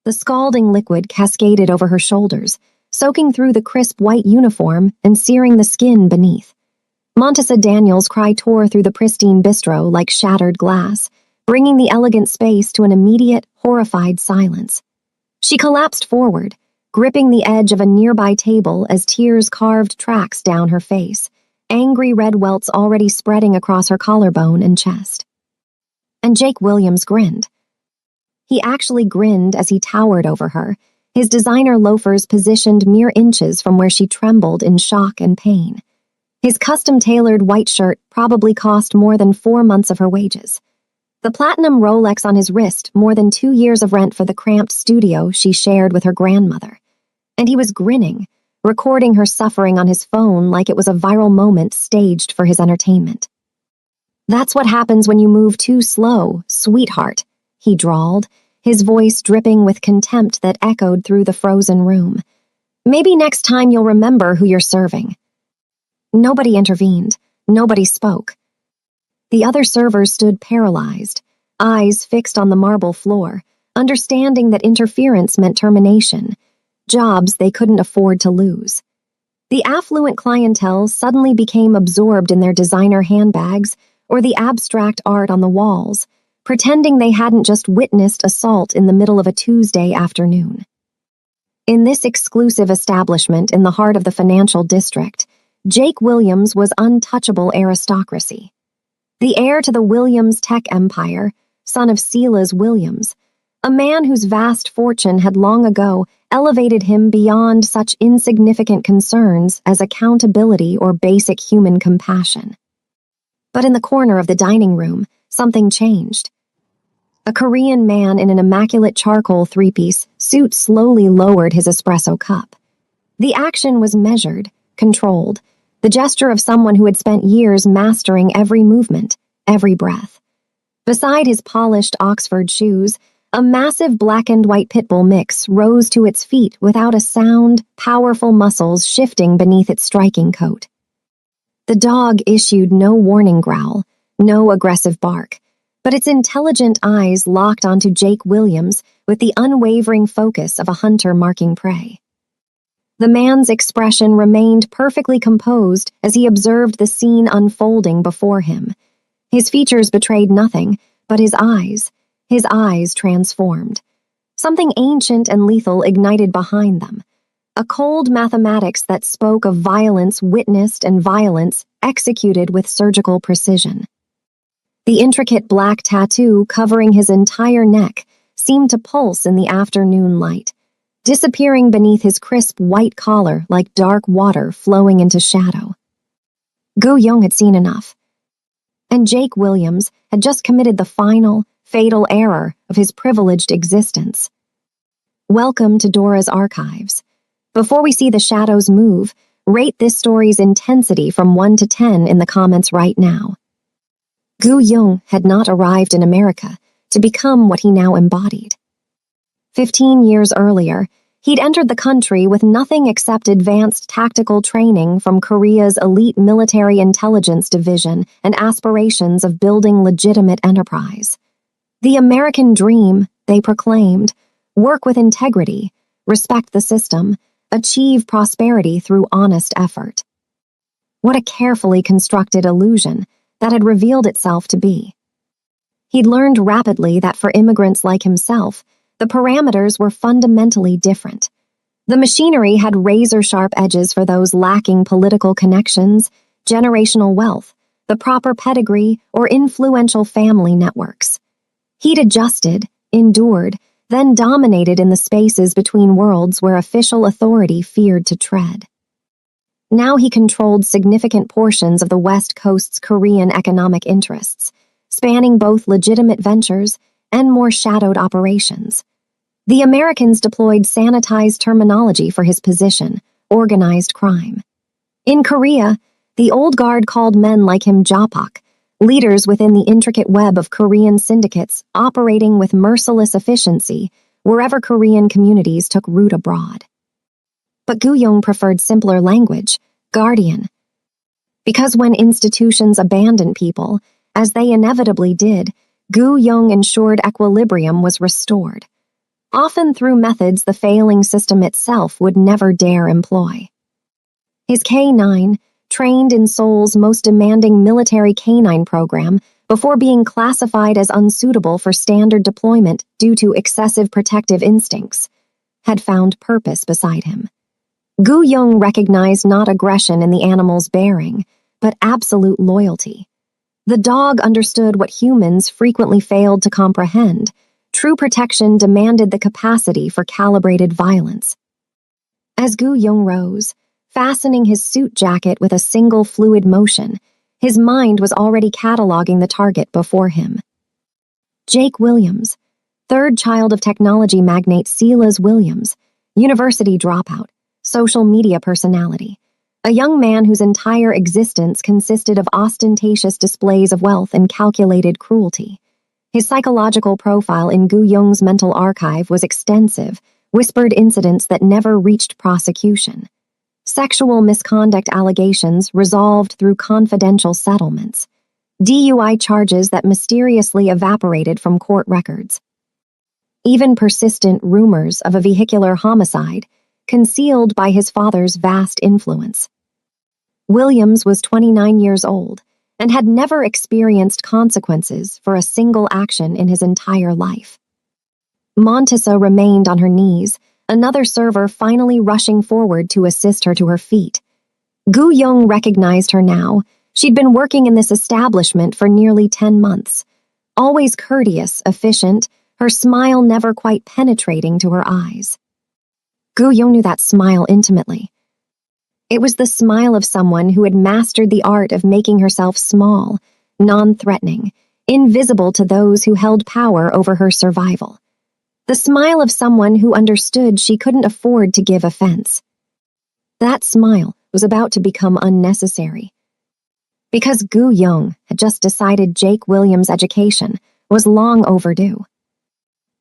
The scalding liquid cascaded over her shoulders, soaking through the crisp white uniform and searing the skin beneath. Montessa Daniels' cry tore through the pristine bistro like shattered glass, bringing the elegant space to an immediate, horrified silence. She collapsed forward, gripping the edge of a nearby table as tears carved tracks down her face, angry red welts already spreading across her collarbone and chest. And Jake Williams grinned. He actually grinned as he towered over her, his designer loafers positioned mere inches from where she trembled in shock and pain. His custom-tailored white shirt probably cost more than 4 months of her wages. The platinum Rolex on his wrist more than 2 years of rent for the cramped studio she shared with her grandmother. And he was grinning, recording her suffering on his phone like it was a viral moment staged for his entertainment. "That's what happens when you move too slow, sweetheart," he drawled, his voice dripping with contempt that echoed through the frozen room. "Maybe next time you'll remember who you're serving." Nobody intervened. Nobody spoke. The other servers stood paralyzed, eyes fixed on the marble floor, understanding that interference meant termination, jobs they couldn't afford to lose. The affluent clientele suddenly became absorbed in their designer handbags or the abstract art on the walls, pretending they hadn't just witnessed assault in the middle of a Tuesday afternoon. In this exclusive establishment in the heart of the financial district, Jake Williams was untouchable aristocracy. The heir to the Williams tech empire, son of Silas Williams, a man whose vast fortune had long ago elevated him beyond such insignificant concerns as accountability or basic human compassion. But in the corner of the dining room, something changed. A Korean man in an immaculate charcoal three-piece suit slowly lowered his espresso cup. The action was measured, controlled, the gesture of someone who had spent years mastering every movement, every breath. Beside his polished Oxford shoes, a massive black and white pit bull mix rose to its feet without a sound, powerful muscles shifting beneath its striking coat. The dog issued no warning growl, no aggressive bark, but its intelligent eyes locked onto Jake Williams with the unwavering focus of a hunter marking prey. The man's expression remained perfectly composed as he observed the scene unfolding before him. His features betrayed nothing, but his eyes transformed. Something ancient and lethal ignited behind them. A cold mathematics that spoke of violence witnessed and violence executed with surgical precision. The intricate black tattoo covering his entire neck seemed to pulse in the afternoon light, disappearing beneath his crisp white collar like dark water flowing into shadow. Gu Young had seen enough. And Jake Williams had just committed the final, fatal error of his privileged existence. Welcome to Dora's Archives. Before we see the shadows move, rate this story's intensity from 1 to 10 in the comments right now. Gu Young had not arrived in America to become what he now embodied. 15 years earlier, he'd entered the country with nothing except advanced tactical training from Korea's elite military intelligence division and aspirations of building legitimate enterprise. The American dream, they proclaimed, work with integrity, respect the system, achieve prosperity through honest effort. What a carefully constructed illusion that had revealed itself to be. He'd learned rapidly that for immigrants like himself, the parameters were fundamentally different. The machinery had razor-sharp edges for those lacking political connections, generational wealth, the proper pedigree, or influential family networks. He'd adjusted, endured, then dominated in the spaces between worlds where official authority feared to tread. Now he controlled significant portions of the West Coast's Korean economic interests, spanning both legitimate ventures and more shadowed operations. The Americans deployed sanitized terminology for his position, organized crime. In Korea, the old guard called men like him japak, leaders within the intricate web of Korean syndicates operating with merciless efficiency wherever Korean communities took root abroad. But Gu Young preferred simpler language, guardian. Because when institutions abandon people, as they inevitably did, Gu Young ensured equilibrium was restored. often through methods the failing system itself would never dare employ. His K-9 trained in Seoul's most demanding military canine program before being classified as unsuitable for standard deployment due to excessive protective instincts, had found purpose beside him. Gu Young recognized not aggression in the animal's bearing, but absolute loyalty. The dog understood what humans frequently failed to comprehend. True protection demanded the capacity for calibrated violence. As Gu Young rose, fastening his suit jacket with a single fluid motion, his mind was already cataloging the target before him. Jake Williams, third child of technology magnate Silas Williams, university dropout, social media personality, a young man whose entire existence consisted of ostentatious displays of wealth and calculated cruelty. His psychological profile in Gu Young's mental archive was extensive, whispered incidents that never reached prosecution. Sexual misconduct allegations resolved through confidential settlements. DUI charges that mysteriously evaporated from court records. Even persistent rumors of a vehicular homicide, concealed by his father's vast influence. Williams was 29 years old and had never experienced consequences for a single action in his entire life. Montessa remained on her knees, another server finally rushing forward to assist her to her feet. Gu Young recognized her now. She'd been working in this establishment for nearly 10 months. Always courteous, efficient, her smile never quite penetrating to her eyes. Gu Young knew that smile intimately. It was the smile of someone who had mastered the art of making herself small, non-threatening, invisible to those who held power over her survival. The smile of someone who understood she couldn't afford to give offense. That smile was about to become unnecessary. Because Gu Young had just decided Jake Williams' education was long overdue.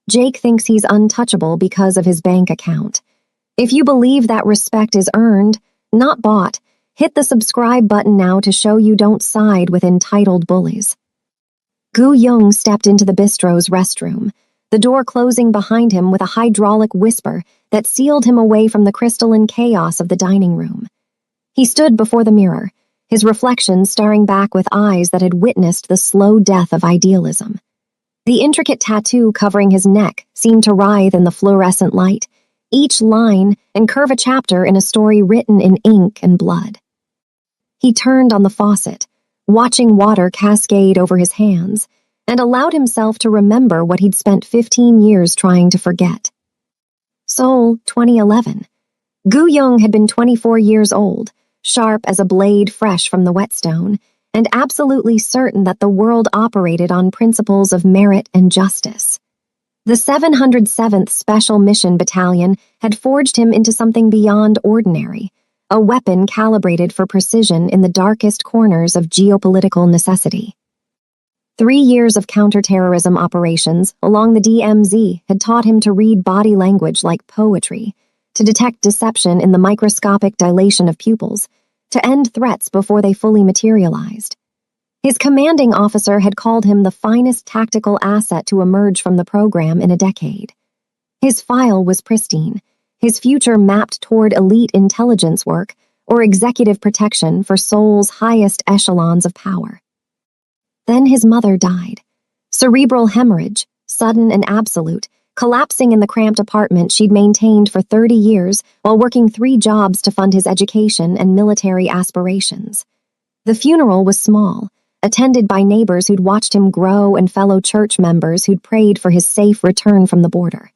Jake thinks he's untouchable because of his bank account. If you believe that respect is earned, not bought, hit the subscribe button now to show you don't side with entitled bullies. Gu Young stepped into the bistro's restroom, the door closing behind him with a hydraulic whisper that sealed him away from the crystalline chaos of the dining room. He stood before the mirror, his reflection staring back with eyes that had witnessed the slow death of idealism. The intricate tattoo covering his neck seemed to writhe in the fluorescent light, each line and curve a chapter in a story written in ink and blood. He turned on the faucet, watching water cascade over his hands, and allowed himself to remember what he'd spent 15 years trying to forget. Seoul, 2011. Gu Young had been 24 years old, sharp as a blade fresh from the whetstone, and absolutely certain that the world operated on principles of merit and justice. The 707th Special Mission Battalion had forged him into something beyond ordinary, a weapon calibrated for precision in the darkest corners of geopolitical necessity. 3 years of counterterrorism operations along the DMZ had taught him to read body language like poetry, to detect deception in the microscopic dilation of pupils, to end threats before they fully materialized. His commanding officer had called him the finest tactical asset to emerge from the program in a decade. His file was pristine, his future mapped toward elite intelligence work or executive protection for Seoul's highest echelons of power. Then his mother died. Cerebral hemorrhage, sudden and absolute, collapsing in the cramped apartment she'd maintained for 30 years while working 3 jobs to fund his education and military aspirations. The funeral was small, attended by neighbors who'd watched him grow and fellow church members who'd prayed for his safe return from the border.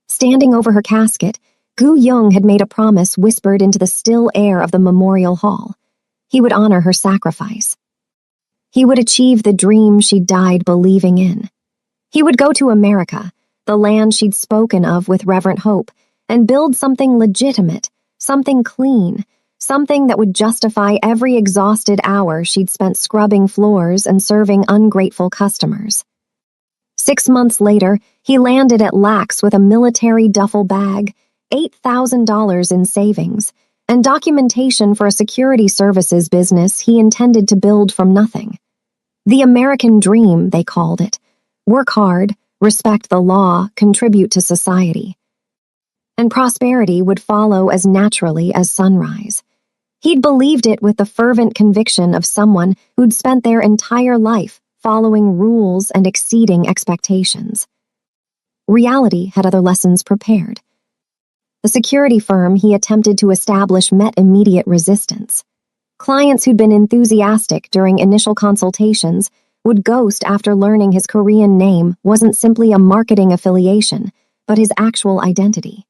Standing over her casket, Gu Young had made a promise whispered into the still air of the memorial hall. He would honor her sacrifice. He would achieve the dream she'd died believing in. He would go to America, the land she'd spoken of with reverent hope, and build something legitimate, something clean, something that would justify every exhausted hour she'd spent scrubbing floors and serving ungrateful customers. 6 months later, he landed at Lax with a military duffel bag, $8,000 in savings, and documentation for a security services business he intended to build from nothing. The American dream, they called it. Work hard, respect the law, contribute to society. And prosperity would follow as naturally as sunrise. He'd believed it with the fervent conviction of someone who'd spent their entire life following rules and exceeding expectations. Reality had other lessons prepared. The security firm he attempted to establish met immediate resistance. Clients who'd been enthusiastic during initial consultations would ghost after learning his Korean name wasn't simply a marketing affiliation, but his actual identity.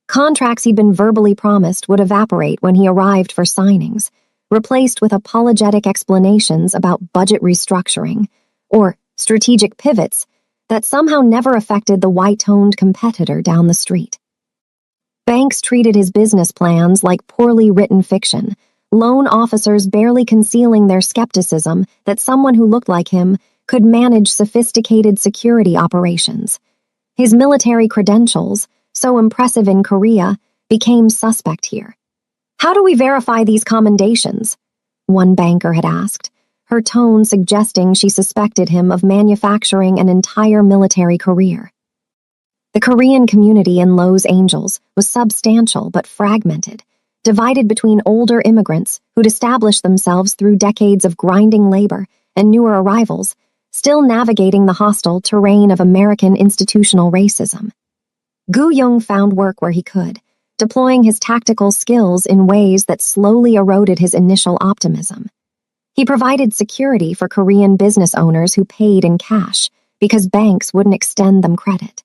Contracts he'd been verbally promised would evaporate when he arrived for signings, replaced with apologetic explanations about budget restructuring or strategic pivots that somehow never affected the white-toned competitor down the street. Banks treated his business plans like poorly written fiction, loan officers barely concealing their skepticism that someone who looked like him could manage sophisticated security operations. His military credentials, so impressive in Korea, became suspect here. "How do we verify these commendations?" one banker had asked, her tone suggesting she suspected him of manufacturing an entire military career. The Korean community in Los Angeles was substantial but fragmented, divided between older immigrants who'd established themselves through decades of grinding labor and newer arrivals, still navigating the hostile terrain of American institutional racism. Gu Young found work where he could, deploying his tactical skills in ways that slowly eroded his initial optimism. He provided security for Korean business owners who paid in cash because banks wouldn't extend them credit.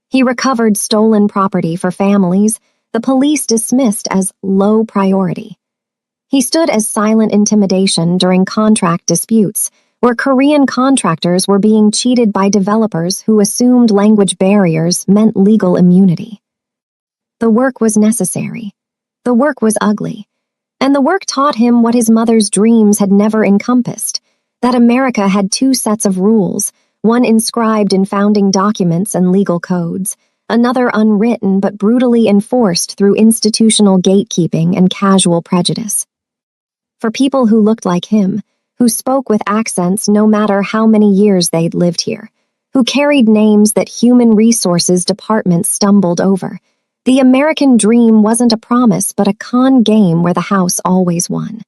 He recovered stolen property for families the police dismissed as low priority. He stood as silent intimidation during contract disputes, where Korean contractors were being cheated by developers who assumed language barriers meant legal immunity. The work was necessary. The work was ugly. And the work taught him what his mother's dreams had never encompassed, that America had two sets of rules, one inscribed in founding documents and legal codes, another unwritten but brutally enforced through institutional gatekeeping and casual prejudice. For people who looked like him, who spoke with accents no matter how many years they'd lived here, who carried names that human resources departments stumbled over, the American dream wasn't a promise but a con game where the house always won.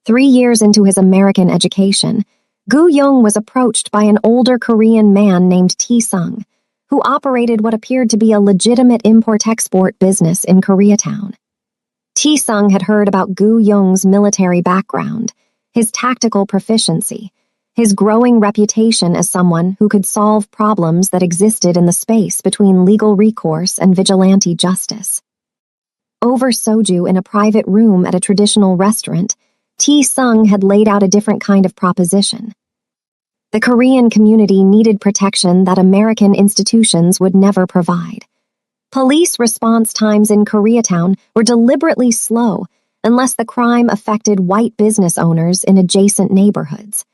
3 years into his American education, Gu Young was approached by an older Korean man named T-Sung, who operated what appeared to be a legitimate import-export business in Koreatown. T-Sung had heard about Gu Young's military background, his tactical proficiency, his growing reputation as someone who could solve problems that existed in the space between legal recourse and vigilante justice. Over soju in a private room at a traditional restaurant, T-Sung had laid out a different kind of proposition. The Korean community needed protection that American institutions would never provide. Police response times in Koreatown were deliberately slow unless the crime affected white business owners in adjacent neighborhoods.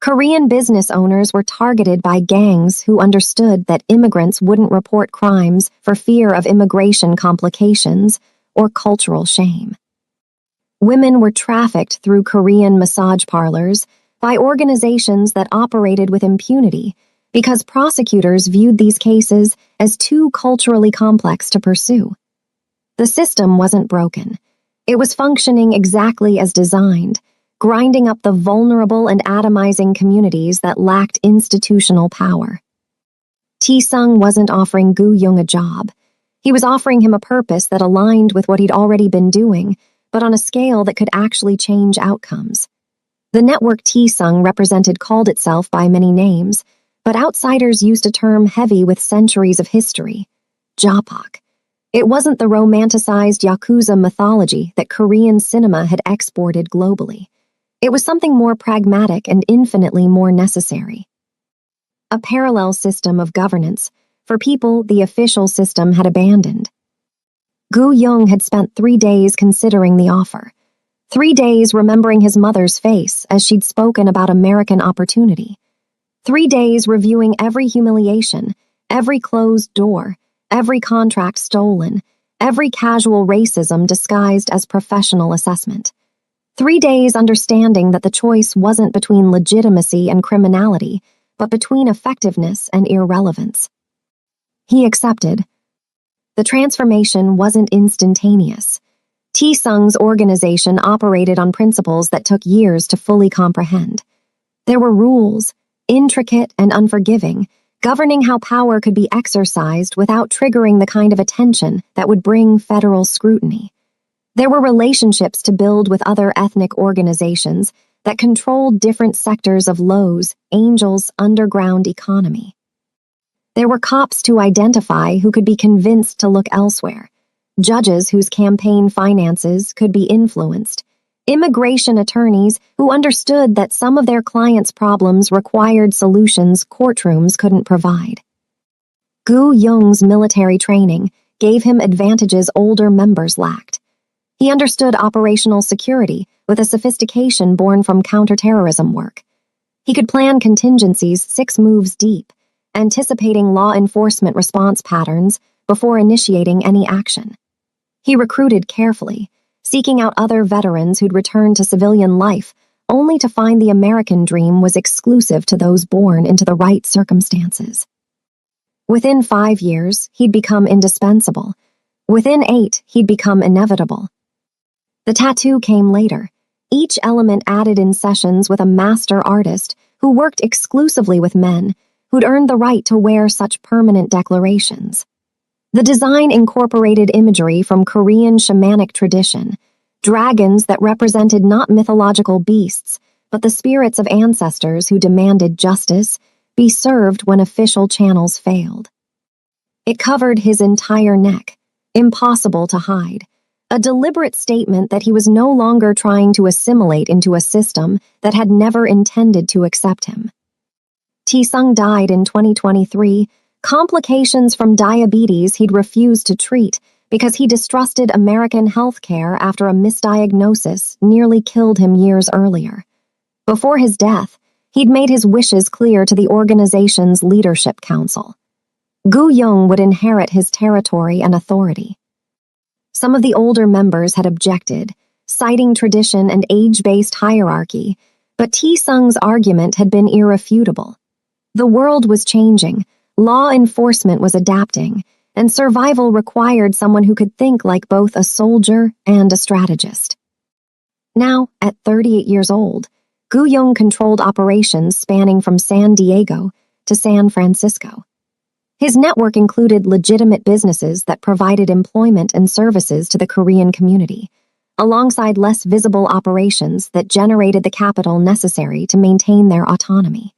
Korean business owners were targeted by gangs who understood that immigrants wouldn't report crimes for fear of immigration complications or cultural shame. Women were trafficked through Korean massage parlors by organizations that operated with impunity because prosecutors viewed these cases as too culturally complex to pursue. The system wasn't broken. It was functioning exactly as designed, grinding up the vulnerable and atomizing communities that lacked institutional power. T-Sung wasn't offering Gu Young a job. He was offering him a purpose that aligned with what he'd already been doing, but on a scale that could actually change outcomes. The network T-Sung represented called itself by many names, but outsiders used a term heavy with centuries of history: Japak. It wasn't the romanticized Yakuza mythology that Korean cinema had exported globally. It was something more pragmatic and infinitely more necessary. A parallel system of governance for people the official system had abandoned. Gu Young had spent 3 days considering the offer. 3 days remembering his mother's face as she'd spoken about American opportunity. 3 days reviewing every humiliation, every closed door, every contract stolen, every casual racism disguised as professional assessment. 3 days understanding that the choice wasn't between legitimacy and criminality, but between effectiveness and irrelevance. He accepted. The transformation wasn't instantaneous. T-Sung's organization operated on principles that took years to fully comprehend. There were rules, intricate and unforgiving, governing how power could be exercised without triggering the kind of attention that would bring federal scrutiny. There were relationships to build with other ethnic organizations that controlled different sectors of Lowe's, Angel's underground economy. There were cops to identify who could be convinced to look elsewhere, judges whose campaign finances could be influenced, immigration attorneys who understood that some of their clients' problems required solutions courtrooms couldn't provide. Gu Young's military training gave him advantages older members lacked. He understood operational security with a sophistication born from counterterrorism work. He could plan contingencies 6 moves deep, anticipating law enforcement response patterns before initiating any action. He recruited carefully, seeking out other veterans who'd returned to civilian life, only to find the American dream was exclusive to those born into the right circumstances. Within 5 years, he'd become indispensable. Within 8, he'd become inevitable. The tattoo came later, each element added in sessions with a master artist who worked exclusively with men, who'd earned the right to wear such permanent declarations. The design incorporated imagery from Korean shamanic tradition, dragons that represented not mythological beasts, but the spirits of ancestors who demanded justice be served when official channels failed. It covered his entire neck, impossible to hide, a deliberate statement that he was no longer trying to assimilate into a system that had never intended to accept him. T-Sung died in 2023, complications from diabetes he'd refused to treat because he distrusted American healthcare after a misdiagnosis nearly killed him years earlier. Before his death, he'd made his wishes clear to the organization's leadership council. Gu Young would inherit his territory and authority. Some of the older members had objected, citing tradition and age-based hierarchy, but T-Sung's argument had been irrefutable. The world was changing, law enforcement was adapting, and survival required someone who could think like both a soldier and a strategist. Now, at 38 years old, Gu Young controlled operations spanning from San Diego to San Francisco. His network included legitimate businesses that provided employment and services to the Korean community, alongside less visible operations that generated the capital necessary to maintain their autonomy.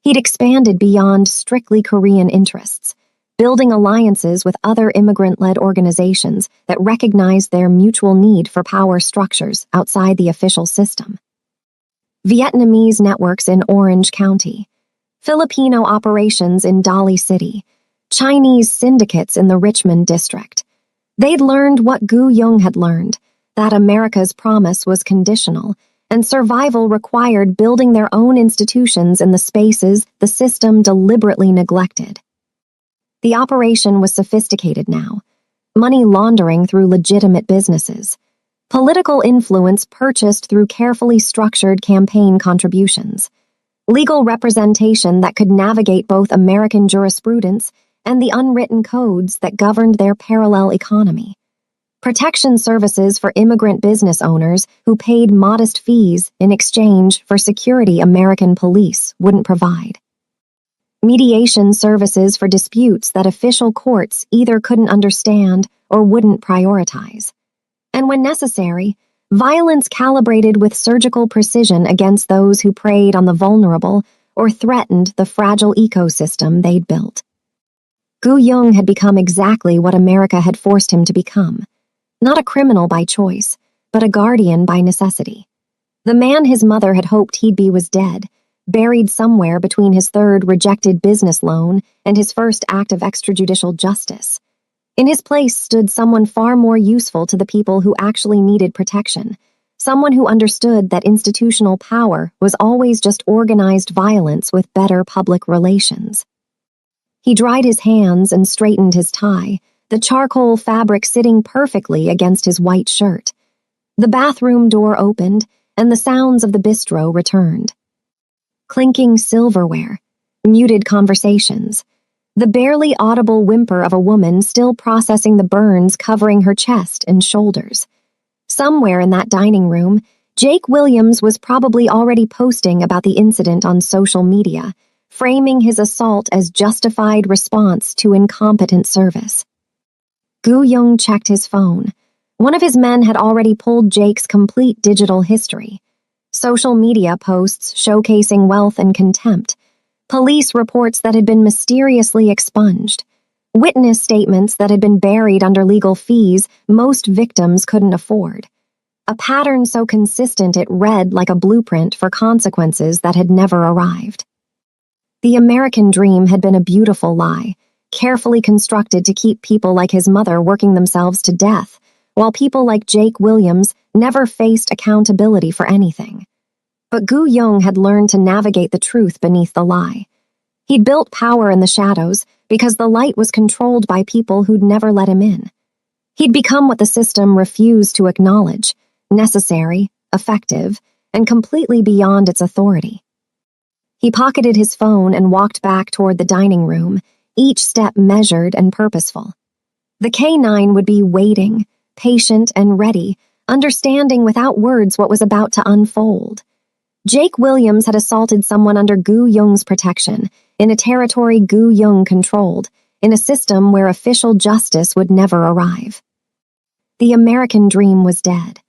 He'd expanded beyond strictly Korean interests, building alliances with other immigrant-led organizations that recognized their mutual need for power structures outside the official system. Vietnamese networks in Orange County, Filipino operations in Dali City, Chinese syndicates in the Richmond district. They'd learned what Gu Young had learned, that America's promise was conditional, and survival required building their own institutions in the spaces the system deliberately neglected. The operation was sophisticated now, money laundering through legitimate businesses, political influence purchased through carefully structured campaign contributions, legal representation that could navigate both American jurisprudence and the unwritten codes that governed their parallel economy. Protection services for immigrant business owners who paid modest fees in exchange for security American police wouldn't provide. Mediation services for disputes that official courts either couldn't understand or wouldn't prioritize. And when necessary, violence calibrated with surgical precision against those who preyed on the vulnerable or threatened the fragile ecosystem they'd built. Gu Young had become exactly what America had forced him to become. Not a criminal by choice, but a guardian by necessity. The man his mother had hoped he'd be was dead, buried somewhere between his third rejected business loan and his first act of extrajudicial justice. In his place stood someone far more useful to the people who actually needed protection, someone who understood that institutional power was always just organized violence with better public relations. He dried his hands and straightened his tie, the charcoal fabric sitting perfectly against his white shirt. The bathroom door opened, and the sounds of the bistro returned. Clinking silverware, Muted conversations. The barely audible whimper of a woman still processing the burns covering her chest and shoulders. Somewhere in that dining room, Jake Williams was probably already posting about the incident on social media, framing his assault as justified response to incompetent service. Gu Young checked his phone. One of his men had already pulled Jake's complete digital history. Social media posts showcasing wealth and contempt. Police reports that had been mysteriously expunged. Witness statements that had been buried under legal fees most victims couldn't afford. A pattern so consistent it read like a blueprint for consequences that had never arrived. The American dream had been a beautiful lie, carefully constructed to keep people like his mother working themselves to death, while people like Jake Williams never faced accountability for anything. But Gu Young had learned to navigate the truth beneath the lie. He'd built power in the shadows because the light was controlled by people who'd never let him in. He'd become what the system refused to acknowledge, necessary, effective, and completely beyond its authority. He pocketed his phone and walked back toward the dining room, each step measured and purposeful. The K9 would be waiting, patient and ready, understanding without words what was about to unfold. Jake Williams had assaulted someone under Gu Young's protection, in a territory Gu Young controlled, in a system where official justice would never arrive. The American dream was dead.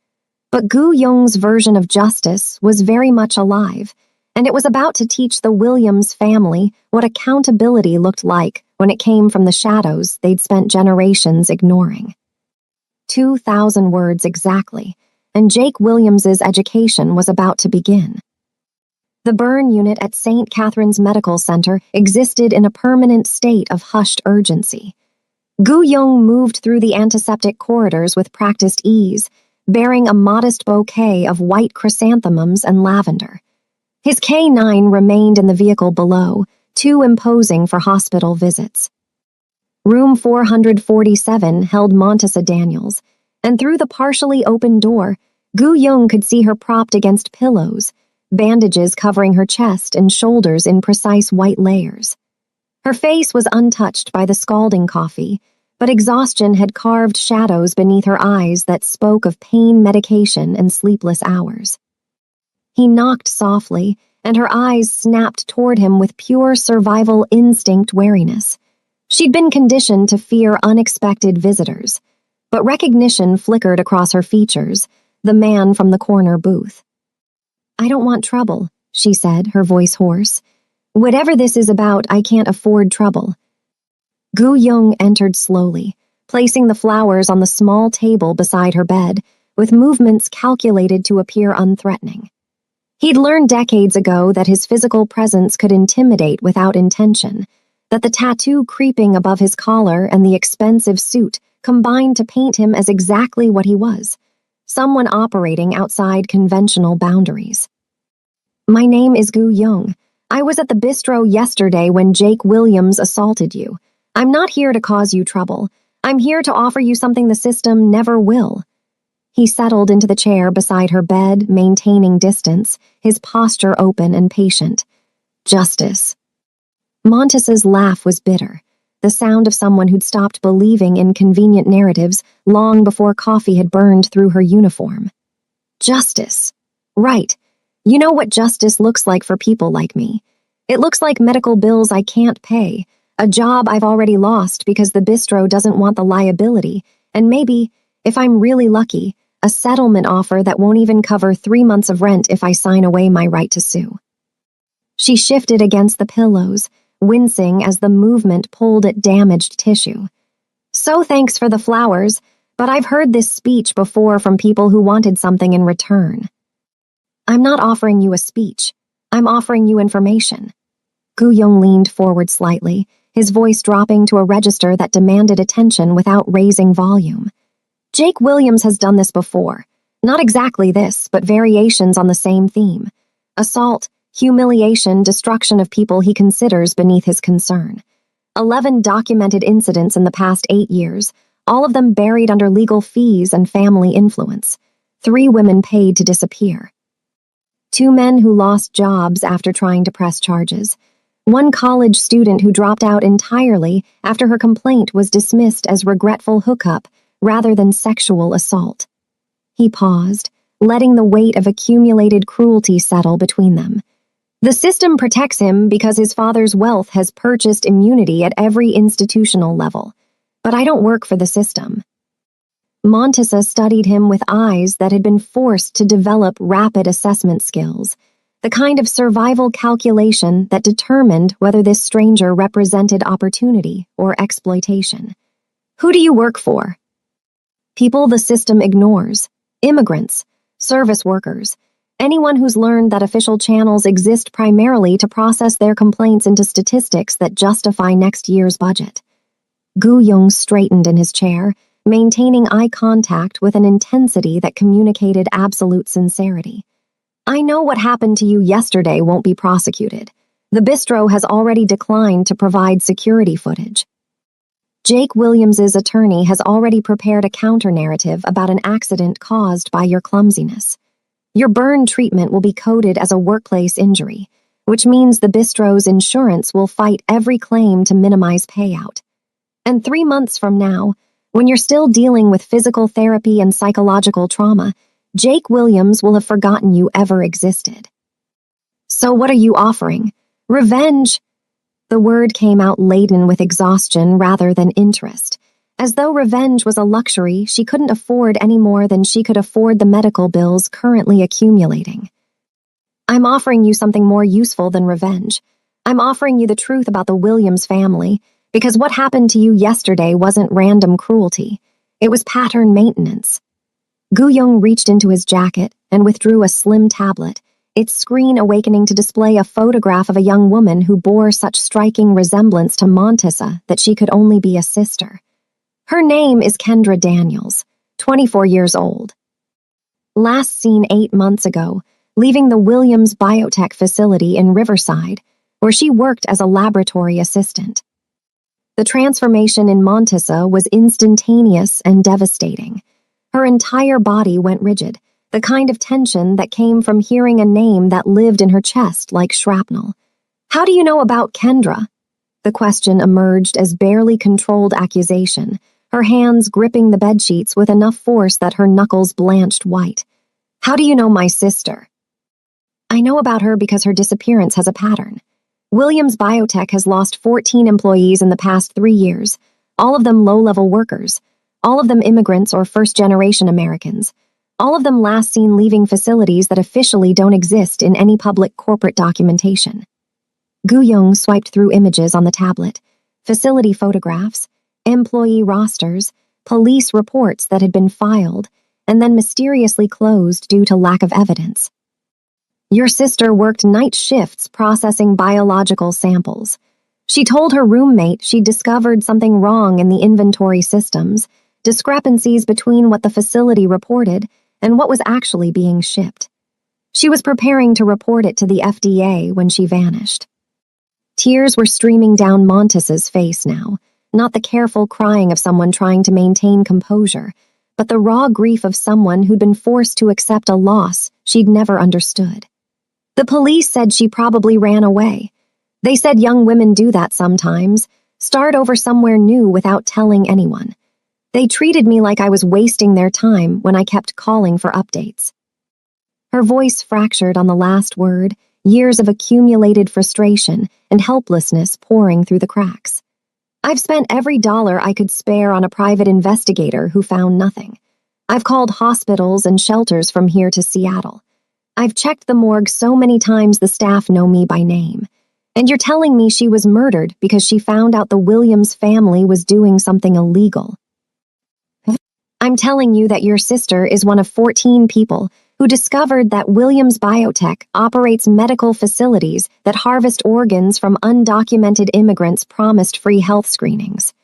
But Gu Young's version of justice was very much alive, and it was about to teach the Williams family what accountability looked like when it came from the shadows they'd spent generations ignoring. 2,000 words exactly, and Jake Williams's education was about to begin. The burn unit at St. Catherine's Medical Center existed in a permanent state of hushed urgency. Gu Young moved through the antiseptic corridors with practiced ease, bearing a modest bouquet of white chrysanthemums and lavender. His K9 remained in the vehicle below, too imposing for hospital visits. Room 447 held Montessa Daniels, and through the partially open door, Gu Young could see her propped against pillows, bandages covering her chest and shoulders in precise white layers. Her face was untouched by the scalding coffee, but exhaustion had carved shadows beneath her eyes that spoke of pain medication and sleepless hours. He knocked softly, and her eyes snapped toward him with pure survival instinct wariness. She'd been conditioned to fear unexpected visitors, but recognition flickered across her features, the man from the corner booth. "I don't want trouble," she said, her voice hoarse. "Whatever this is about, I can't afford trouble." Gu Young entered slowly, placing the flowers on the small table beside her bed, with movements calculated to appear unthreatening. He'd learned decades ago that his physical presence could intimidate without intention, that the tattoo creeping above his collar and the expensive suit combined to paint him as exactly what he was, someone operating outside conventional boundaries. "My name is Gu Young. I was at the bistro yesterday when Jake Williams assaulted you. I'm not here to cause you trouble. I'm here to offer you something the system never will." He settled into the chair beside her bed, maintaining distance, his posture open and patient. "Justice." Montessa's laugh was bitter, the sound of someone who'd stopped believing in convenient narratives long before coffee had burned through her uniform. "Justice. Right. You know what justice looks like for people like me. It looks like medical bills I can't pay, a job I've already lost because the bistro doesn't want the liability, and maybe, if I'm really lucky, a settlement offer that won't even cover 3 months of rent if I sign away my right to sue." She shifted against the pillows, wincing as the movement pulled at damaged tissue. "So thanks for the flowers, but I've heard this speech before from people who wanted something in return." "I'm not offering you a speech. I'm offering you information." Gu Young leaned forward slightly, his voice dropping to a register that demanded attention without raising volume. "Jake Williams has done this before. Not exactly this, but variations on the same theme. Assault, humiliation, destruction of people he considers beneath his concern. 11 documented incidents in the past 8 years, all of them buried under legal fees and family influence. 3 women paid to disappear. 2 men who lost jobs after trying to press charges. One college student who dropped out entirely after her complaint was dismissed as regretful hookup rather than sexual assault. He paused, letting the weight of accumulated cruelty settle between them. The system protects him because his father's wealth has purchased immunity at every institutional level. But I don't work for the system. Montesa studied him with eyes that had been forced to develop rapid assessment skills, the kind of survival calculation that determined whether this stranger represented opportunity or exploitation. Who do you work for? People the system ignores. Immigrants, service workers, anyone who's learned that official channels exist primarily to process their complaints into statistics that justify next year's budget. Gu Yung straightened in his chair, maintaining eye contact with an intensity that communicated absolute sincerity. I know what happened to you yesterday won't be prosecuted. The bistro has already declined to provide security footage. Jake Williams's attorney has already prepared a counter-narrative about an accident caused by your clumsiness. Your burn treatment will be coded as a workplace injury, which means the bistro's insurance will fight every claim to minimize payout. And 3 months from now, when you're still dealing with physical therapy and psychological trauma, Jake Williams will have forgotten you ever existed. So what are you offering? Revenge? The word came out laden with exhaustion rather than interest, as though revenge was a luxury she couldn't afford any more than she could afford the medical bills currently accumulating. I'm offering you something more useful than revenge. I'm offering you the truth about the Williams family, because what happened to you yesterday wasn't random cruelty. It was pattern maintenance. Gu Yung reached into his jacket and withdrew a slim tablet, its screen awakening to display a photograph of a young woman who bore such striking resemblance to Montesa that she could only be a sister. Her name is Kendra Daniels, 24 years old. Last seen 8 months ago, leaving the Williams Biotech facility in Riverside, where she worked as a laboratory assistant. The transformation in Montesa was instantaneous and devastating. Her entire body went rigid, the kind of tension that came from hearing a name that lived in her chest like shrapnel. How do you know about Kendra? The question emerged as barely controlled accusation, her hands gripping the bedsheets with enough force that her knuckles blanched white. How do you know my sister? I know about her because her disappearance has a pattern. Williams Biotech has lost 14 employees in the past 3 years, all of them low-level workers, all of them immigrants or first-generation Americans, all of them last seen leaving facilities that officially don't exist in any public corporate documentation. Gu Yung swiped through images on the tablet, facility photographs, employee rosters, police reports that had been filed, and then mysteriously closed due to lack of evidence. Your sister worked night shifts processing biological samples. She told her roommate she'd discovered something wrong in the inventory systems, discrepancies between what the facility reported and what was actually being shipped. She was preparing to report it to the FDA when she vanished. Tears were streaming down Montesa's face now, not the careful crying of someone trying to maintain composure, but the raw grief of someone who'd been forced to accept a loss she'd never understood. The police said she probably ran away. They said young women do that sometimes, start over somewhere new without telling anyone. They treated me like I was wasting their time when I kept calling for updates. Her voice fractured on the last word, years of accumulated frustration and helplessness pouring through the cracks. I've spent every dollar I could spare on a private investigator who found nothing. I've called hospitals and shelters from here to Seattle. I've checked the morgue so many times the staff know me by name. And you're telling me she was murdered because she found out the Williams family was doing something illegal. I'm telling you that your sister is one of 14 people who discovered that Williams Biotech operates medical facilities that harvest organs from undocumented immigrants promised free health screenings.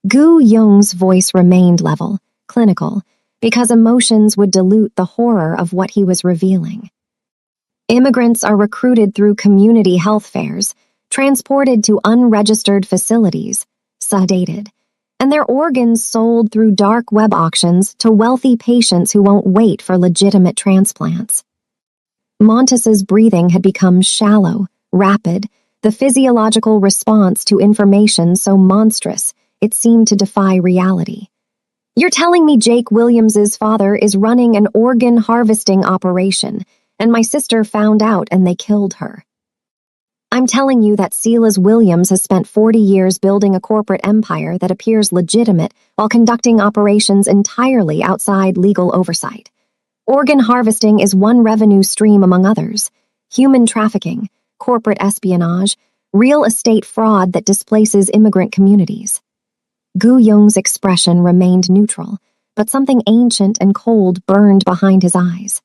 Gu Yung's voice remained level, clinical, because emotions would dilute the horror of what he was revealing. Immigrants are recruited through community health fairs, transported to unregistered facilities, sedated, and their organs sold through dark web auctions to wealthy patients who won't wait for legitimate transplants. Montesa's breathing had become shallow, rapid, the physiological response to information so monstrous it seemed to defy reality. You're telling me Jake Williams's father is running an organ harvesting operation, and my sister found out and they killed her. I'm telling you that Silas Williams has spent 40 years building a corporate empire that appears legitimate while conducting operations entirely outside legal oversight. Organ harvesting is one revenue stream among others: human trafficking, corporate espionage, real estate fraud that displaces immigrant communities. Gu Yong's expression remained neutral, but something ancient and cold burned behind his eyes.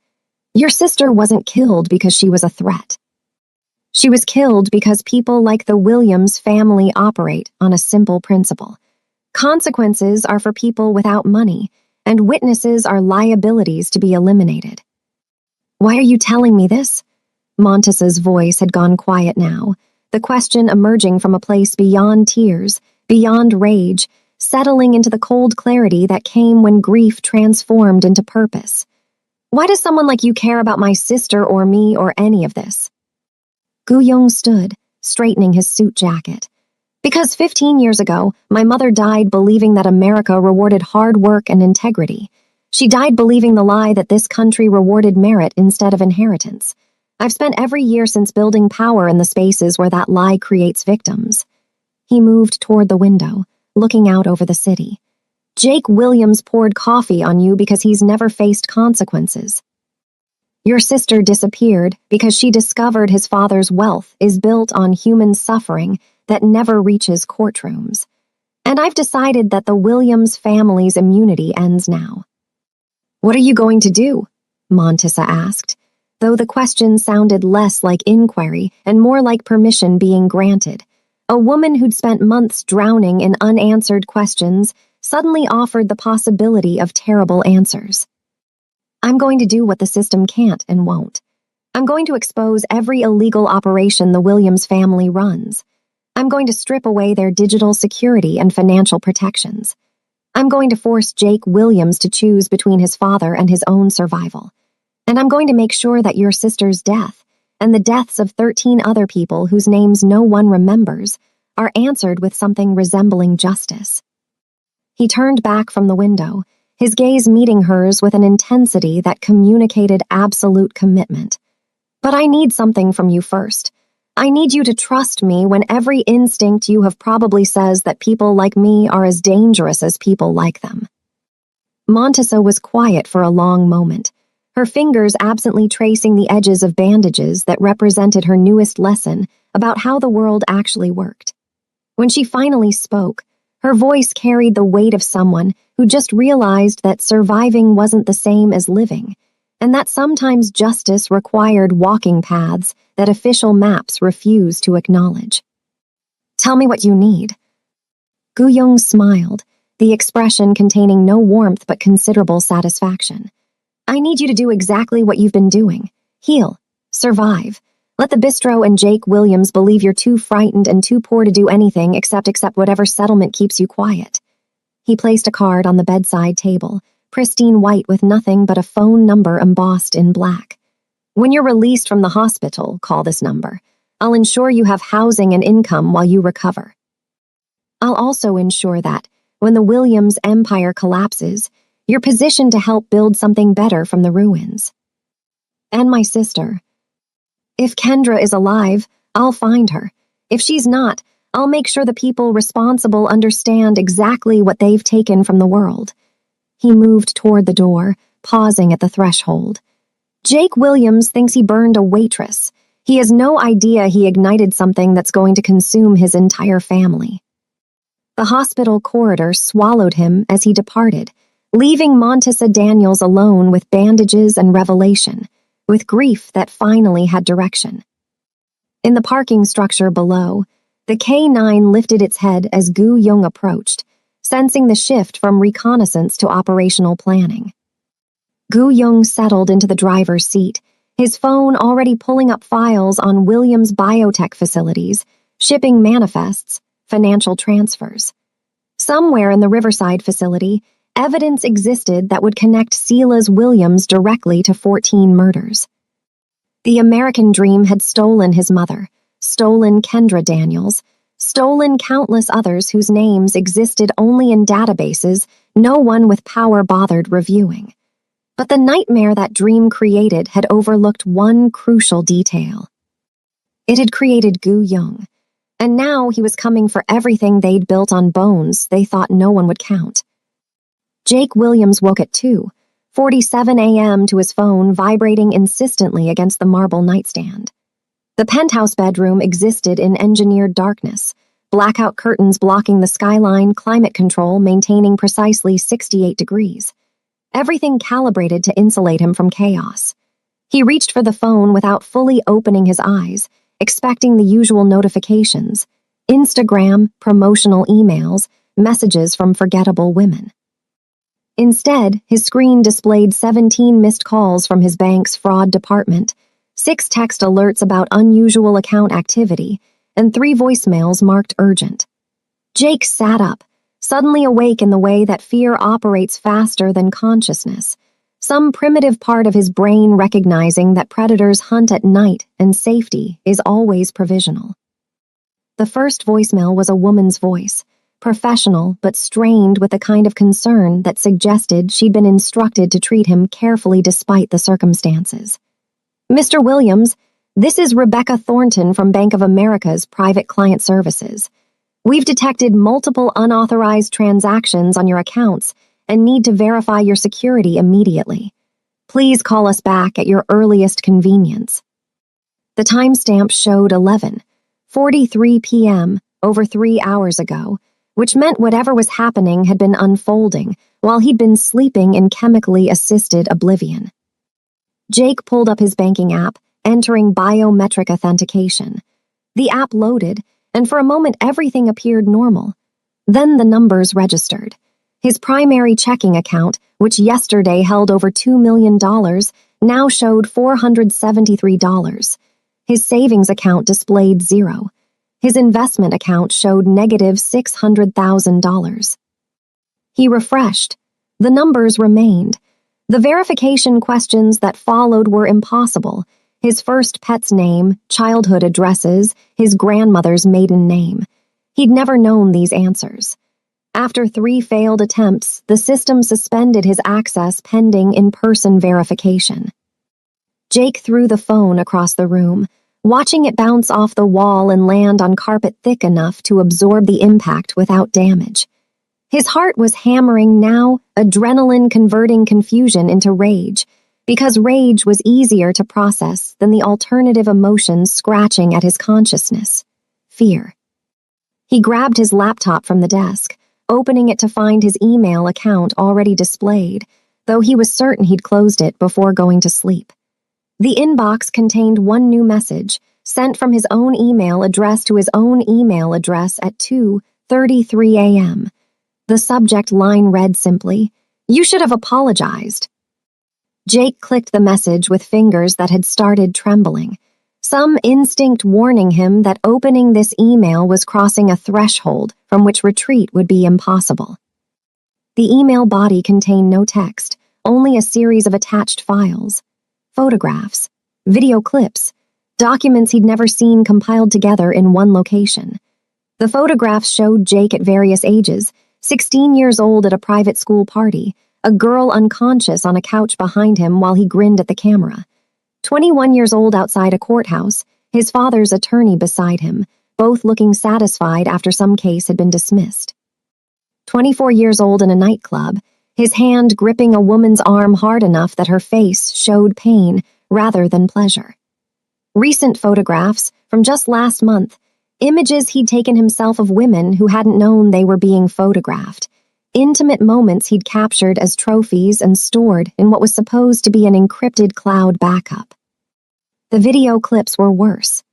Your sister wasn't killed because she was a threat. She was killed because people like the Williams family operate on a simple principle. Consequences are for people without money, and witnesses are liabilities to be eliminated. Why are you telling me this? Montesa's voice had gone quiet now, the question emerging from a place beyond tears, beyond rage, settling into the cold clarity that came when grief transformed into purpose. Why does someone like you care about my sister or me or any of this? Gu Yong stood, straightening his suit jacket. Because 15 years ago, my mother died believing that America rewarded hard work and integrity. She died believing the lie that this country rewarded merit instead of inheritance. I've spent every year since building power in the spaces where that lie creates victims. He moved toward the window, looking out over the city. Jake Williams poured coffee on you because he's never faced consequences. Your sister disappeared because she discovered his father's wealth is built on human suffering that never reaches courtrooms. And I've decided that the Williams family's immunity ends now. What are you going to do? Montesa asked, though the question sounded less like inquiry and more like permission being granted. A woman who'd spent months drowning in unanswered questions suddenly offered the possibility of terrible answers. I'm going to do what the system can't and won't. I'm going to expose every illegal operation the Williams family runs. I'm going to strip away their digital security and financial protections. I'm going to force Jake Williams to choose between his father and his own survival. And I'm going to make sure that your sister's death, and the deaths of 13 other people whose names no one remembers, are answered with something resembling justice. He turned back from the window, his gaze meeting hers with an intensity that communicated absolute commitment. But I need something from you first. I need you to trust me when every instinct you have probably says that people like me are as dangerous as people like them. Montesa was quiet for a long moment, her fingers absently tracing the edges of bandages that represented her newest lesson about how the world actually worked. When she finally spoke, her voice carried the weight of someone who just realized that surviving wasn't the same as living, and that sometimes justice required walking paths that official maps refuse to acknowledge. Tell me what you need. Gu Yong smiled, the expression containing no warmth but considerable satisfaction. I need you to do exactly what you've been doing. Heal. Survive. Let the bistro and Jake Williams believe you're too frightened and too poor to do anything except whatever settlement keeps you quiet. He placed a card on the bedside table, pristine white with nothing but a phone number embossed in black. When you're released from the hospital, call this number. I'll ensure you have housing and income while you recover. I'll also ensure that, when the Williams empire collapses, you're positioned to help build something better from the ruins. And my sister. If Kendra is alive, I'll find her. If she's not, I'll make sure the people responsible understand exactly what they've taken from the world. He moved toward the door, pausing at the threshold. Jake Williams thinks he burned a waitress. He has no idea he ignited something that's going to consume his entire family. The hospital corridor swallowed him as he departed, leaving Montesa Daniels alone with bandages and revelation, with grief that finally had direction. In the parking structure below, the K-9 lifted its head as Gu Yong approached, sensing the shift from reconnaissance to operational planning. Gu Yong settled into the driver's seat, his phone already pulling up files on Williams biotech facilities, shipping manifests, financial transfers. Somewhere in the Riverside facility, evidence existed that would connect Silas Williams directly to 14 murders. The American dream had stolen his mother, stolen Kendra Daniels, stolen countless others whose names existed only in databases no one with power bothered reviewing. But the nightmare that dream created had overlooked one crucial detail. It had created Gu Young, and now he was coming for everything they'd built on bones they thought no one would count. Jake Williams woke at 2:47 a.m. to his phone vibrating insistently against the marble nightstand. The penthouse bedroom existed in engineered darkness, blackout curtains blocking the skyline, climate control maintaining precisely 68 degrees. Everything calibrated to insulate him from chaos. He reached for the phone without fully opening his eyes, expecting the usual notifications: Instagram, promotional emails, messages from forgettable women. Instead, his screen displayed 17 missed calls from his bank's fraud department, 6 text alerts about unusual account activity, and 3 voicemails marked urgent. Jake sat up, suddenly awake in the way that fear operates faster than consciousness, some primitive part of his brain recognizing that predators hunt at night and safety is always provisional. The first voicemail was a woman's voice, professional but strained with the kind of concern that suggested she'd been instructed to treat him carefully despite the circumstances. "Mr. Williams, this is Rebecca Thornton from Bank of America's Private Client Services. We've detected multiple unauthorized transactions on your accounts and need to verify your security immediately. Please call us back at your earliest convenience." The timestamp showed 11:43 p.m., over 3 hours ago, which meant whatever was happening had been unfolding while he'd been sleeping in chemically assisted oblivion. Jake pulled up his banking app, entering biometric authentication. The app loaded, and for a moment everything appeared normal. Then the numbers registered. His primary checking account, which yesterday held over $2 million, now showed $473. His savings account displayed 0. His investment account showed negative $600,000. He refreshed. The numbers remained. The verification questions that followed were impossible. His first pet's name, childhood addresses, his grandmother's maiden name. He'd never known these answers. After 3 failed attempts, the system suspended his access pending in-person verification. Jake threw the phone across the room, watching it bounce off the wall and land on carpet thick enough to absorb the impact without damage. His heart was hammering now, adrenaline converting confusion into rage, because rage was easier to process than the alternative emotions scratching at his consciousness: fear. He grabbed his laptop from the desk, opening it to find his email account already displayed, though he was certain he'd closed it before going to sleep. The inbox contained one new message, sent from his own email addressed to his own email address at 2:33 a.m. The subject line read simply, "You should have apologized." Jake clicked the message with fingers that had started trembling, some instinct warning him that opening this email was crossing a threshold from which retreat would be impossible. The email body contained no text, only a series of attached files. Photographs, video clips, documents he'd never seen compiled together in one location. The photographs showed Jake at various ages, 16 years old at a private school party, a girl unconscious on a couch behind him while he grinned at the camera, 21 years old outside a courthouse, his father's attorney beside him, both looking satisfied after some case had been dismissed. 24 years old in a nightclub, his hand gripping a woman's arm hard enough that her face showed pain rather than pleasure. Recent photographs from just last month, images he'd taken himself of women who hadn't known they were being photographed, intimate moments he'd captured as trophies and stored in what was supposed to be an encrypted cloud backup. The video clips were worse.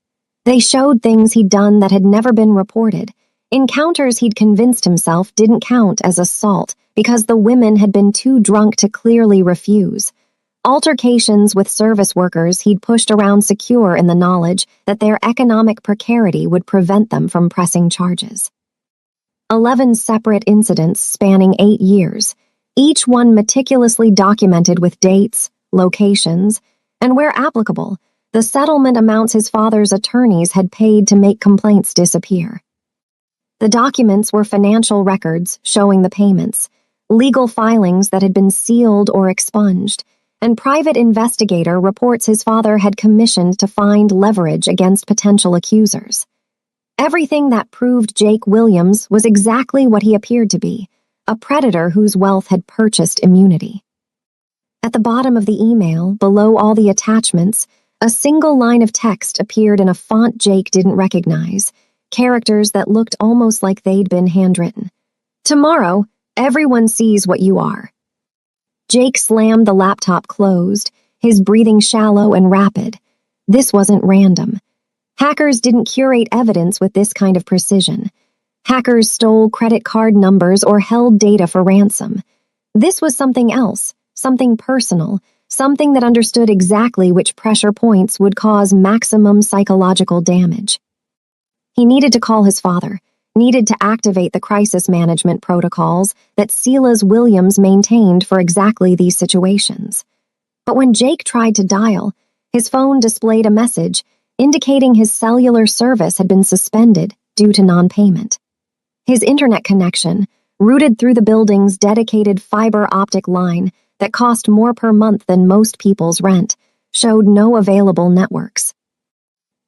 They showed things he'd done that had never been reported, encounters he'd convinced himself didn't count as assault because the women had been too drunk to clearly refuse, altercations with service workers he'd pushed around secure in the knowledge that their economic precarity would prevent them from pressing charges. 11 separate incidents spanning 8 years, each one meticulously documented with dates, locations, and where applicable, the settlement amounts his father's attorneys had paid to make complaints disappear. The documents were financial records showing the payments, legal filings that had been sealed or expunged, and private investigator reports his father had commissioned to find leverage against potential accusers. Everything that proved Jake Williams was exactly what he appeared to be, a predator whose wealth had purchased immunity. At the bottom of the email, below all the attachments, a single line of text appeared in a font Jake didn't recognize, characters that looked almost like they'd been handwritten. "Tomorrow, everyone sees what you are." Jake slammed the laptop closed, his breathing shallow and rapid. This wasn't random. Hackers didn't curate evidence with this kind of precision. Hackers stole credit card numbers or held data for ransom. This was something else, something personal, something that understood exactly which pressure points would cause maximum psychological damage. He needed to call his father, needed to activate the crisis management protocols that Silas Williams maintained for exactly these situations. But when Jake tried to dial, his phone displayed a message indicating his cellular service had been suspended due to non-payment. His internet connection, routed through the building's dedicated fiber optic line that cost more per month than most people's rent, showed no available networks.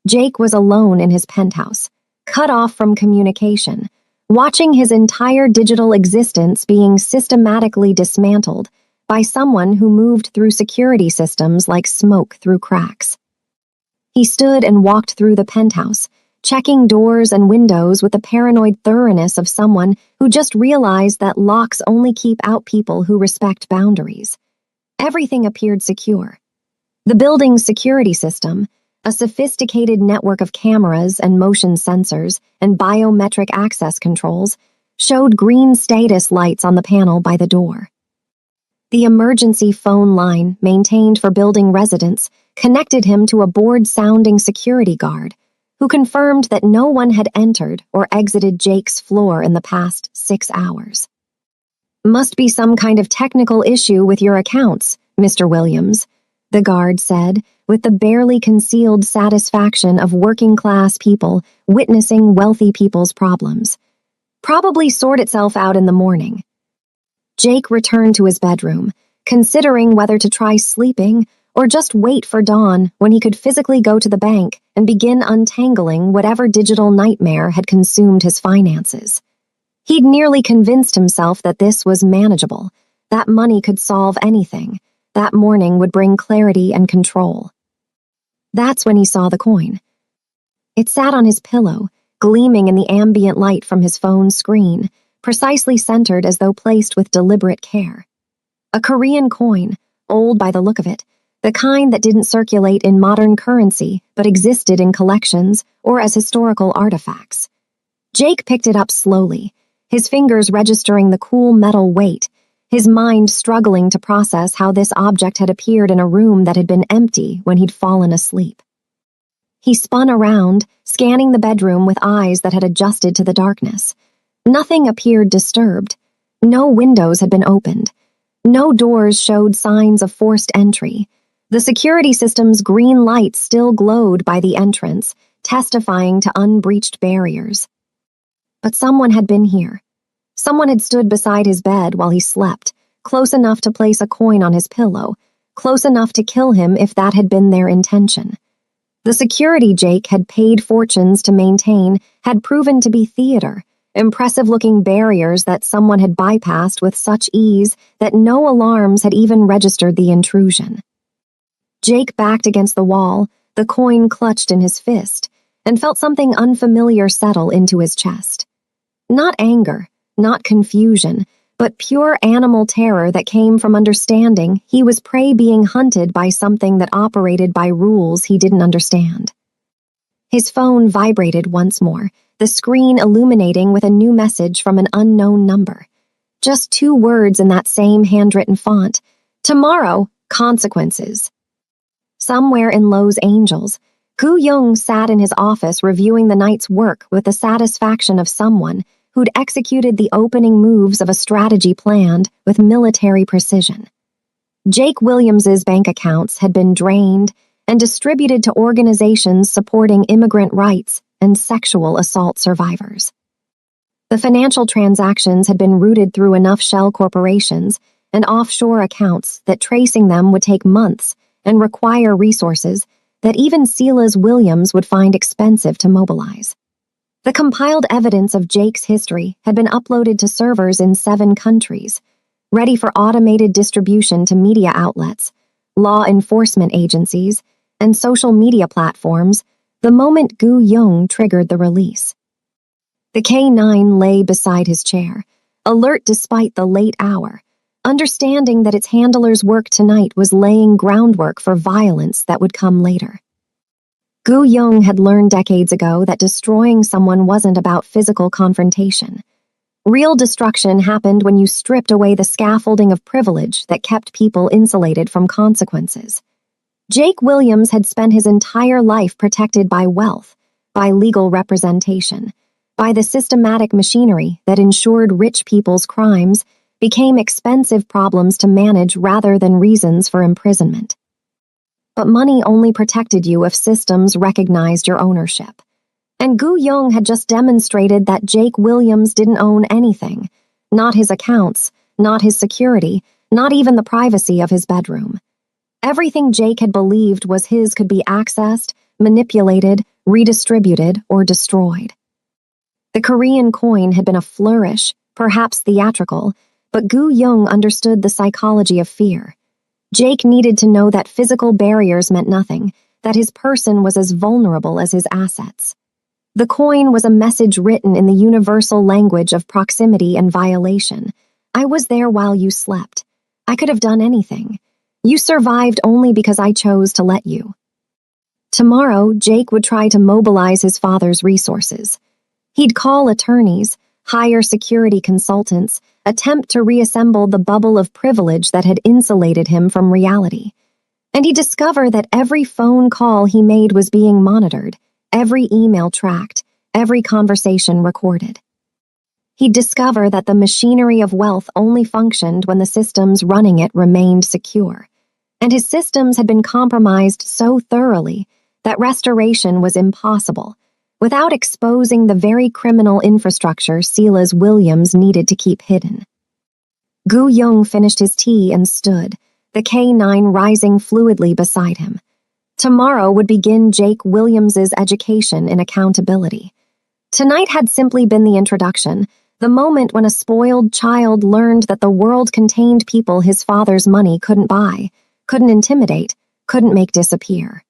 Jake was alone in his penthouse, cut off from communication, watching his entire digital existence being systematically dismantled by someone who moved through security systems like smoke through cracks. He stood and walked through the penthouse, checking doors and windows with the paranoid thoroughness of someone who just realized that locks only keep out people who respect boundaries. Everything appeared secure. The building's security system, a sophisticated network of cameras and motion sensors and biometric access controls, showed green status lights on the panel by the door. The emergency phone line, maintained for building residents, connected him to a bored-sounding security guard, who confirmed that no one had entered or exited Jake's floor in the past 6 hours. "Must be some kind of technical issue with your accounts, Mr. Williams," the guard said, with the barely concealed satisfaction of working-class people witnessing wealthy people's problems. "Probably sort itself out in the morning." Jake returned to his bedroom, considering whether to try sleeping or just wait for dawn when he could physically go to the bank and begin untangling whatever digital nightmare had consumed his finances. He'd nearly convinced himself that this was manageable, that money could solve anything, that morning would bring clarity and control. That's when he saw the coin. It sat on his pillow, gleaming in the ambient light from his phone's screen, precisely centered as though placed with deliberate care. A Korean coin, old by the look of it, the kind that didn't circulate in modern currency but existed in collections or as historical artifacts. Jake picked it up slowly, his fingers registering the cool metal weight, his mind struggling to process how this object had appeared in a room that had been empty when he'd fallen asleep. He spun around, scanning the bedroom with eyes that had adjusted to the darkness. Nothing appeared disturbed. No windows had been opened. No doors showed signs of forced entry. The security system's green light still glowed by the entrance, testifying to unbreached barriers. But someone had been here. Someone had stood beside his bed while he slept, close enough to place a coin on his pillow, close enough to kill him if that had been their intention. The security Jake had paid fortunes to maintain had proven to be theater, impressive-looking barriers that someone had bypassed with such ease that no alarms had even registered the intrusion. Jake backed against the wall, the coin clutched in his fist, and felt something unfamiliar settle into his chest. Not anger, not confusion, but pure animal terror that came from understanding he was prey being hunted by something that operated by rules he didn't understand. His phone vibrated once more, the screen illuminating with a new message from an unknown number. Just 2 words in that same handwritten font. "Tomorrow, consequences." Somewhere in Los Angeles, Gu Young sat in his office reviewing the night's work with the satisfaction of someone who'd executed the opening moves of a strategy planned with military precision. Jake Williams's bank accounts had been drained, and distributed to organizations supporting immigrant rights and sexual assault survivors. The financial transactions had been routed through enough shell corporations and offshore accounts that tracing them would take months and require resources that even Silas Williams would find expensive to mobilize. The compiled evidence of Jake's history had been uploaded to servers in 7 countries, ready for automated distribution to media outlets, law enforcement agencies, and social media platforms the moment Gu Young triggered the release. The K9 lay beside his chair, alert despite the late hour, understanding that its handler's work tonight was laying groundwork for violence that would come later. Gu Young had learned decades ago that destroying someone wasn't about physical confrontation. Real destruction happened when you stripped away the scaffolding of privilege that kept people insulated from consequences. Jake Williams had spent his entire life protected by wealth, by legal representation, by the systematic machinery that ensured rich people's crimes became expensive problems to manage rather than reasons for imprisonment. But money only protected you if systems recognized your ownership. And Gu Young had just demonstrated that Jake Williams didn't own anything, not his accounts, not his security, not even the privacy of his bedroom. Everything Jake had believed was his could be accessed, manipulated, redistributed, or destroyed. The Korean coin had been a flourish, perhaps theatrical, but Gu Young understood the psychology of fear. Jake needed to know that physical barriers meant nothing, that his person was as vulnerable as his assets. The coin was a message written in the universal language of proximity and violation. I was there while you slept. I could have done anything. You survived only because I chose to let you. Tomorrow, Jake would try to mobilize his father's resources. He'd call attorneys, hire security consultants, attempt to reassemble the bubble of privilege that had insulated him from reality. And he'd discover that every phone call he made was being monitored, every email tracked, every conversation recorded. He'd discover that the machinery of wealth only functioned when the systems running it remained secure. And his systems had been compromised so thoroughly that restoration was impossible, without exposing the very criminal infrastructure Silas Williams needed to keep hidden. Gu Young finished his tea and stood, the K9 rising fluidly beside him. Tomorrow would begin Jake Williams's education in accountability. Tonight had simply been the introduction, the moment when a spoiled child learned that the world contained people his father's money couldn't buy, couldn't intimidate, couldn't make disappear.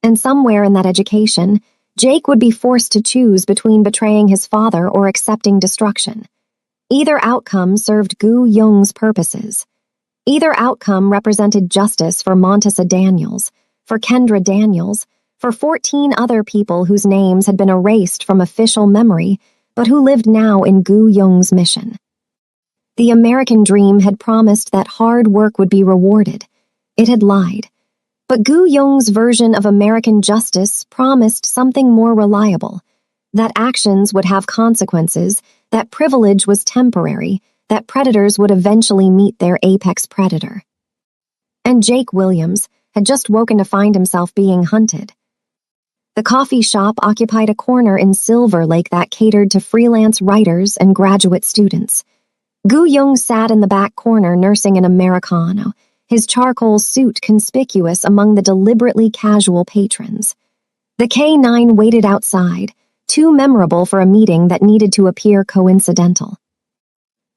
And somewhere in that education, Jake would be forced to choose between betraying his father or accepting destruction. Either outcome served Gu Young's purposes. Either outcome represented justice for Montesa Daniels, for Kendra Daniels, for 14 other people whose names had been erased from official memory, but who lived now in Gu Young's mission. The American dream had promised that hard work would be rewarded. It had lied. But Gu Young's version of American justice promised something more reliable, that actions would have consequences, that privilege was temporary, that predators would eventually meet their apex predator. And Jake Williams had just woken to find himself being hunted. The coffee shop occupied a corner in Silver Lake that catered to freelance writers and graduate students. Gu Young sat in the back corner nursing an Americano, his charcoal suit conspicuous among the deliberately casual patrons. The K9 waited outside, too memorable for a meeting that needed to appear coincidental.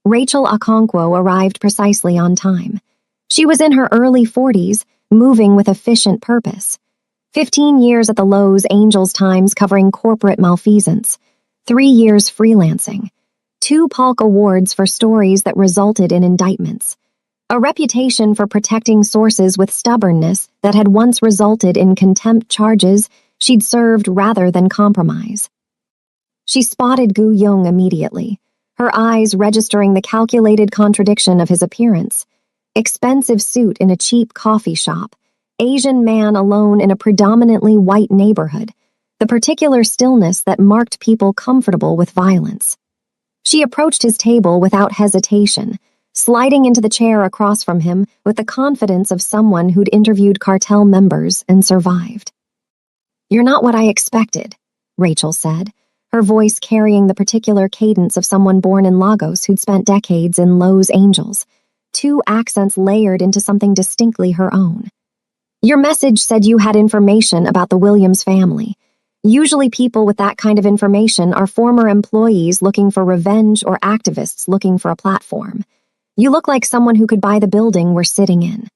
Rachel Okonkwo arrived precisely on time. She was in her early 40s, moving with efficient purpose. 15 years at the Lowe's Angels Times covering corporate malfeasance, 3 years freelancing, 2 Polk Awards for stories that resulted in indictments, a reputation for protecting sources with stubbornness that had once resulted in contempt charges she'd served rather than compromise. She spotted Gu Young immediately, her eyes registering the calculated contradiction of his appearance. Expensive suit in a cheap coffee shop, Asian man alone in a predominantly white neighborhood, the particular stillness that marked people comfortable with violence. She approached his table without hesitation, sliding into the chair across from him with the confidence of someone who'd interviewed cartel members and survived. "You're not what I expected," Rachel said, her voice carrying the particular cadence of someone born in Lagos who'd spent decades in Los Angeles, two accents layered into something distinctly her own. "Your message said you had information about the Williams family. Usually people with that kind of information are former employees looking for revenge or activists looking for a platform. You look like someone who could buy the building we're sitting in."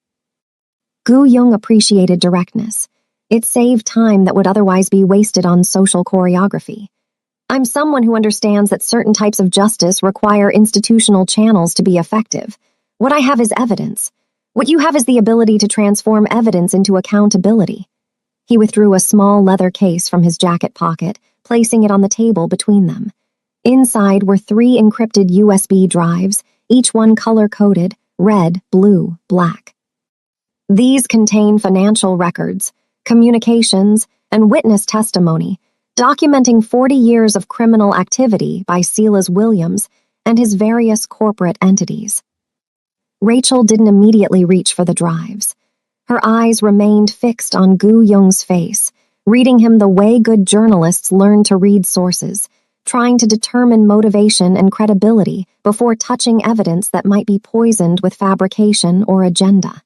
Gu Young appreciated directness. It saved time that would otherwise be wasted on social choreography. "I'm someone who understands that certain types of justice require institutional channels to be effective. What I have is evidence. What you have is the ability to transform evidence into accountability." He withdrew a small leather case from his jacket pocket, placing it on the table between them. Inside were 3 encrypted USB drives, each one color-coded, red, blue, black. These contain financial records, communications, and witness testimony, documenting 40 years of criminal activity by Silas Williams and his various corporate entities. Rachel didn't immediately reach for the drives. Her eyes remained fixed on Gu Young's face, reading him the way good journalists learn to read sources, trying to determine motivation and credibility before touching evidence that might be poisoned with fabrication or agenda.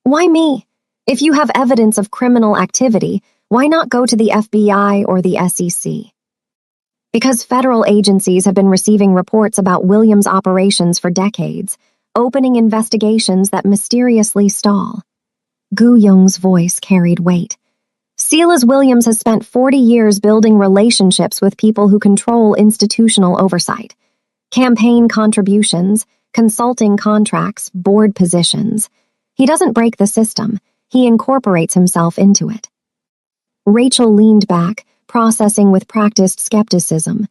"Why me? If you have evidence of criminal activity, why not go to the FBI or the SEC?" "Because federal agencies have been receiving reports about Williams' operations for decades, opening investigations that mysteriously stall." Gu Young's voice carried weight. "Silas Williams has spent 40 years building relationships with people who control institutional oversight. Campaign contributions, consulting contracts, board positions. He doesn't break the system, he incorporates himself into it." Rachel leaned back, processing with practiced skepticism.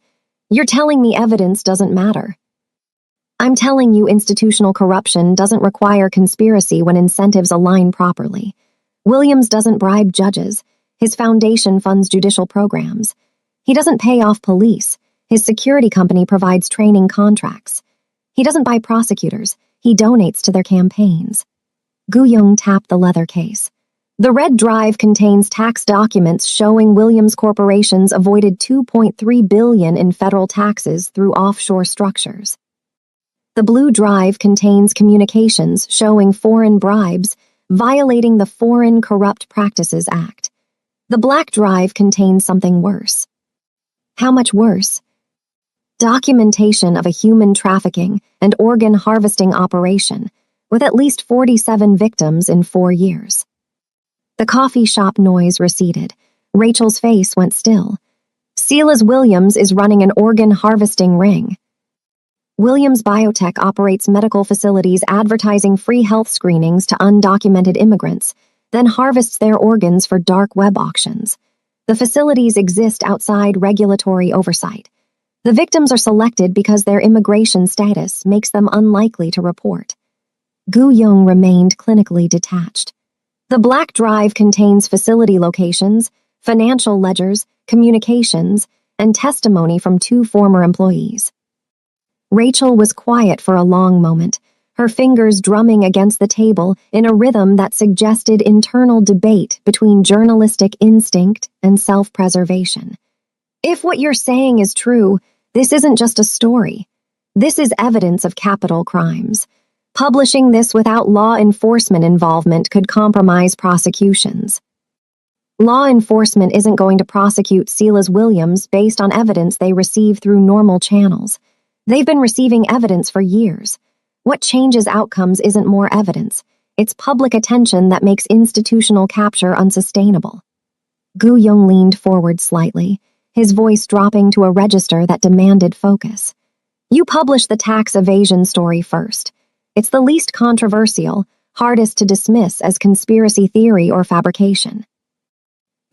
"You're telling me evidence doesn't matter." "I'm telling you institutional corruption doesn't require conspiracy when incentives align properly. Williams doesn't bribe judges. His foundation funds judicial programs. He doesn't pay off police. His security company provides training contracts. He doesn't buy prosecutors. He donates to their campaigns." Gu Young tapped the leather case. "The red drive contains tax documents showing Williams corporations avoided $2.3 billion in federal taxes through offshore structures. The blue drive contains communications showing foreign bribes, violating the Foreign Corrupt Practices Act. The black drive contains something worse." "How much worse?" "Documentation of a human trafficking and organ harvesting operation, with at least 47 victims in 4 years. The coffee shop noise receded. Rachel's face went still. "Silas Williams is running an organ harvesting ring. Williams Biotech operates medical facilities advertising free health screenings to undocumented immigrants, then harvests their organs for dark web auctions. The facilities exist outside regulatory oversight. The victims are selected because their immigration status makes them unlikely to report." Gu Young remained clinically detached. "The black drive contains facility locations, financial ledgers, communications, and testimony from 2 former employees." Rachel was quiet for a long moment, her fingers drumming against the table in a rhythm that suggested internal debate between journalistic instinct and self-preservation. "If what you're saying is true, this isn't just a story. This is evidence of capital crimes. Publishing this without law enforcement involvement could compromise prosecutions. Law enforcement isn't going to prosecute Silas Williams based on evidence they receive through normal channels. They've been receiving evidence for years. What changes outcomes isn't more evidence. It's public attention that makes institutional capture unsustainable." Gu Young leaned forward slightly, his voice dropping to a register that demanded focus. "You published the tax evasion story first. It's the least controversial, hardest to dismiss as conspiracy theory or fabrication.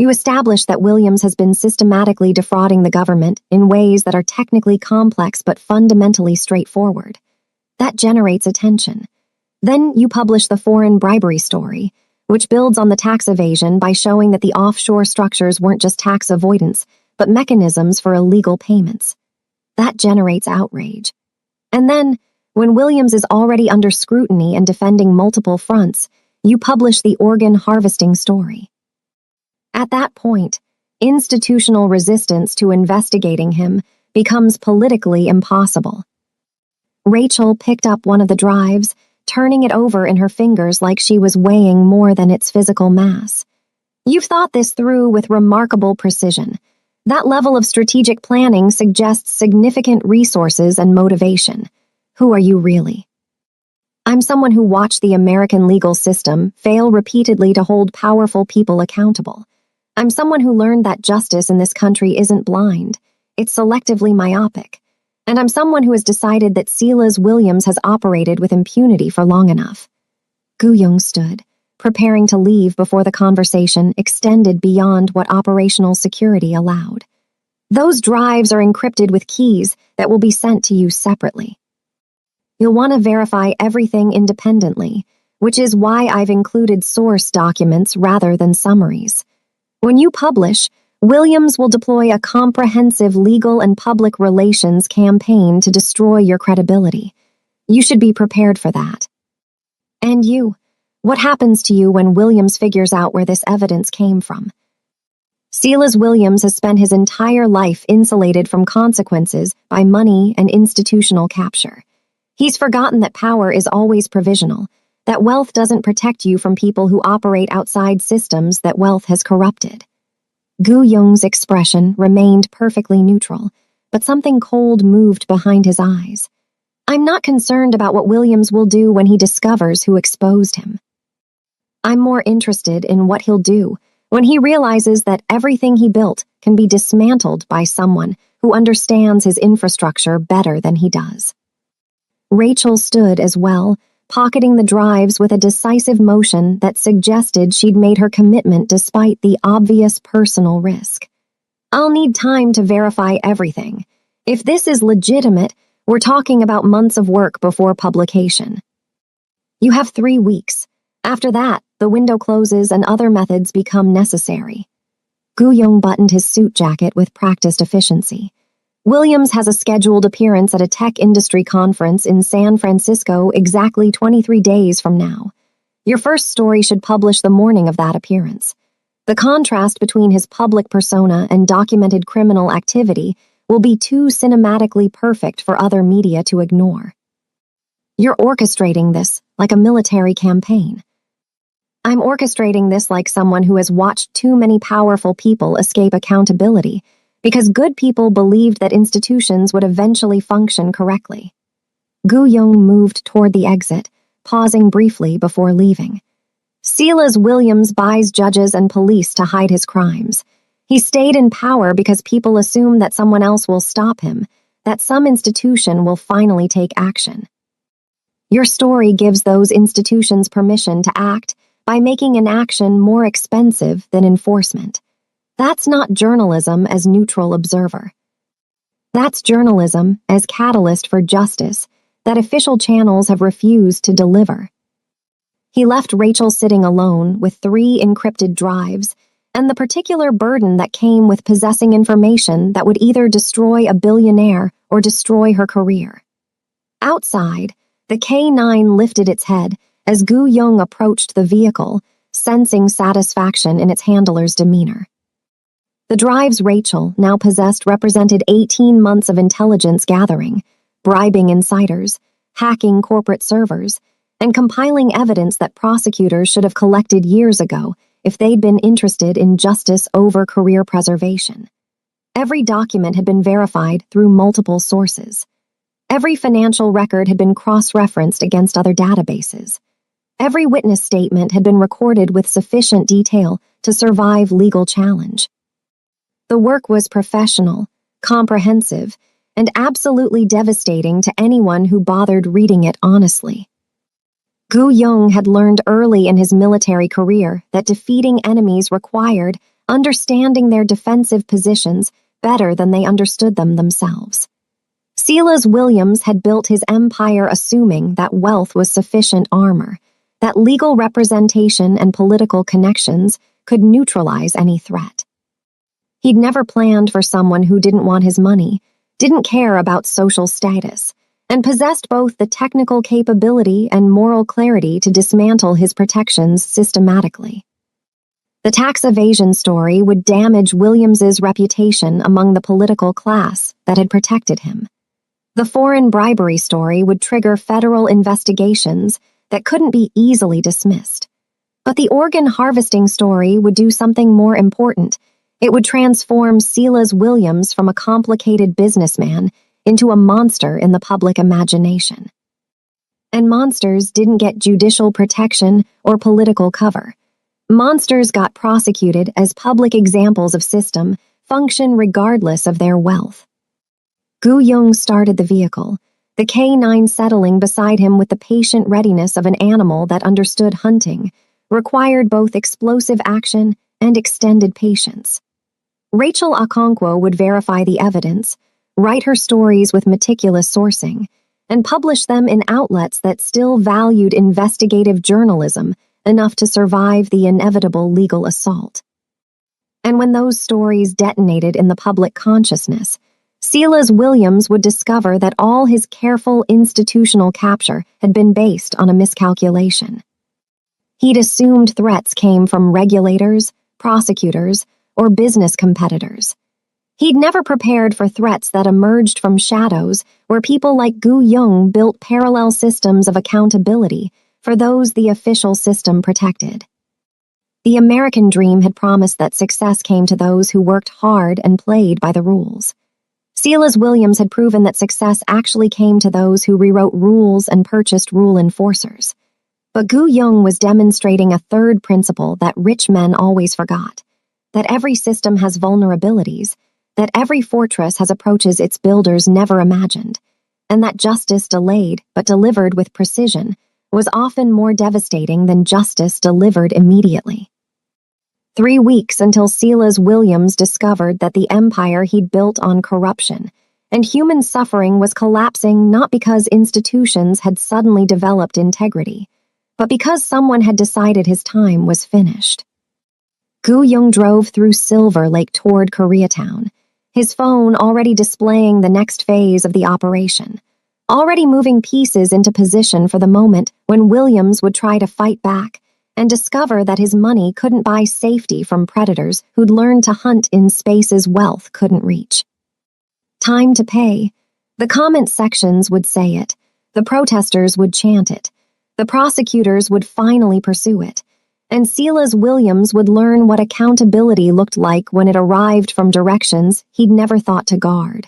You established that Williams has been systematically defrauding the government in ways that are technically complex but fundamentally straightforward. That generates attention. Then you publish the foreign bribery story, which builds on the tax evasion by showing that the offshore structures weren't just tax avoidance, but mechanisms for illegal payments. That generates outrage. And then, When Williams is already under scrutiny and defending multiple fronts, you publish the organ harvesting story. At that point, institutional resistance to investigating him becomes politically impossible. Rachel picked up one of the drives, turning it over in her fingers like she was weighing more than its physical mass. You've thought this through with remarkable precision. That level of strategic planning suggests significant resources and motivation. Who are you really? I'm someone who watched the American legal system fail repeatedly to hold powerful people accountable. I'm someone who learned that justice in this country isn't blind, it's selectively myopic. And I'm someone who has decided that Silas Williams has operated with impunity for long enough. Gu-young stood, preparing to leave before the conversation extended beyond what operational security allowed. Those drives are encrypted with keys that will be sent to you separately. You'll want to verify everything independently, which is why I've included source documents rather than summaries. When you publish, Williams will deploy a comprehensive legal and public relations campaign to destroy your credibility. You should be prepared for that. And you, what happens to you when Williams figures out where this evidence came from? Silas Williams has spent his entire life insulated from consequences by money and institutional capture. He's forgotten that power is always provisional, that wealth doesn't protect you from people who operate outside systems that wealth has corrupted. Gu-young's expression remained perfectly neutral, but something cold moved behind his eyes. I'm not concerned about what Williams will do when he discovers who exposed him. I'm more interested in what he'll do when he realizes that everything he built can be dismantled by someone who understands his infrastructure better than he does. Rachel stood as well, pocketing the drives with a decisive motion that suggested she'd made her commitment despite the obvious personal risk. I'll need time to verify everything. If this is legitimate, we're talking about months of work before publication. You have 3 weeks. After that, the window closes and other methods become necessary. Gu-young buttoned his suit jacket with practiced efficiency. Williams has a scheduled appearance at a tech industry conference in San Francisco exactly 23 days from now. Your first story should publish the morning of that appearance. The contrast between his public persona and documented criminal activity will be too cinematically perfect for other media to ignore. You're orchestrating this like a military campaign. I'm orchestrating this like someone who has watched too many powerful people escape accountability because good people believed that institutions would eventually function correctly. Gu-young moved toward the exit, pausing briefly before leaving. Silas Williams buys judges and police to hide his crimes. He stayed in power because people assume that someone else will stop him, that some institution will finally take action. Your story gives those institutions permission to act by making an action more expensive than enforcement. That's not journalism as neutral observer. That's journalism as catalyst for justice that official channels have refused to deliver. He left Rachel sitting alone with 3 encrypted drives and the particular burden that came with possessing information that would either destroy a billionaire or destroy her career. Outside, the K-9 lifted its head as Gu-young approached the vehicle, sensing satisfaction in its handler's demeanor. The drives Rachel now possessed represented 18 months of intelligence gathering, bribing insiders, hacking corporate servers, and compiling evidence that prosecutors should have collected years ago if they'd been interested in justice over career preservation. Every document had been verified through multiple sources. Every financial record had been cross-referenced against other databases. Every witness statement had been recorded with sufficient detail to survive legal challenge. The work was professional, comprehensive, and absolutely devastating to anyone who bothered reading it honestly. Gu-young had learned early in his military career that defeating enemies required understanding their defensive positions better than they understood them themselves. Silas Williams had built his empire assuming that wealth was sufficient armor, that legal representation and political connections could neutralize any threat. He'd never planned for someone who didn't want his money, didn't care about social status, and possessed both the technical capability and moral clarity to dismantle his protections systematically. The tax evasion story would damage Williams's reputation among the political class that had protected him. The foreign bribery story would trigger federal investigations that couldn't be easily dismissed. But the organ harvesting story would do something more important. It would transform Silas Williams from a complicated businessman into a monster in the public imagination. And monsters didn't get judicial protection or political cover. Monsters got prosecuted as public examples of system function regardless of their wealth. Gu Yung started the vehicle, the K9 settling beside him with the patient readiness of an animal that understood hunting, required both explosive action and extended patience. Rachel Okonkwo would verify the evidence, write her stories with meticulous sourcing, and publish them in outlets that still valued investigative journalism enough to survive the inevitable legal assault. And when those stories detonated in the public consciousness, Silas Williams would discover that all his careful institutional capture had been based on a miscalculation. He'd assumed threats came from regulators, prosecutors, or business competitors. He'd never prepared for threats that emerged from shadows where people like Gu Yung built parallel systems of accountability for those the official system protected. The American dream had promised that success came to those who worked hard and played by the rules. Silas Williams had proven that success actually came to those who rewrote rules and purchased rule enforcers. But Gu Yung was demonstrating a third principle that rich men always forgot, that every system has vulnerabilities, that every fortress has approaches its builders never imagined, and that justice delayed but delivered with precision was often more devastating than justice delivered immediately. 3 weeks until Silas Williams discovered that the empire he'd built on corruption and human suffering was collapsing not because institutions had suddenly developed integrity, but because someone had decided his time was finished. Gu Yung drove through Silver Lake toward Koreatown, his phone already displaying the next phase of the operation, already moving pieces into position for the moment when Williams would try to fight back and discover that his money couldn't buy safety from predators who'd learned to hunt in spaces wealth couldn't reach. Time to pay. The comment sections would say it. The protesters would chant it. The prosecutors would finally pursue it. And Silas Williams would learn what accountability looked like when it arrived from directions he'd never thought to guard.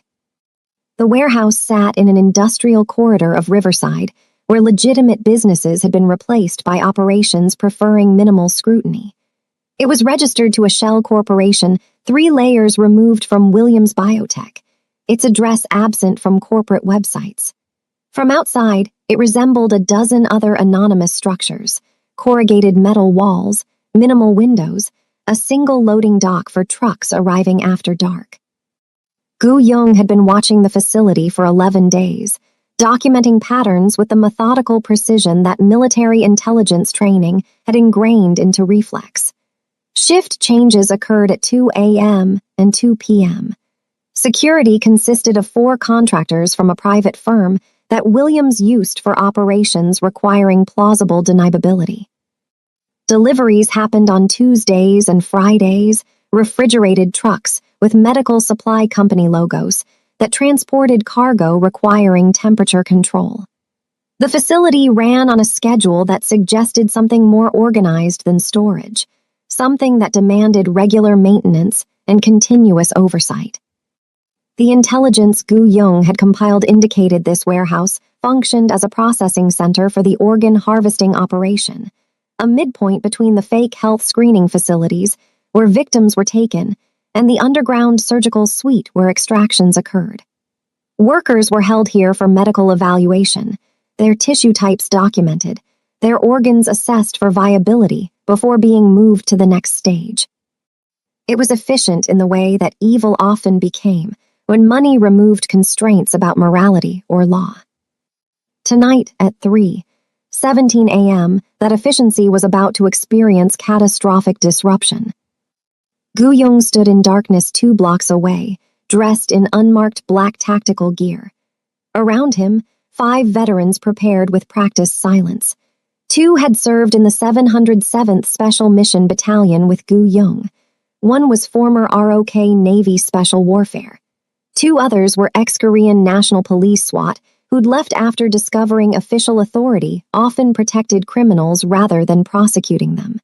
The warehouse sat in an industrial corridor of Riverside, where legitimate businesses had been replaced by operations preferring minimal scrutiny. It was registered to a shell corporation 3 layers removed from Williams Biotech, its address absent from corporate websites. From outside, it resembled a dozen other anonymous structures, corrugated metal walls, minimal windows, a single loading dock for trucks arriving after dark. Gu Yung had been watching the facility for 11 days, documenting patterns with the methodical precision that military intelligence training had ingrained into reflex. Shift changes occurred at 2 a.m. and 2 p.m. Security consisted of 4 contractors from a private firm that Williams used for operations requiring plausible deniability. Deliveries happened on Tuesdays and Fridays, refrigerated trucks with medical supply company logos that transported cargo requiring temperature control. The facility ran on a schedule that suggested something more organized than storage, something that demanded regular maintenance and continuous oversight. The intelligence Gu Yung had compiled indicated this warehouse functioned as a processing center for the organ harvesting operation, a midpoint between the fake health screening facilities where victims were taken and the underground surgical suite where extractions occurred. Workers were held here for medical evaluation, their tissue types documented, their organs assessed for viability before being moved to the next stage. It was efficient in the way that evil often became when money removed constraints about morality or law. Tonight at 3:17 a.m., that efficiency was about to experience catastrophic disruption. Gu Yung stood in darkness 2 blocks away, dressed in unmarked black tactical gear. Around him, 5 veterans prepared with practiced silence. 2 had served in the 707th Special Mission Battalion with Gu Young. 1 was former ROK Navy Special Warfare. 2 others were ex-Korean National Police SWAT who'd left after discovering official authority often protected criminals rather than prosecuting them.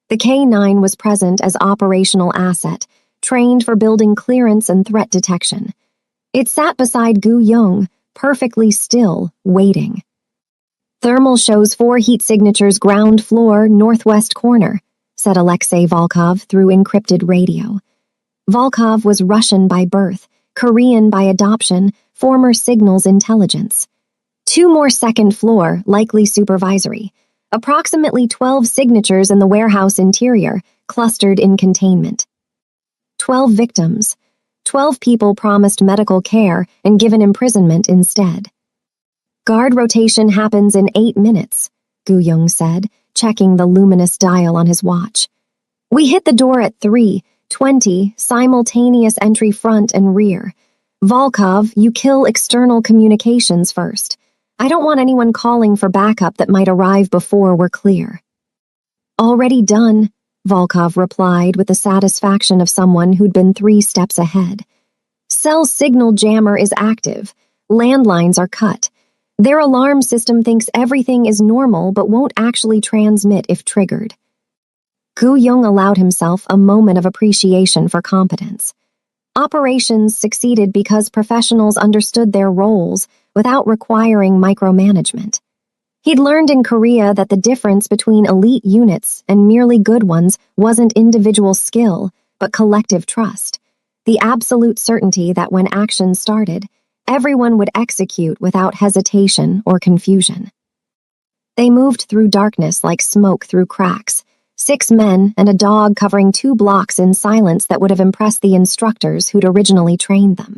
The K-9 was present as operational asset, trained for building clearance and threat detection. It sat beside Gu Young, perfectly still, waiting. "Thermal shows 4 heat signatures ground floor, northwest corner," said Alexei Volkov through encrypted radio. Volkov was Russian by birth, Korean by adoption, former signals intelligence. 2 more second floor, likely supervisory. Approximately 12 signatures in the warehouse interior, clustered in containment. 12 victims. 12 people promised medical care and given imprisonment instead. "Guard rotation happens in 8 minutes, Gu Young said, checking the luminous dial on his watch. "We hit the door at 3:20, simultaneous entry front and rear. Volkov, you kill external communications first. I don't want anyone calling for backup that might arrive before we're clear." "Already done," Volkov replied with the satisfaction of someone who'd been 3 steps ahead. "Cell signal jammer is active. Landlines are cut. Their alarm system thinks everything is normal but won't actually transmit if triggered." Gu Young allowed himself a moment of appreciation for competence. Operations succeeded because professionals understood their roles without requiring micromanagement. He'd learned in Korea that the difference between elite units and merely good ones wasn't individual skill, but collective trust. The absolute certainty that when action started, everyone would execute without hesitation or confusion. They moved through darkness like smoke through cracks, 6 men and a dog covering 2 blocks in silence that would have impressed the instructors who'd originally trained them.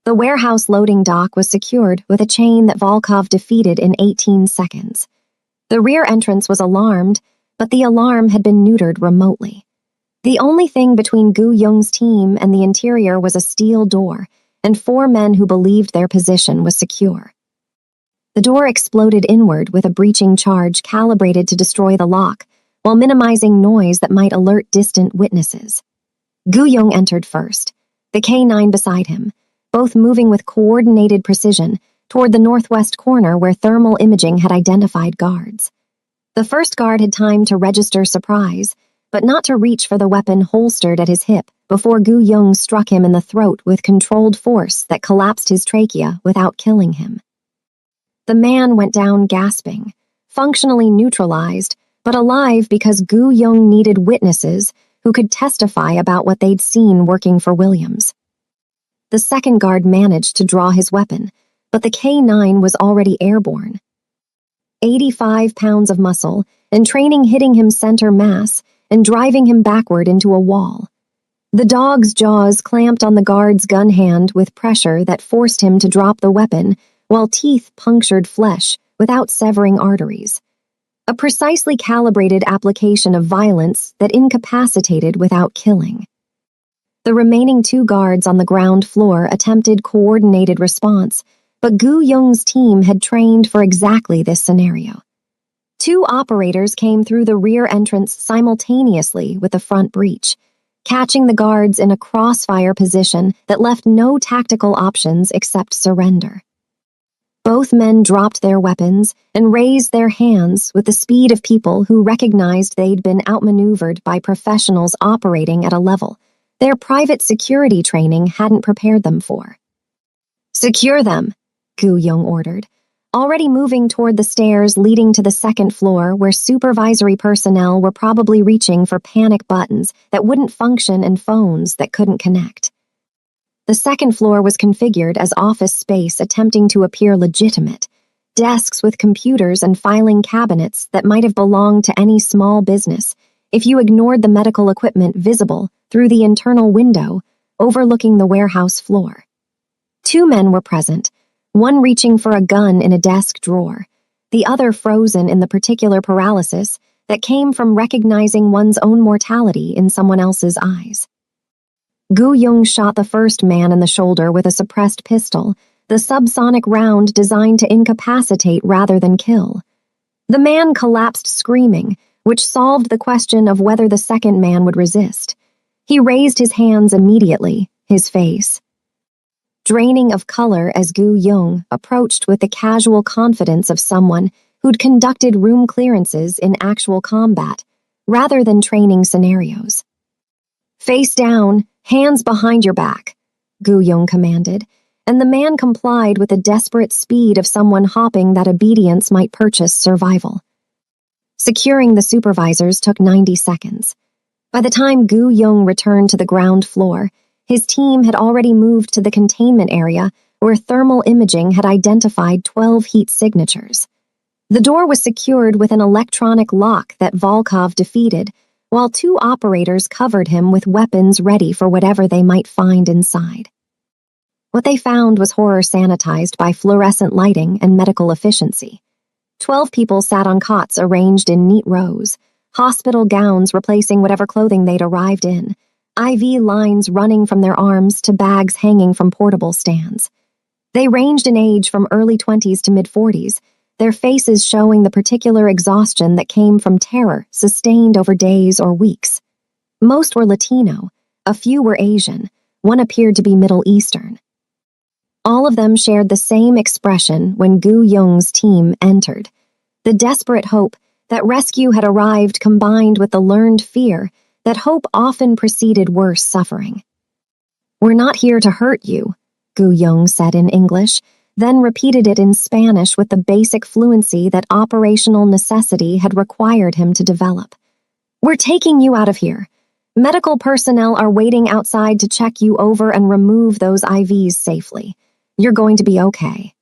The warehouse loading dock was secured with a chain that Volkov defeated in 18 seconds. The rear entrance was alarmed, but the alarm had been neutered remotely. The only thing between Gu Young's team and the interior was a steel door, and 4 men who believed their position was secure. The door exploded inward with a breaching charge calibrated to destroy the lock, while minimizing noise that might alert distant witnesses. Gu Young entered first, the K-9 beside him, both moving with coordinated precision toward the northwest corner where thermal imaging had identified guards. The first guard had time to register surprise, but not to reach for the weapon holstered at his hip before Gu Young struck him in the throat with controlled force that collapsed his trachea without killing him. The man went down gasping, functionally neutralized, but alive because Gu Young needed witnesses who could testify about what they'd seen working for Williams. The second guard managed to draw his weapon, but the K-9 was already airborne. 85 pounds of muscle, and training hitting him center mass and driving him backward into a wall. The dog's jaws clamped on the guard's gun hand with pressure that forced him to drop the weapon, while teeth punctured flesh without severing arteries. A precisely calibrated application of violence that incapacitated without killing. The remaining 2 guards on the ground floor attempted coordinated response, but Gu Young's team had trained for exactly this scenario. 2 operators came through the rear entrance simultaneously with the front breach, catching the guards in a crossfire position that left no tactical options except surrender. Both men dropped their weapons and raised their hands with the speed of people who recognized they'd been outmaneuvered by professionals operating at a level their private security training hadn't prepared them for. "Secure them," Gu Young ordered, already moving toward the stairs leading to the second floor where supervisory personnel were probably reaching for panic buttons that wouldn't function and phones that couldn't connect. The second floor was configured as office space attempting to appear legitimate, desks with computers and filing cabinets that might have belonged to any small business if you ignored the medical equipment visible through the internal window overlooking the warehouse floor. 2 men were present, one reaching for a gun in a desk drawer, the other frozen in the particular paralysis that came from recognizing one's own mortality in someone else's eyes. Gu Young shot the first man in the shoulder with a suppressed pistol, the subsonic round designed to incapacitate rather than kill. The man collapsed screaming, which solved the question of whether the second man would resist. He raised his hands immediately, his face draining of color as Gu Yong approached with the casual confidence of someone who'd conducted room clearances in actual combat, rather than training scenarios. "Face down, hands behind your back," Gu Yong commanded, and the man complied with the desperate speed of someone hoping that obedience might purchase survival. Securing the supervisors took 90 seconds. By the time Gu Yong returned to the ground floor, his team had already moved to the containment area where thermal imaging had identified 12 heat signatures. The door was secured with an electronic lock that Volkov defeated, while 2 operators covered him with weapons ready for whatever they might find inside. What they found was horror sanitized by fluorescent lighting and medical efficiency. 12 people sat on cots arranged in neat rows, hospital gowns replacing whatever clothing they'd arrived in, IV lines running from their arms to bags hanging from portable stands. They ranged in age from early 20s to mid-40s, their faces showing the particular exhaustion that came from terror sustained over days or weeks. Most were Latino, a few were Asian, one appeared to be Middle Eastern. All of them shared the same expression when Gu Yong's team entered. The desperate hope that rescue had arrived combined with the learned fear that hope often preceded worse suffering. "We're not here to hurt you," Gu Yong said in English, then repeated it in Spanish with the basic fluency that operational necessity had required him to develop. "We're taking you out of here. Medical personnel are waiting outside to check you over and remove those IVs safely. You're going to be okay."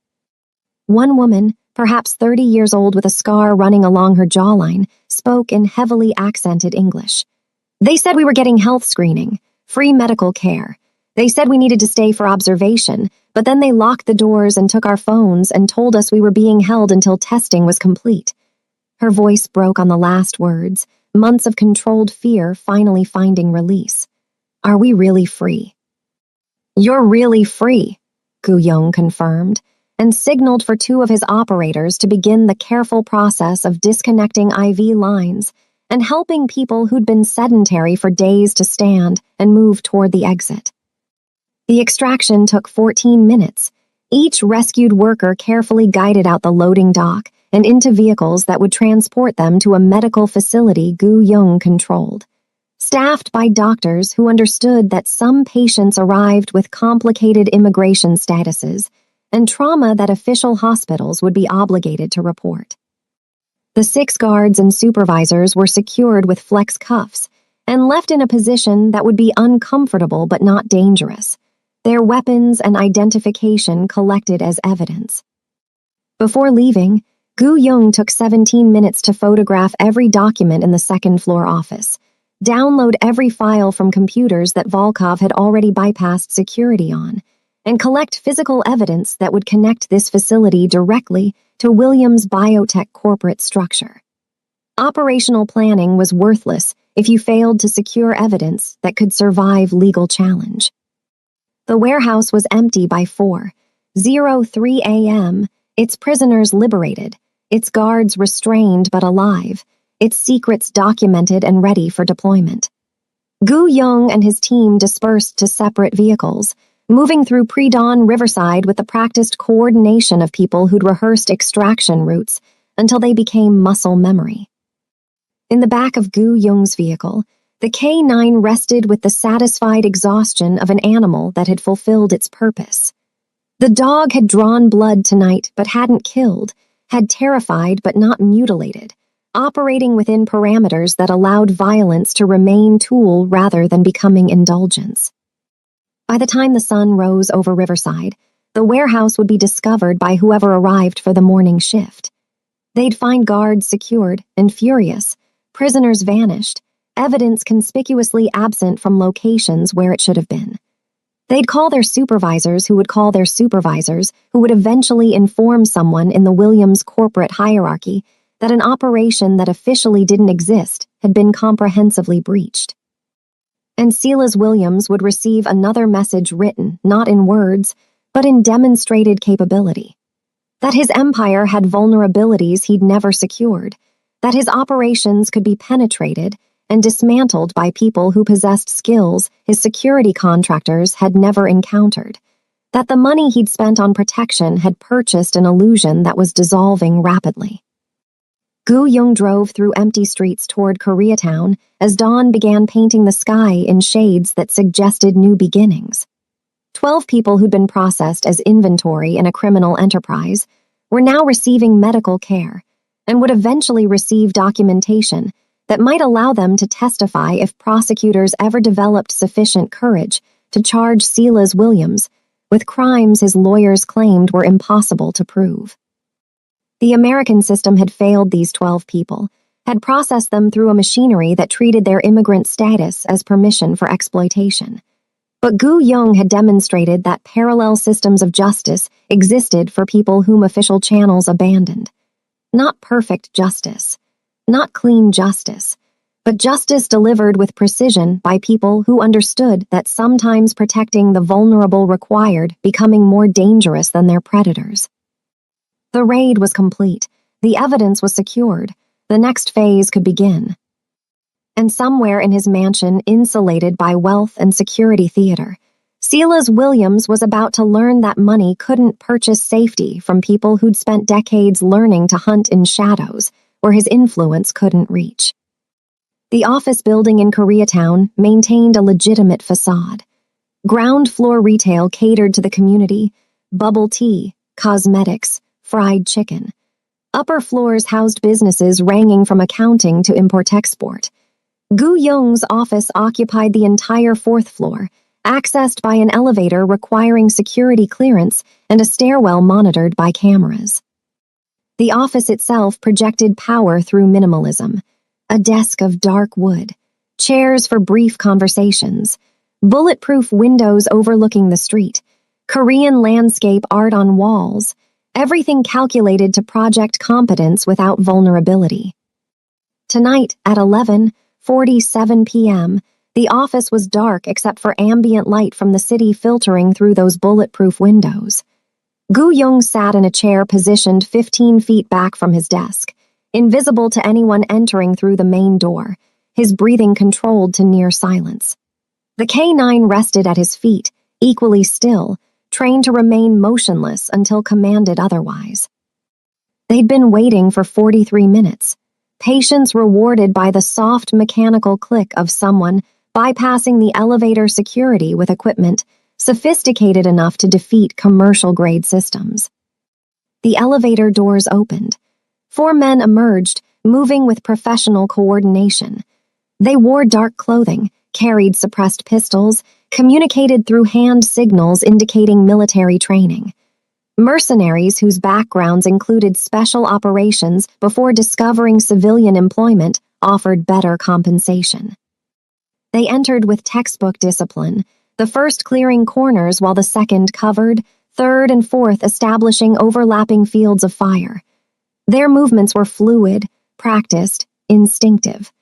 One woman, perhaps 30 years old with a scar running along her jawline, spoke in heavily accented English. "They said we were getting health screening, free medical care. They said we needed to stay for observation, but then they locked the doors and took our phones and told us we were being held until testing was complete." Her voice broke on the last words, months of controlled fear finally finding release. "Are we really free?" "You're really free," Gu Yong confirmed, and signaled for 2 of his operators to begin the careful process of disconnecting IV lines and helping people who'd been sedentary for days to stand and move toward the exit. The extraction took 14 minutes. Each rescued worker carefully guided out the loading dock and into vehicles that would transport them to a medical facility Gu Yong controlled. Staffed by doctors who understood that some patients arrived with complicated immigration statuses and trauma that official hospitals would be obligated to report. The 6 guards and supervisors were secured with flex cuffs and left in a position that would be uncomfortable but not dangerous, their weapons and identification collected as evidence. Before leaving, Gu Yong took 17 minutes to photograph every document in the second-floor office, download every file from computers that Volkov had already bypassed security on, and collect physical evidence that would connect this facility directly to Williams' biotech corporate structure. Operational planning was worthless if you failed to secure evidence that could survive legal challenge. The warehouse was empty by 4:03 a.m., its prisoners liberated, its guards restrained but alive, its secrets documented and ready for deployment. Gu Yong and his team dispersed to separate vehicles, moving through pre-dawn Riverside with the practiced coordination of people who'd rehearsed extraction routes until they became muscle memory. In the back of Gu Yong's vehicle, the K9 rested with the satisfied exhaustion of an animal that had fulfilled its purpose. The dog had drawn blood tonight but hadn't killed, had terrified but not mutilated, operating within parameters that allowed violence to remain tool rather than becoming indulgence. By the time the sun rose over Riverside, the warehouse would be discovered by whoever arrived for the morning shift. They'd find guards secured and furious, prisoners vanished, evidence conspicuously absent from locations where it should have been. They'd call their supervisors who would call their supervisors who would eventually inform someone in the Williams corporate hierarchy that an operation that officially didn't exist had been comprehensively breached. And Silas Williams would receive another message written, not in words, but in demonstrated capability. That his empire had vulnerabilities he'd never secured, that his operations could be penetrated and dismantled by people who possessed skills his security contractors had never encountered, that the money he'd spent on protection had purchased an illusion that was dissolving rapidly. Gu Yung drove through empty streets toward Koreatown as dawn began painting the sky in shades that suggested new beginnings. 12 people who'd been processed as inventory in a criminal enterprise were now receiving medical care and would eventually receive documentation that might allow them to testify if prosecutors ever developed sufficient courage to charge Silas Williams with crimes his lawyers claimed were impossible to prove. The American system had failed these 12 people, had processed them through a machinery that treated their immigrant status as permission for exploitation. But Gu Yung had demonstrated that parallel systems of justice existed for people whom official channels abandoned. Not perfect justice, not clean justice, but justice delivered with precision by people who understood that sometimes protecting the vulnerable required becoming more dangerous than their predators. The raid was complete. The evidence was secured. The next phase could begin. And somewhere in his mansion, insulated by wealth and security theater, Silas Williams was about to learn that money couldn't purchase safety from people who'd spent decades learning to hunt in shadows where his influence couldn't reach. The office building in Koreatown maintained a legitimate facade. Ground floor retail catered to the community, bubble tea, cosmetics, fried chicken. Upper floors housed businesses ranging from accounting to import-export. Gu Yong's office occupied the entire fourth floor, accessed by an elevator requiring security clearance and a stairwell monitored by cameras. The office itself projected power through minimalism. A desk of dark wood, chairs for brief conversations, bulletproof windows overlooking the street, Korean landscape art on walls, everything calculated to project competence without vulnerability. Tonight, at 11:47 p.m., the office was dark except for ambient light from the city filtering through those bulletproof windows. Gu Yung sat in a chair positioned 15 feet back from his desk, invisible to anyone entering through the main door, his breathing controlled to near silence. The K-9 rested at his feet, equally still, trained to remain motionless until commanded otherwise. They'd been waiting for 43 minutes, patience rewarded by the soft mechanical click of someone bypassing the elevator security with equipment sophisticated enough to defeat commercial-grade systems. The elevator doors opened. 4 men emerged, moving with professional coordination. They wore dark clothing, carried suppressed pistols, communicated through hand signals indicating military training. Mercenaries whose backgrounds included special operations before discovering civilian employment offered better compensation. They entered with textbook discipline, the first clearing corners while the second covered, third and fourth establishing overlapping fields of fire. Their movements were fluid, practiced, instinctive.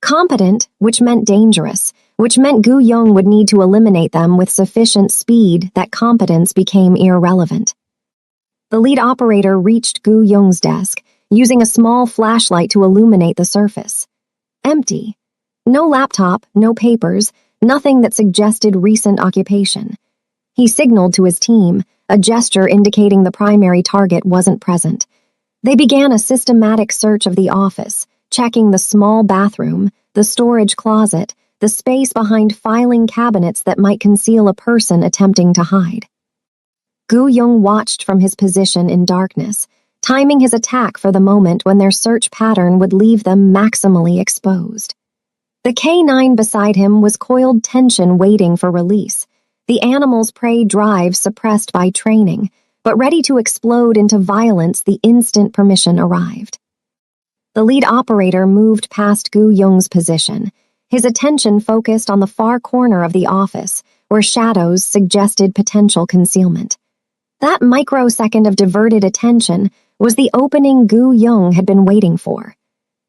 Competent, which meant dangerous, which meant Gu Yung would need to eliminate them with sufficient speed that competence became irrelevant. The lead operator reached Gu Yung's desk, using a small flashlight to illuminate the surface. Empty. No laptop, no papers, nothing that suggested recent occupation. He signaled to his team, a gesture indicating the primary target wasn't present. They began a systematic search of the office, checking the small bathroom, the storage closet, the space behind filing cabinets that might conceal a person attempting to hide. Gu Yung watched from his position in darkness, timing his attack for the moment when their search pattern would leave them maximally exposed. The K-9 beside him was coiled tension waiting for release, the animal's prey drive suppressed by training, but ready to explode into violence the instant permission arrived. The lead operator moved past Gu Yung's position, his attention focused on the far corner of the office, where shadows suggested potential concealment. That microsecond of diverted attention was the opening Gu Yung had been waiting for.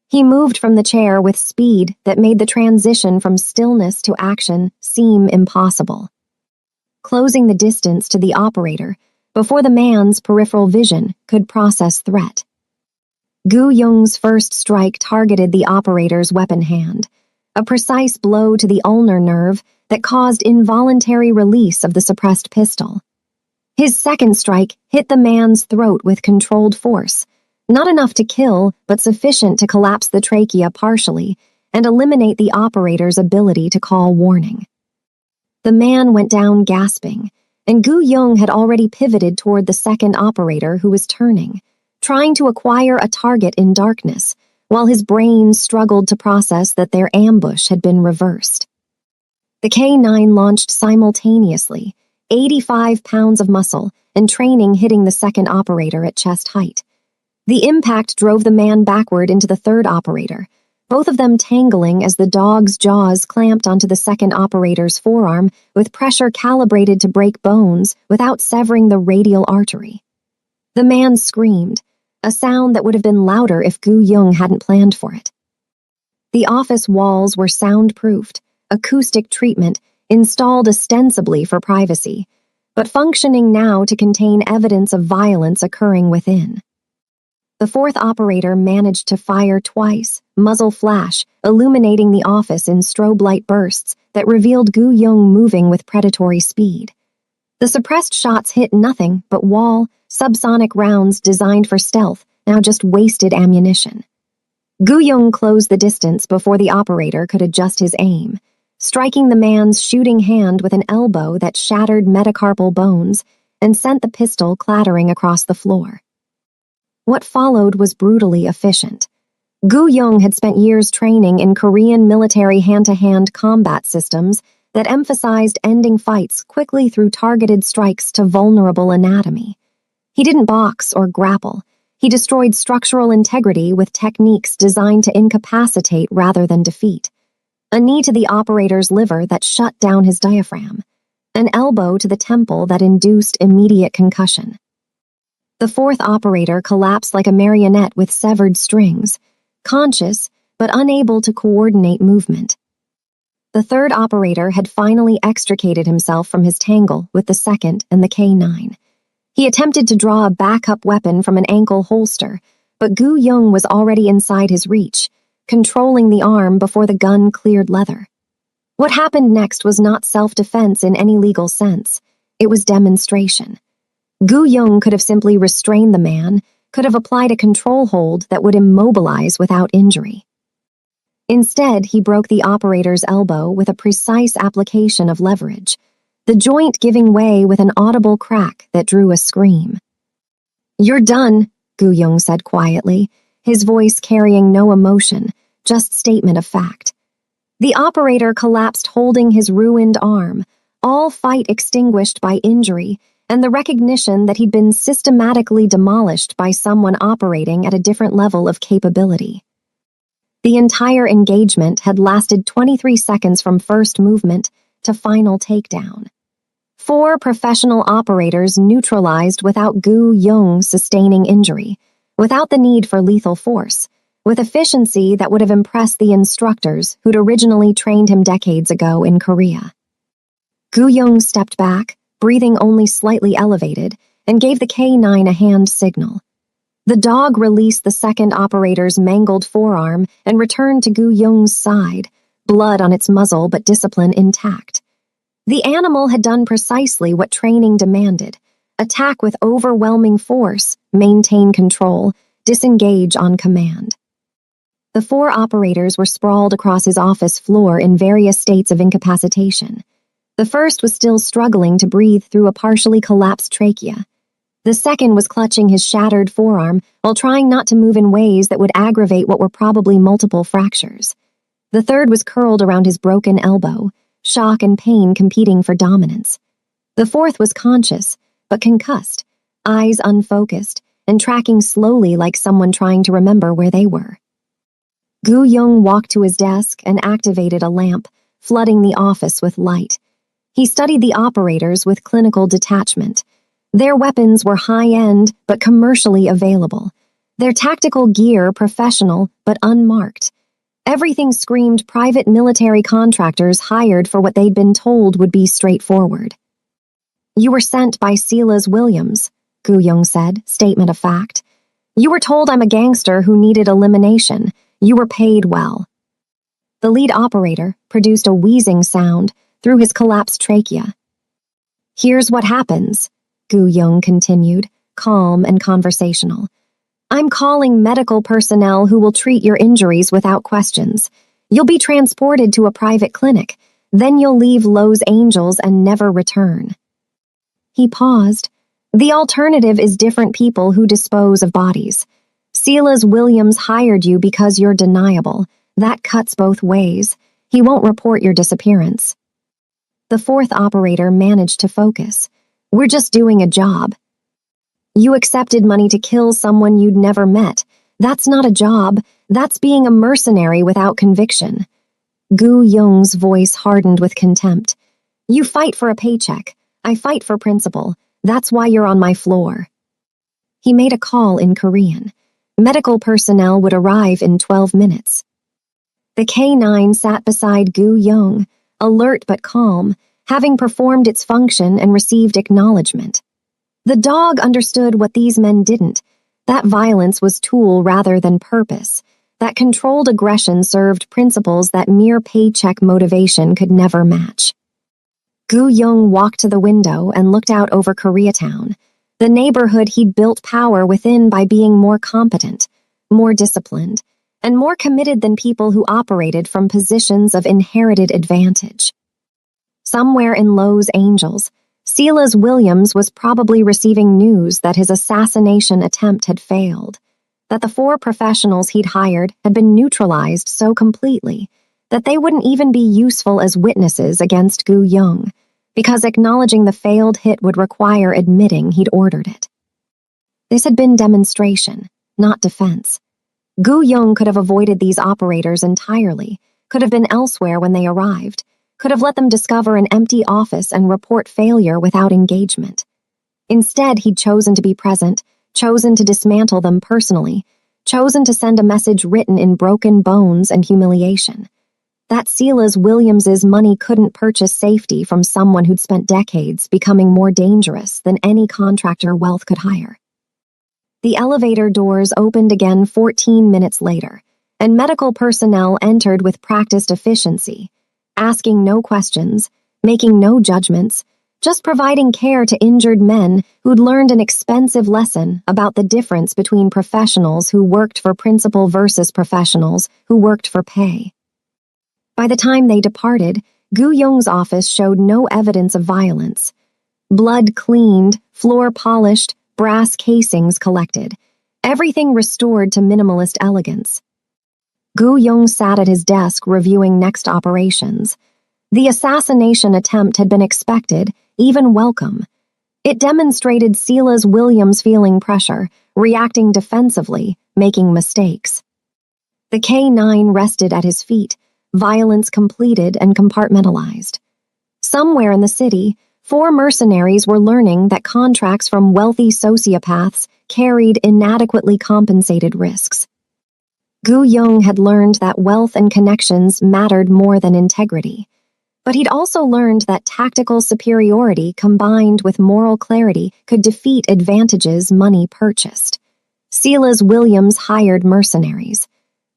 He moved from the chair with speed that made the transition from stillness to action seem impossible. closing the distance to the operator before the man's peripheral vision could process threat. Gu Yong's first strike targeted the operator's weapon hand, a precise blow to the ulnar nerve that caused involuntary release of the suppressed pistol. His second strike hit the man's throat with controlled force, not enough to kill, but sufficient to collapse the trachea partially and eliminate the operator's ability to call warning. The man went down gasping, and Gu Yong had already pivoted toward the second operator who was turning, trying to acquire a target in darkness, while his brain struggled to process that their ambush had been reversed. The K-9 launched simultaneously, 85 pounds of muscle and training hitting the second operator at chest height. The impact drove the man backward into the third operator, both of them tangling as the dog's jaws clamped onto the second operator's forearm with pressure calibrated to break bones without severing the radial artery. The man screamed, a sound that would have been louder if Gu Yong hadn't planned for it. The office walls were soundproofed, acoustic treatment installed ostensibly for privacy, but functioning now to contain evidence of violence occurring within. The fourth operator managed to fire twice, muzzle flash, illuminating the office in strobe light bursts that revealed Gu Yong moving with predatory speed. The suppressed shots hit nothing but wall, subsonic rounds designed for stealth, now just wasted ammunition. Gu Yong closed the distance before the operator could adjust his aim, striking the man's shooting hand with an elbow that shattered metacarpal bones and sent the pistol clattering across the floor. What followed was brutally efficient. Gu Yong had spent years training in Korean military hand-to-hand combat systems that emphasized ending fights quickly through targeted strikes to vulnerable anatomy. He didn't box or grapple. He destroyed structural integrity with techniques designed to incapacitate rather than defeat. A knee to the operator's liver that shut down his diaphragm. An elbow to the temple that induced immediate concussion. The fourth operator collapsed like a marionette with severed strings, conscious but unable to coordinate movement. The third operator had finally extricated himself from his tangle with the second and the K-9. He attempted to draw a backup weapon from an ankle holster, but Gu Yong was already inside his reach, controlling the arm before the gun cleared leather. What happened next was not self-defense in any legal sense. It was demonstration. Gu Yong could have simply restrained the man, could have applied a control hold that would immobilize without injury. Instead, he broke the operator's elbow with a precise application of leverage, the joint giving way with an audible crack that drew a scream. "You're done," Gu Yong said quietly, his voice carrying no emotion, just statement of fact. The operator collapsed holding his ruined arm, all fight extinguished by injury, and the recognition that he'd been systematically demolished by someone operating at a different level of capability. The entire engagement had lasted 23 seconds from first movement to final takedown. 4 professional operators neutralized without Gu Yong sustaining injury, without the need for lethal force, with efficiency that would have impressed the instructors who'd originally trained him decades ago in Korea. Gu Yong stepped back, breathing only slightly elevated, and gave the K-9 a hand signal. The dog released the second operator's mangled forearm and returned to Gu Yong's side, blood on its muzzle but discipline intact. The animal had done precisely what training demanded: attack with overwhelming force, maintain control, disengage on command. The 4 operators were sprawled across his office floor in various states of incapacitation. The first was still struggling to breathe through a partially collapsed trachea. The second was clutching his shattered forearm while trying not to move in ways that would aggravate what were probably multiple fractures. The third was curled around his broken elbow, shock and pain competing for dominance. The fourth was conscious, but concussed, eyes unfocused, and tracking slowly like someone trying to remember where they were. Gu Yong walked to his desk and activated a lamp, flooding the office with light. He studied the operators with clinical detachment. Their weapons were high-end but commercially available. Their tactical gear professional but unmarked. Everything screamed private military contractors hired for what they'd been told would be straightforward. You were sent by Silas Williams, Gu Young said, statement of fact. You were told I'm a gangster who needed elimination. You were paid well. The lead operator produced a wheezing sound through his collapsed trachea. Here's what happens, Gu Young continued, calm and conversational. I'm calling medical personnel who will treat your injuries without questions. You'll be transported to a private clinic. Then you'll leave Los Angeles and never return. He paused. The alternative is different people who dispose of bodies. Silas Williams hired you because you're deniable. That cuts both ways. He won't report your disappearance. The fourth operator managed to focus. We're just doing a job. You accepted money to kill someone you'd never met. That's not a job. That's being a mercenary without conviction. Gu Young's voice hardened with contempt. You fight for a paycheck. I fight for principle. That's why you're on my floor. He made a call in Korean. Medical personnel would arrive in 12 minutes. The K9 sat beside Gu Young, alert but calm, having performed its function and received acknowledgement. The dog understood what these men didn't. That violence was tool rather than purpose. That controlled aggression served principles that mere paycheck motivation could never match. Gu Young walked to the window and looked out over Koreatown, the neighborhood he'd built power within by being more competent, more disciplined, and more committed than people who operated from positions of inherited advantage. Somewhere in Los Angeles, Silas Williams was probably receiving news that his assassination attempt had failed, that the 4 professionals he'd hired had been neutralized so completely that they wouldn't even be useful as witnesses against Gu Young, because acknowledging the failed hit would require admitting he'd ordered it. This had been demonstration, not defense. Gu Young could have avoided these operators entirely, could have been elsewhere when they arrived, could have let them discover an empty office and report failure without engagement. Instead, he'd chosen to be present, chosen to dismantle them personally, chosen to send a message written in broken bones and humiliation. That Silas Williams's money couldn't purchase safety from someone who'd spent decades becoming more dangerous than any contractor wealth could hire. The elevator doors opened again 14 minutes later, and medical personnel entered with practiced efficiency, asking no questions, making no judgments, just providing care to injured men who'd learned an expensive lesson about the difference between professionals who worked for principle versus professionals who worked for pay. By the time they departed, Gu Young's office showed no evidence of violence. Blood cleaned, floor polished, brass casings collected, everything restored to minimalist elegance. Gu Young sat at his desk reviewing next operations. The assassination attempt had been expected, even welcome. It demonstrated Silas Williams feeling pressure, reacting defensively, making mistakes. The K9 rested at his feet, violence completed and compartmentalized. Somewhere in the city, 4 mercenaries were learning that contracts from wealthy sociopaths carried inadequately compensated risks. Gu Young had learned that wealth and connections mattered more than integrity. But he'd also learned that tactical superiority combined with moral clarity could defeat advantages money purchased. Silas Williams hired mercenaries.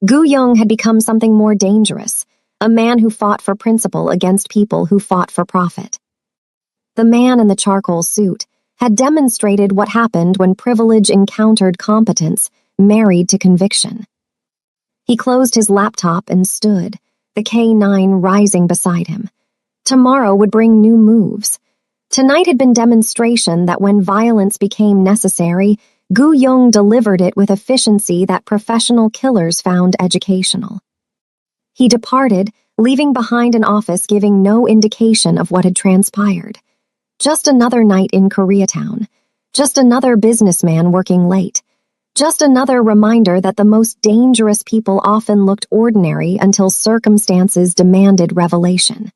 Gu Young had become something more dangerous, a man who fought for principle against people who fought for profit. The man in the charcoal suit had demonstrated what happened when privilege encountered competence, married to conviction. He closed his laptop and stood, the K9 rising beside him. Tomorrow would bring new moves. Tonight had been demonstration that when violence became necessary, Gu Young delivered it with efficiency that professional killers found educational. He departed, leaving behind an office giving no indication of what had transpired. Just another night in Koreatown. Just another businessman working late. Just another reminder that the most dangerous people often looked ordinary until circumstances demanded revelation.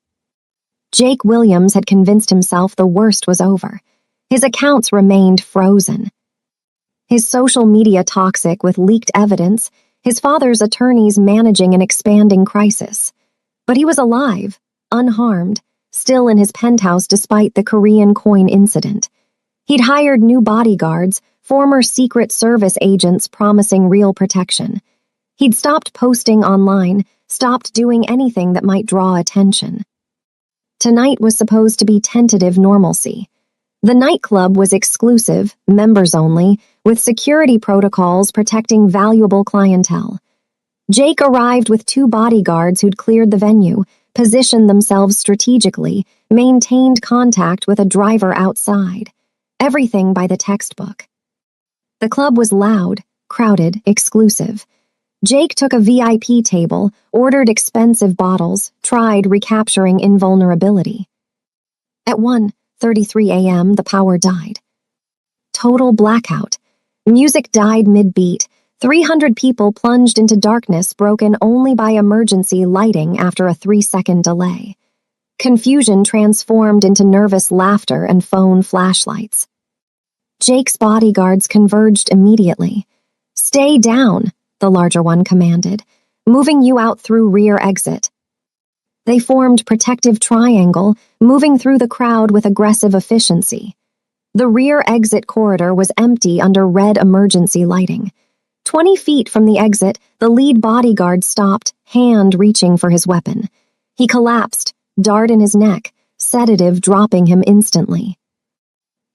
Jake Williams had convinced himself the worst was over. His accounts remained frozen. His social media toxic with leaked evidence, his father's attorneys managing an expanding crisis. But he was alive, unharmed, still in his penthouse despite the Korean coin incident. He'd hired new bodyguards, former Secret Service agents promising real protection. He'd stopped posting online, stopped doing anything that might draw attention. Tonight was supposed to be tentative normalcy. The nightclub was exclusive, members only, with security protocols protecting valuable clientele. Jake arrived with 2 bodyguards who'd cleared the venue, positioned themselves strategically, maintained contact with a driver outside. Everything by the textbook. The club was loud, crowded, exclusive. Jake took a VIP table, ordered expensive bottles, tried recapturing invulnerability. At 1:33 a.m., the power died. Total blackout. Music died mid-beat. 300 people plunged into darkness broken only by emergency lighting after a 3-second delay. Confusion transformed into nervous laughter and phone flashlights. Jake's bodyguards converged immediately. "Stay down," the larger one commanded, "moving you out through rear exit." They formed protective triangle, moving through the crowd with aggressive efficiency. The rear exit corridor was empty under red emergency lighting. 20 feet from the exit, the lead bodyguard stopped, hand reaching for his weapon. He collapsed, dart in his neck, sedative dropping him instantly.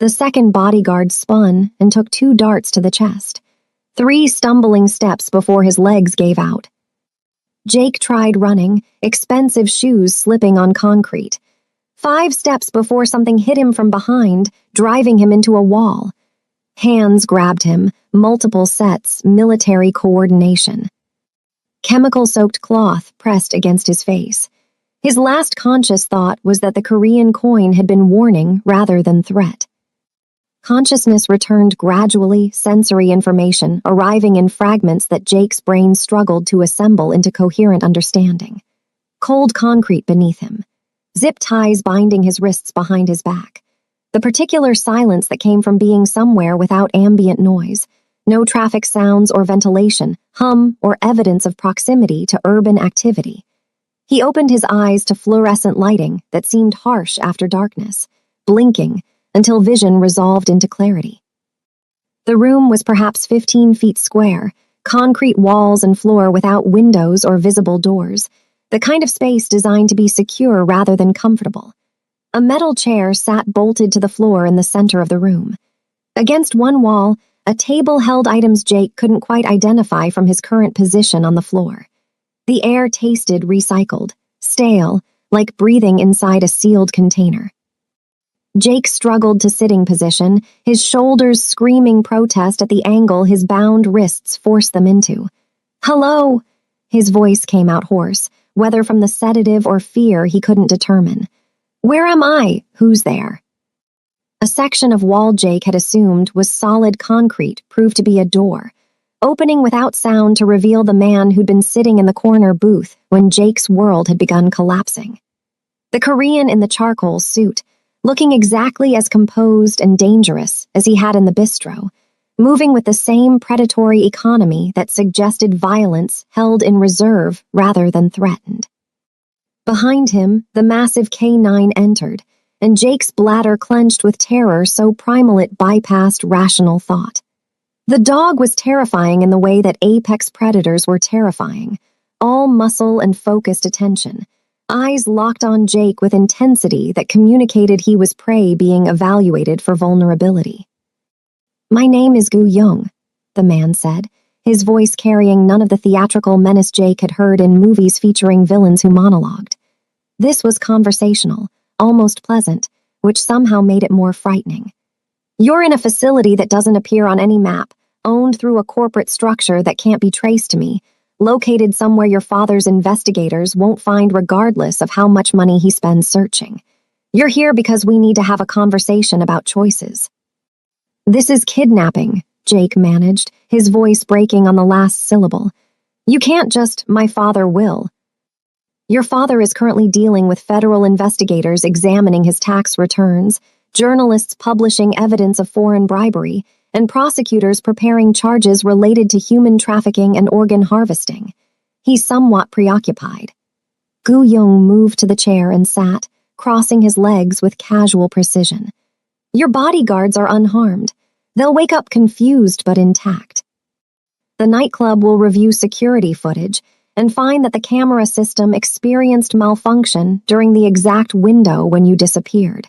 The second bodyguard spun and took 2 darts to the chest. 3 stumbling steps before his legs gave out. Jake tried running, expensive shoes slipping on concrete. 5 steps before something hit him from behind, driving him into a wall. Hands grabbed him, multiple sets, military coordination. Chemical-soaked cloth pressed against his face. His last conscious thought was that the Korean coin had been warning rather than threat. Consciousness returned gradually, sensory information arriving in fragments that Jake's brain struggled to assemble into coherent understanding. Cold concrete beneath him. Zip ties binding his wrists behind his back. The particular silence that came from being somewhere without ambient noise. No traffic sounds or ventilation, hum, or evidence of proximity to urban activity. He opened his eyes to fluorescent lighting that seemed harsh after darkness, blinking, until vision resolved into clarity. The room was perhaps 15 feet square, concrete walls and floor without windows or visible doors, the kind of space designed to be secure rather than comfortable. A metal chair sat bolted to the floor in the center of the room. Against one wall, a table held items Jake couldn't quite identify from his current position on the floor. The air tasted recycled, stale, like breathing inside a sealed container. Jake struggled to sitting position, his shoulders screaming protest at the angle his bound wrists forced them into. "Hello!" His voice came out hoarse, whether from the sedative or fear he couldn't determine. "Where am I? Who's there?" A section of wall Jake had assumed was solid concrete proved to be a door, opening without sound to reveal the man who'd been sitting in the corner booth when Jake's world had begun collapsing. The Korean in the charcoal suit, looking exactly as composed and dangerous as he had in the bistro, moving with the same predatory economy that suggested violence held in reserve rather than threatened. Behind him, the massive K9 entered, and Jake's bladder clenched with terror so primal it bypassed rational thought. The dog was terrifying in the way that apex predators were terrifying, all muscle and focused attention, eyes locked on Jake with intensity that communicated he was prey being evaluated for vulnerability. "My name is Gu Young," the man said, his voice carrying none of the theatrical menace Jake had heard in movies featuring villains who monologued. This was conversational, almost pleasant, which somehow made it more frightening. "You're in a facility that doesn't appear on any map, owned through a corporate structure that can't be traced to me, located somewhere your father's investigators won't find regardless of how much money he spends searching. You're here because we need to have a conversation about choices." "This is kidnapping," Jake managed, his voice breaking on the last syllable. "You can't just, 'my father will.' Your father is currently dealing with federal investigators examining his tax returns, journalists publishing evidence of foreign bribery, and prosecutors preparing charges related to human trafficking and organ harvesting. He's somewhat preoccupied." Gu Young moved to the chair and sat, crossing his legs with casual precision. Your bodyguards are unharmed. They'll wake up confused but intact. The nightclub will review security footage and find that the camera system experienced malfunction during the exact window when you disappeared.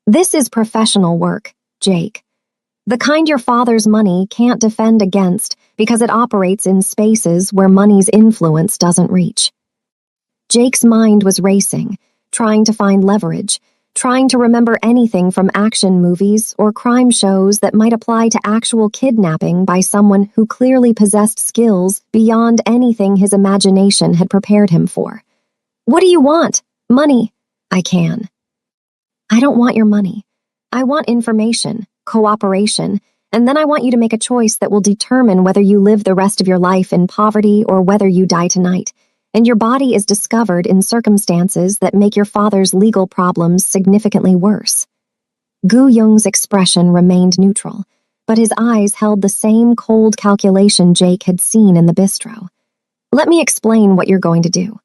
This is professional work, Jake. The kind your father's money can't defend against because it operates in spaces where money's influence doesn't reach. Jake's mind was racing, trying to find leverage, trying to remember anything from action movies or crime shows that might apply to actual kidnapping by someone who clearly possessed skills beyond anything his imagination had prepared him for. What do you want? Money. I can. I don't want your money. I want information, cooperation, and then I want you to make a choice that will determine whether you live the rest of your life in poverty or whether you die tonight, and your body is discovered in circumstances that make your father's legal problems significantly worse. Gu Young's expression remained neutral, but his eyes held the same cold calculation Jake had seen in the bistro. Let me explain what you're going to do.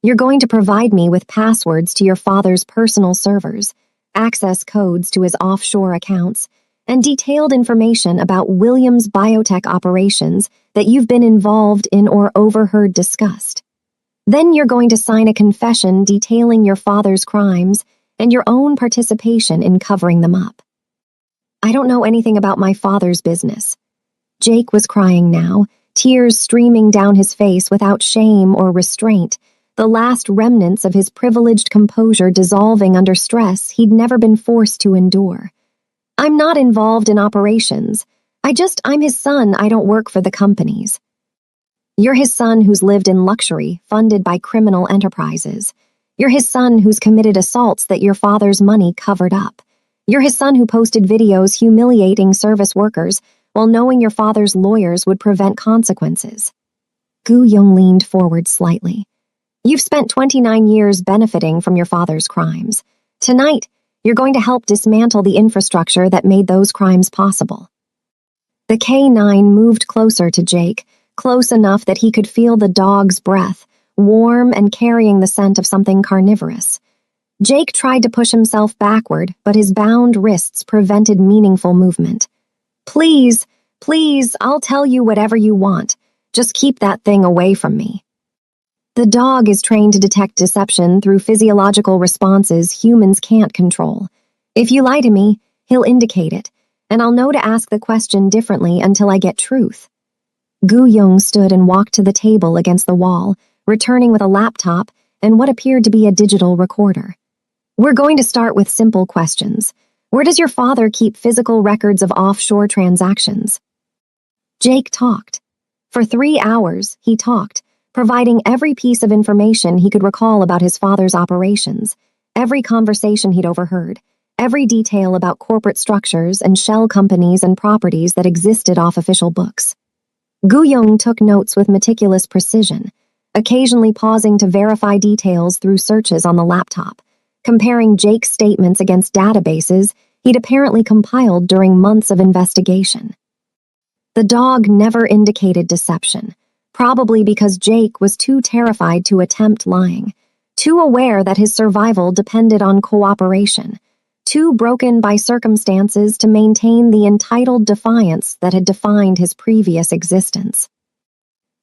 You're going to provide me with passwords to your father's personal servers, access codes to his offshore accounts, and detailed information about Williams' biotech operations that you've been involved in or overheard discussed. Then you're going to sign a confession detailing your father's crimes and your own participation in covering them up. I don't know anything about my father's business. Jake was crying now, tears streaming down his face without shame or restraint, the last remnants of his privileged composure dissolving under stress he'd never been forced to endure. I'm not involved in operations. I'm his son. I don't work for the companies. You're his son who's lived in luxury, funded by criminal enterprises. You're his son who's committed assaults that your father's money covered up. You're his son who posted videos humiliating service workers while knowing your father's lawyers would prevent consequences. Gu Young leaned forward slightly. You've spent 29 years benefiting from your father's crimes. Tonight, you're going to help dismantle the infrastructure that made those crimes possible. The K9 moved closer to Jake, close enough that he could feel the dog's breath, warm and carrying the scent of something carnivorous. Jake tried to push himself backward, but his bound wrists prevented meaningful movement. Please, I'll tell you whatever you want. Just keep that thing away from me. The dog is trained to detect deception through physiological responses humans can't control. If you lie to me, he'll indicate it, and I'll know to ask the question differently until I get truth. Gu Young stood and walked to the table against the wall, returning with a laptop and what appeared to be a digital recorder. We're going to start with simple questions. Where does your father keep physical records of offshore transactions? Jake talked. For 3 hours, he talked, providing every piece of information he could recall about his father's operations, every conversation he'd overheard, every detail about corporate structures and shell companies and properties that existed off official books. Gu Young took notes with meticulous precision, occasionally pausing to verify details through searches on the laptop, comparing Jake's statements against databases he'd apparently compiled during months of investigation. The dog never indicated deception, probably because Jake was too terrified to attempt lying, too aware that his survival depended on cooperation, too broken by circumstances to maintain the entitled defiance that had defined his previous existence.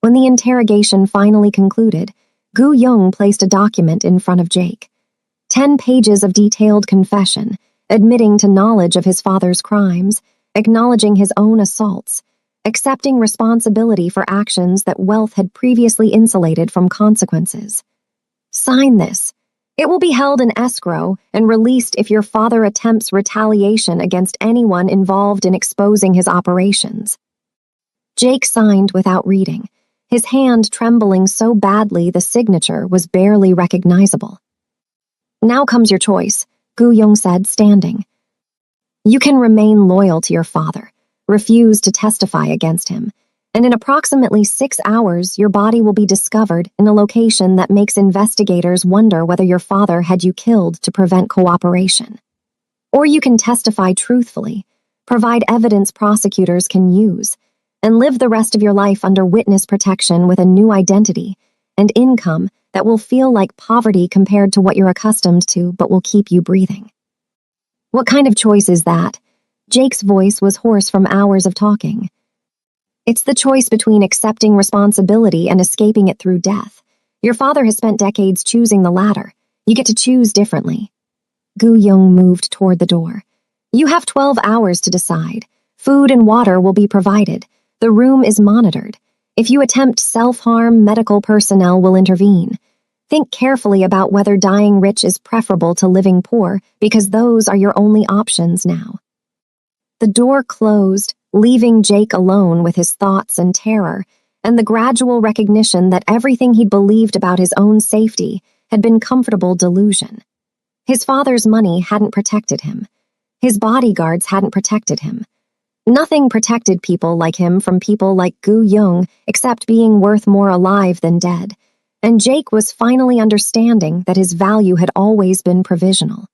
When the interrogation finally concluded, Gu Young placed a document in front of Jake. 10 pages of detailed confession, admitting to knowledge of his father's crimes, acknowledging his own assaults, accepting responsibility for actions that wealth had previously insulated from consequences. Sign this. It will be held in escrow and released if your father attempts retaliation against anyone involved in exposing his operations. Jake signed without reading, his hand trembling so badly the signature was barely recognizable. Now comes your choice, Gu Young said, standing. You can remain loyal to your father, refuse to testify against him, and in approximately 6 hours your body will be discovered in a location that makes investigators wonder whether your father had you killed to prevent cooperation. Or you can testify truthfully, provide evidence prosecutors can use, and live the rest of your life under witness protection with a new identity and income that will feel like poverty compared to what you're accustomed to but will keep you breathing. What kind of choice is that? Jake's voice was hoarse from hours of talking. It's the choice between accepting responsibility and escaping it through death. Your father has spent decades choosing the latter. You get to choose differently. Gu Young moved toward the door. You have 12 hours to decide. Food and water will be provided. The room is monitored. If you attempt self-harm, medical personnel will intervene. Think carefully about whether dying rich is preferable to living poor, because those are your only options now. The door closed, leaving Jake alone with his thoughts and terror, and the gradual recognition that everything he'd believed about his own safety had been comfortable delusion. His father's money hadn't protected him. His bodyguards hadn't protected him. Nothing protected people like him from people like Gu Young except being worth more alive than dead, and Jake was finally understanding that his value had always been provisional.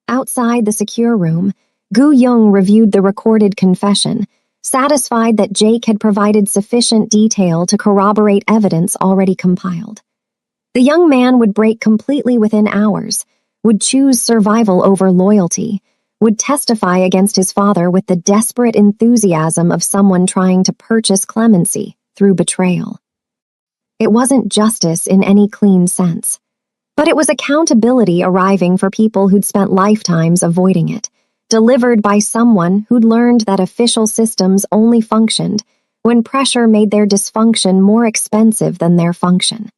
Outside the secure room, Gu Young reviewed the recorded confession, satisfied that Jake had provided sufficient detail to corroborate evidence already compiled. The young man would break completely within hours, would choose survival over loyalty, would testify against his father with the desperate enthusiasm of someone trying to purchase clemency through betrayal. It wasn't justice in any clean sense, but it was accountability arriving for people who'd spent lifetimes avoiding it, delivered by someone who'd learned that official systems only functioned when pressure made their dysfunction more expensive than their function.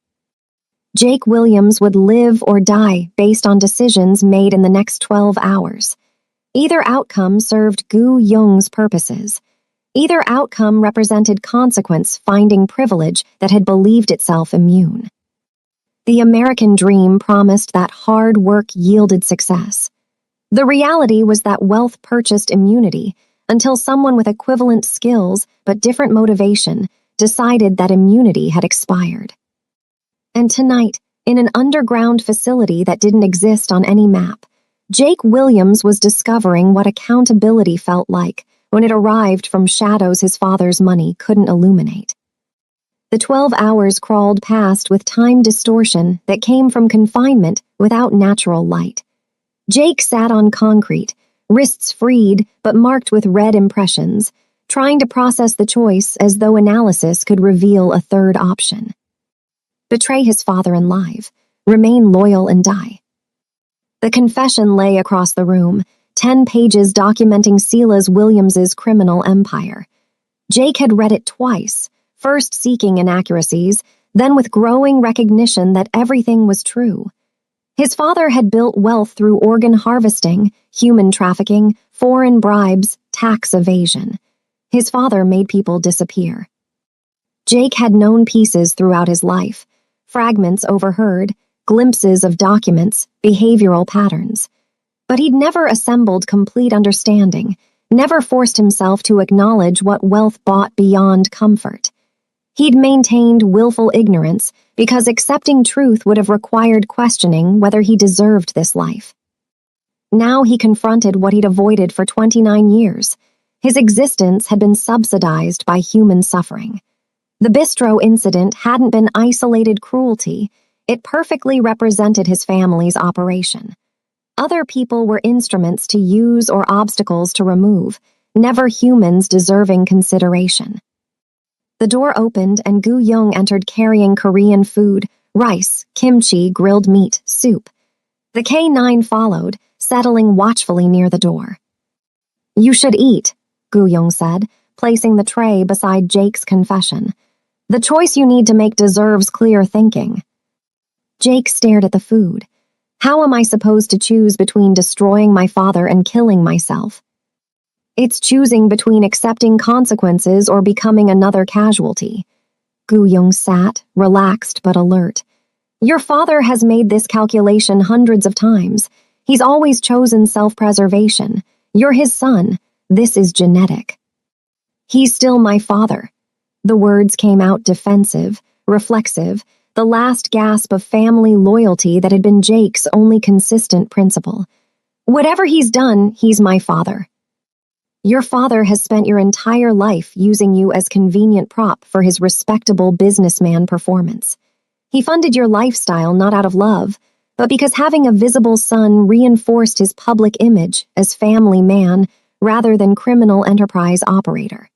Jake Williams would live or die based on decisions made in the next 12 hours. Either outcome served Gu Young's purposes. Either outcome represented consequence finding privilege that had believed itself immune. The American dream promised that hard work yielded success. The reality was that wealth purchased immunity until someone with equivalent skills but different motivation decided that immunity had expired. And tonight, in an underground facility that didn't exist on any map, Jake Williams was discovering what accountability felt like when it arrived from shadows his father's money couldn't illuminate. The 12 hours crawled past with time distortion that came from confinement without natural light. Jake sat on concrete, wrists freed but marked with red impressions, trying to process the choice as though analysis could reveal a third option. Betray his father and live, remain loyal and die. The confession lay across the room, 10 pages documenting Silas Williams's criminal empire. Jake had read it twice, first seeking inaccuracies, then with growing recognition that everything was true. His father had built wealth through organ harvesting, human trafficking, foreign bribes, tax evasion. His father made people disappear. Jake had known pieces throughout his life, fragments overheard, glimpses of documents, behavioral patterns. But he'd never assembled complete understanding, never forced himself to acknowledge what wealth bought beyond comfort. He'd maintained willful ignorance because accepting truth would have required questioning whether he deserved this life. Now he confronted what he'd avoided for 29 years. His existence had been subsidized by human suffering. The bistro incident hadn't been isolated cruelty. It perfectly represented his family's operation. Other people were instruments to use or obstacles to remove, never humans deserving consideration. The door opened and Gu Young entered carrying Korean food, rice, kimchi, grilled meat, soup. The K-9 followed, settling watchfully near the door. "You should eat," Gu Young said, placing the tray beside Jake's confession. "The choice you need to make deserves clear thinking." Jake stared at the food. How am I supposed to choose between destroying my father and killing myself? It's choosing between accepting consequences or becoming another casualty. Gu Young sat, relaxed but alert. Your father has made this calculation hundreds of times. He's always chosen self-preservation. You're his son. This is genetic. He's still my father. The words came out defensive, reflexive, the last gasp of family loyalty that had been Jake's only consistent principle. Whatever he's done, he's my father. Your father has spent your entire life using you as convenient prop for his respectable businessman performance. He funded your lifestyle not out of love, but because having a visible son reinforced his public image as family man rather than criminal enterprise operator.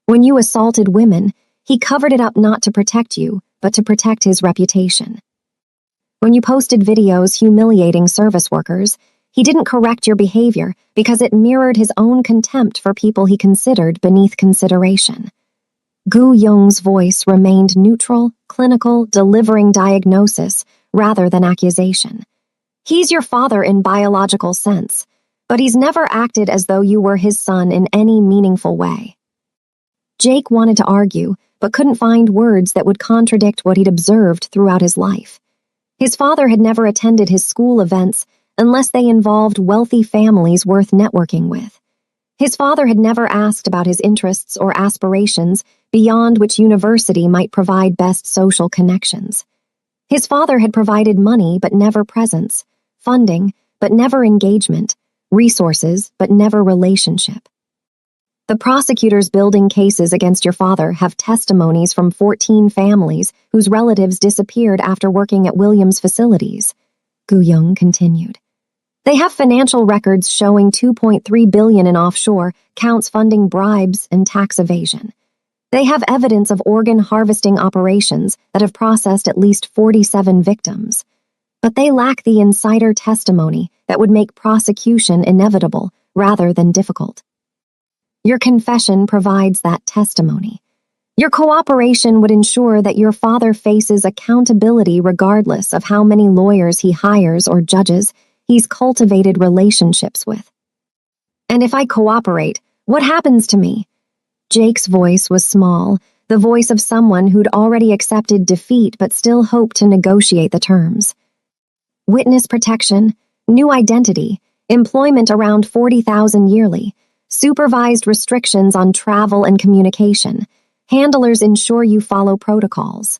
When you assaulted women, he covered it up not to protect you, but to protect his reputation. When you posted videos humiliating service workers, he didn't correct your behavior because it mirrored his own contempt for people he considered beneath consideration. Gu Yong's voice remained neutral, clinical, delivering diagnosis rather than accusation. He's your father in biological sense, but he's never acted as though you were his son in any meaningful way. Jake wanted to argue, but couldn't find words that would contradict what he'd observed throughout his life. His father had never attended his school events unless they involved wealthy families worth networking with. His father had never asked about his interests or aspirations beyond which university might provide best social connections. His father had provided money but never presence, funding but never engagement, resources but never relationship. The prosecutors building cases against your father have testimonies from 14 families whose relatives disappeared after working at Williams' facilities, Gu Yong continued. They have financial records showing $2.3 billion in offshore accounts funding bribes and tax evasion. They have evidence of organ harvesting operations that have processed at least 47 victims. But they lack the insider testimony that would make prosecution inevitable rather than difficult. Your confession provides that testimony. Your cooperation would ensure that your father faces accountability regardless of how many lawyers he hires or judges he's cultivated relationships with. And if I cooperate, what happens to me? Jake's voice was small, the voice of someone who'd already accepted defeat but still hoped to negotiate the terms. Witness protection, new identity, employment around $40,000 yearly, supervised restrictions on travel and communication. Handlers ensure you follow protocols.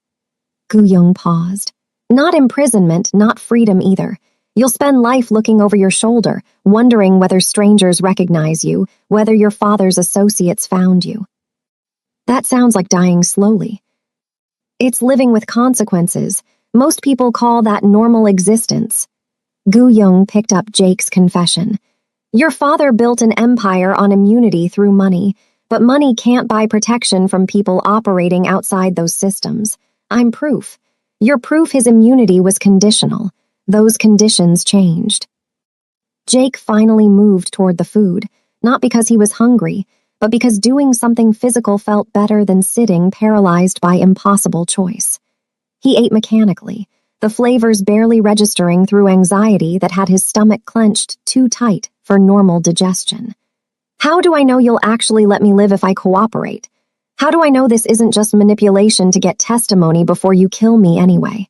Gu Yong paused. Not imprisonment, not freedom either. You'll spend life looking over your shoulder, wondering whether strangers recognize you, whether your father's associates found you. That sounds like dying slowly. It's living with consequences. Most people call that normal existence. Gu Yong picked up Jake's confession. Your father built an empire on immunity through money, but money can't buy protection from people operating outside those systems. I'm proof. You're proof his immunity was conditional. Those conditions changed. Jake finally moved toward the food, not because he was hungry, but because doing something physical felt better than sitting paralyzed by impossible choice. He ate mechanically, the flavors barely registering through anxiety that had his stomach clenched too tight for normal digestion. How do I know you'll actually let me live if I cooperate? How do I know this isn't just manipulation to get testimony before you kill me anyway?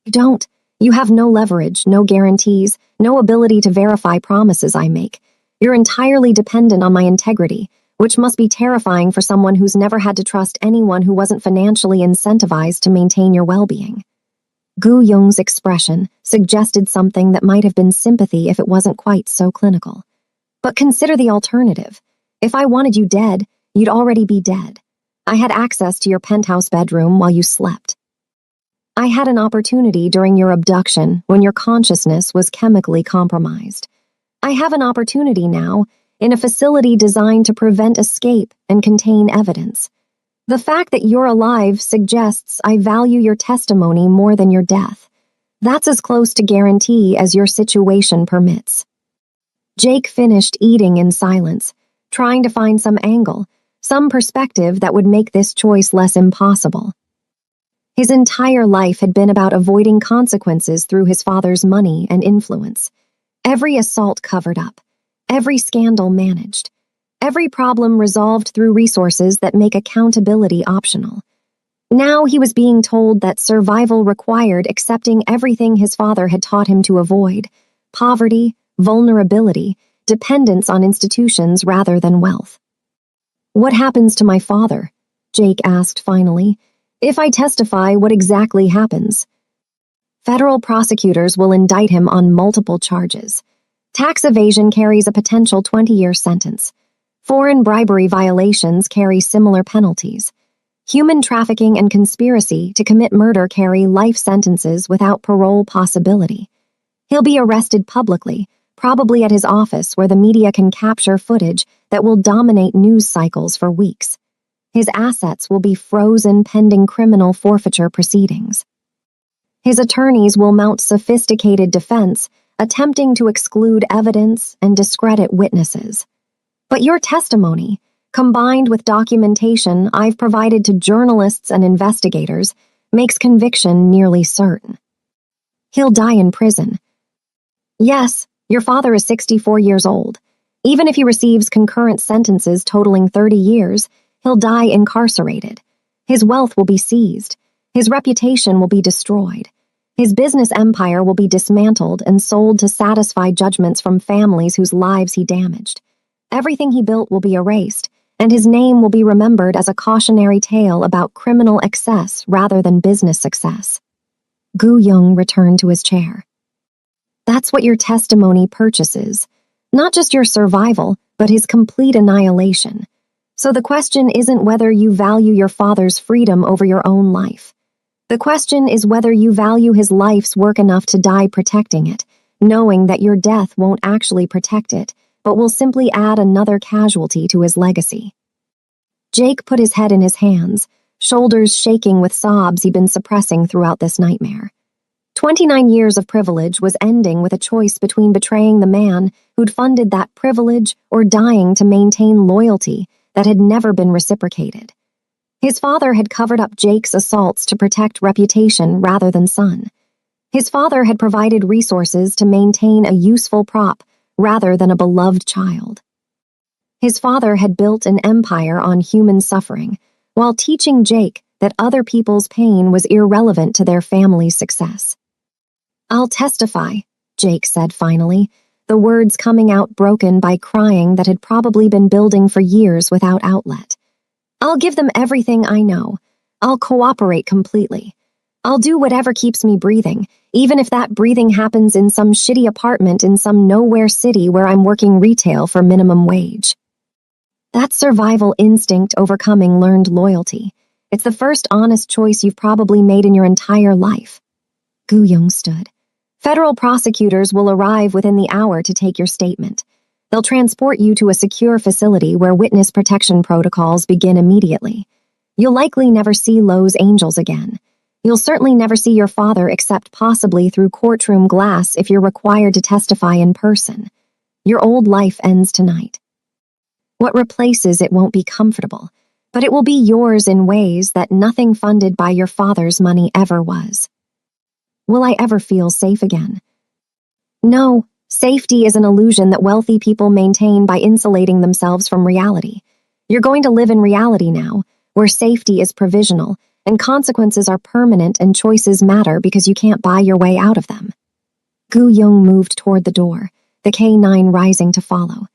You don't. You have no leverage, no guarantees, no ability to verify promises I make. You're entirely dependent on my integrity, which must be terrifying for someone who's never had to trust anyone who wasn't financially incentivized to maintain your well-being. Gu Yong's expression suggested something that might have been sympathy if it wasn't quite so clinical. But consider the alternative. If I wanted you dead, you'd already be dead. I had access to your penthouse bedroom while you slept. I had an opportunity during your abduction when your consciousness was chemically compromised. I have an opportunity now in a facility designed to prevent escape and contain evidence. The fact that you're alive suggests I value your testimony more than your death. That's as close to guarantee as your situation permits. Jake finished eating in silence, trying to find some angle, some perspective that would make this choice less impossible. His entire life had been about avoiding consequences through his father's money and influence. Every assault covered up, every scandal managed, every problem resolved through resources that make accountability optional. Now he was being told that survival required accepting everything his father had taught him to avoid: poverty, vulnerability, dependence on institutions rather than wealth. What happens to my father? Jake asked finally. If I testify, what exactly happens? Federal prosecutors will indict him on multiple charges. Tax evasion carries a potential 20-year sentence. Foreign bribery violations carry similar penalties. Human trafficking and conspiracy to commit murder carry life sentences without parole possibility. He'll be arrested publicly, probably at his office where the media can capture footage that will dominate news cycles for weeks. His assets will be frozen pending criminal forfeiture proceedings. His attorneys will mount sophisticated defense, attempting to exclude evidence and discredit witnesses. But your testimony, combined with documentation I've provided to journalists and investigators, makes conviction nearly certain. He'll die in prison. Yes, your father is 64 years old. Even if he receives concurrent sentences totaling 30 years, he'll die incarcerated. His wealth will be seized. His reputation will be destroyed. His business empire will be dismantled and sold to satisfy judgments from families whose lives he damaged. Everything he built will be erased, and his name will be remembered as a cautionary tale about criminal excess rather than business success. Gu Young returned to his chair. That's what your testimony purchases. Not just your survival, but his complete annihilation. So the question isn't whether you value your father's freedom over your own life. The question is whether you value his life's work enough to die protecting it, knowing that your death won't actually protect it, but will simply add another casualty to his legacy. Jake put his head in his hands, shoulders shaking with sobs he'd been suppressing throughout this nightmare. 29 years of privilege was ending with a choice between betraying the man who'd funded that privilege or dying to maintain loyalty that had never been reciprocated. His father had covered up Jake's assaults to protect reputation rather than son. His father had provided resources to maintain a useful prop rather than a beloved child. His father had built an empire on human suffering, while teaching Jake that other people's pain was irrelevant to their family's success. "I'll testify," Jake said finally, the words coming out broken by crying that had probably been building for years without outlet. "I'll give them everything I know. I'll cooperate completely. I'll do whatever keeps me breathing, even if that breathing happens in some shitty apartment in some nowhere city where I'm working retail for minimum wage." That survival instinct overcoming learned loyalty. It's the first honest choice you've probably made in your entire life. Gu Young stood. "Federal prosecutors will arrive within the hour to take your statement. They'll transport you to a secure facility where witness protection protocols begin immediately. You'll likely never see Lowe's angels again. You'll certainly never see your father except possibly through courtroom glass if you're required to testify in person. Your old life ends tonight. What replaces it won't be comfortable, but it will be yours in ways that nothing funded by your father's money ever was. Will I ever feel safe again? No, safety is an illusion that wealthy people maintain by insulating themselves from reality. You're going to live in reality now, where safety is provisional, and consequences are permanent and choices matter because you can't buy your way out of them." Gu Young moved toward the door, the K9 rising to follow.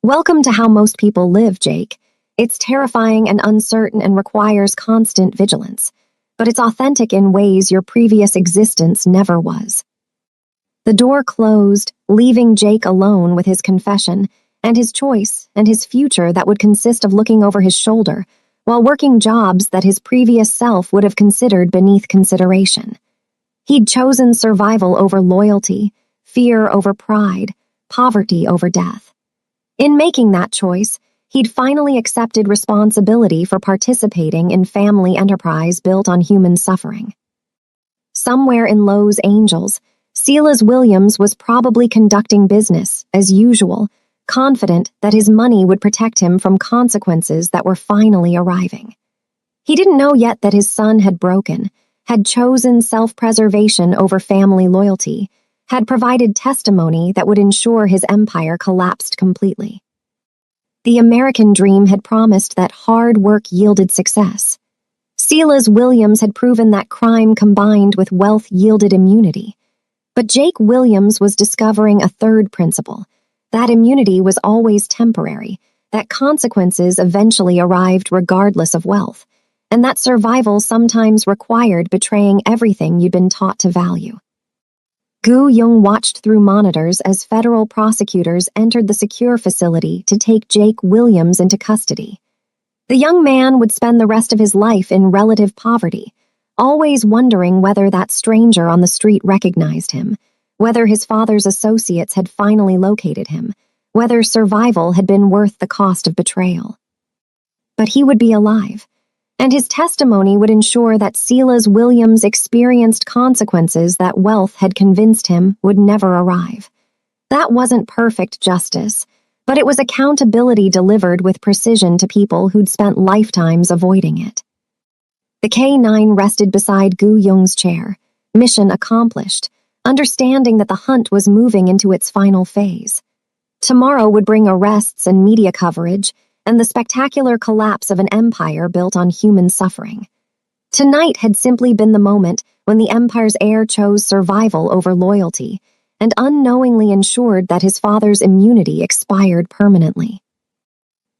"Welcome to how most people live, Jake. It's terrifying and uncertain and requires constant vigilance, but it's authentic in ways your previous existence never was." The door closed, leaving Jake alone with his confession and his choice and his future that would consist of looking over his shoulder while working jobs that his previous self would have considered beneath consideration. He'd chosen survival over loyalty, fear over pride, poverty over death. In making that choice, he'd finally accepted responsibility for participating in family enterprise built on human suffering. Somewhere in Lowe's Angels, Silas Williams was probably conducting business, as usual, confident that his money would protect him from consequences that were finally arriving. He didn't know yet that his son had broken, had chosen self-preservation over family loyalty, had provided testimony that would ensure his empire collapsed completely. The American dream had promised that hard work yielded success. Silas Williams had proven that crime combined with wealth yielded immunity. But Jake Williams was discovering a third principle, that immunity was always temporary, that consequences eventually arrived regardless of wealth, and that survival sometimes required betraying everything you'd been taught to value. Gu Young watched through monitors as federal prosecutors entered the secure facility to take Jake Williams into custody. The young man would spend the rest of his life in relative poverty, always wondering whether that stranger on the street recognized him, whether his father's associates had finally located him, whether survival had been worth the cost of betrayal. But he would be alive, and his testimony would ensure that Silas Williams experienced consequences that wealth had convinced him would never arrive. That wasn't perfect justice, but it was accountability delivered with precision to people who'd spent lifetimes avoiding it. The K-9 rested beside Gu Yung's chair, mission accomplished, understanding that the hunt was moving into its final phase. Tomorrow would bring arrests and media coverage, and the spectacular collapse of an empire built on human suffering. Tonight had simply been the moment when the empire's heir chose survival over loyalty, and unknowingly ensured that his father's immunity expired permanently.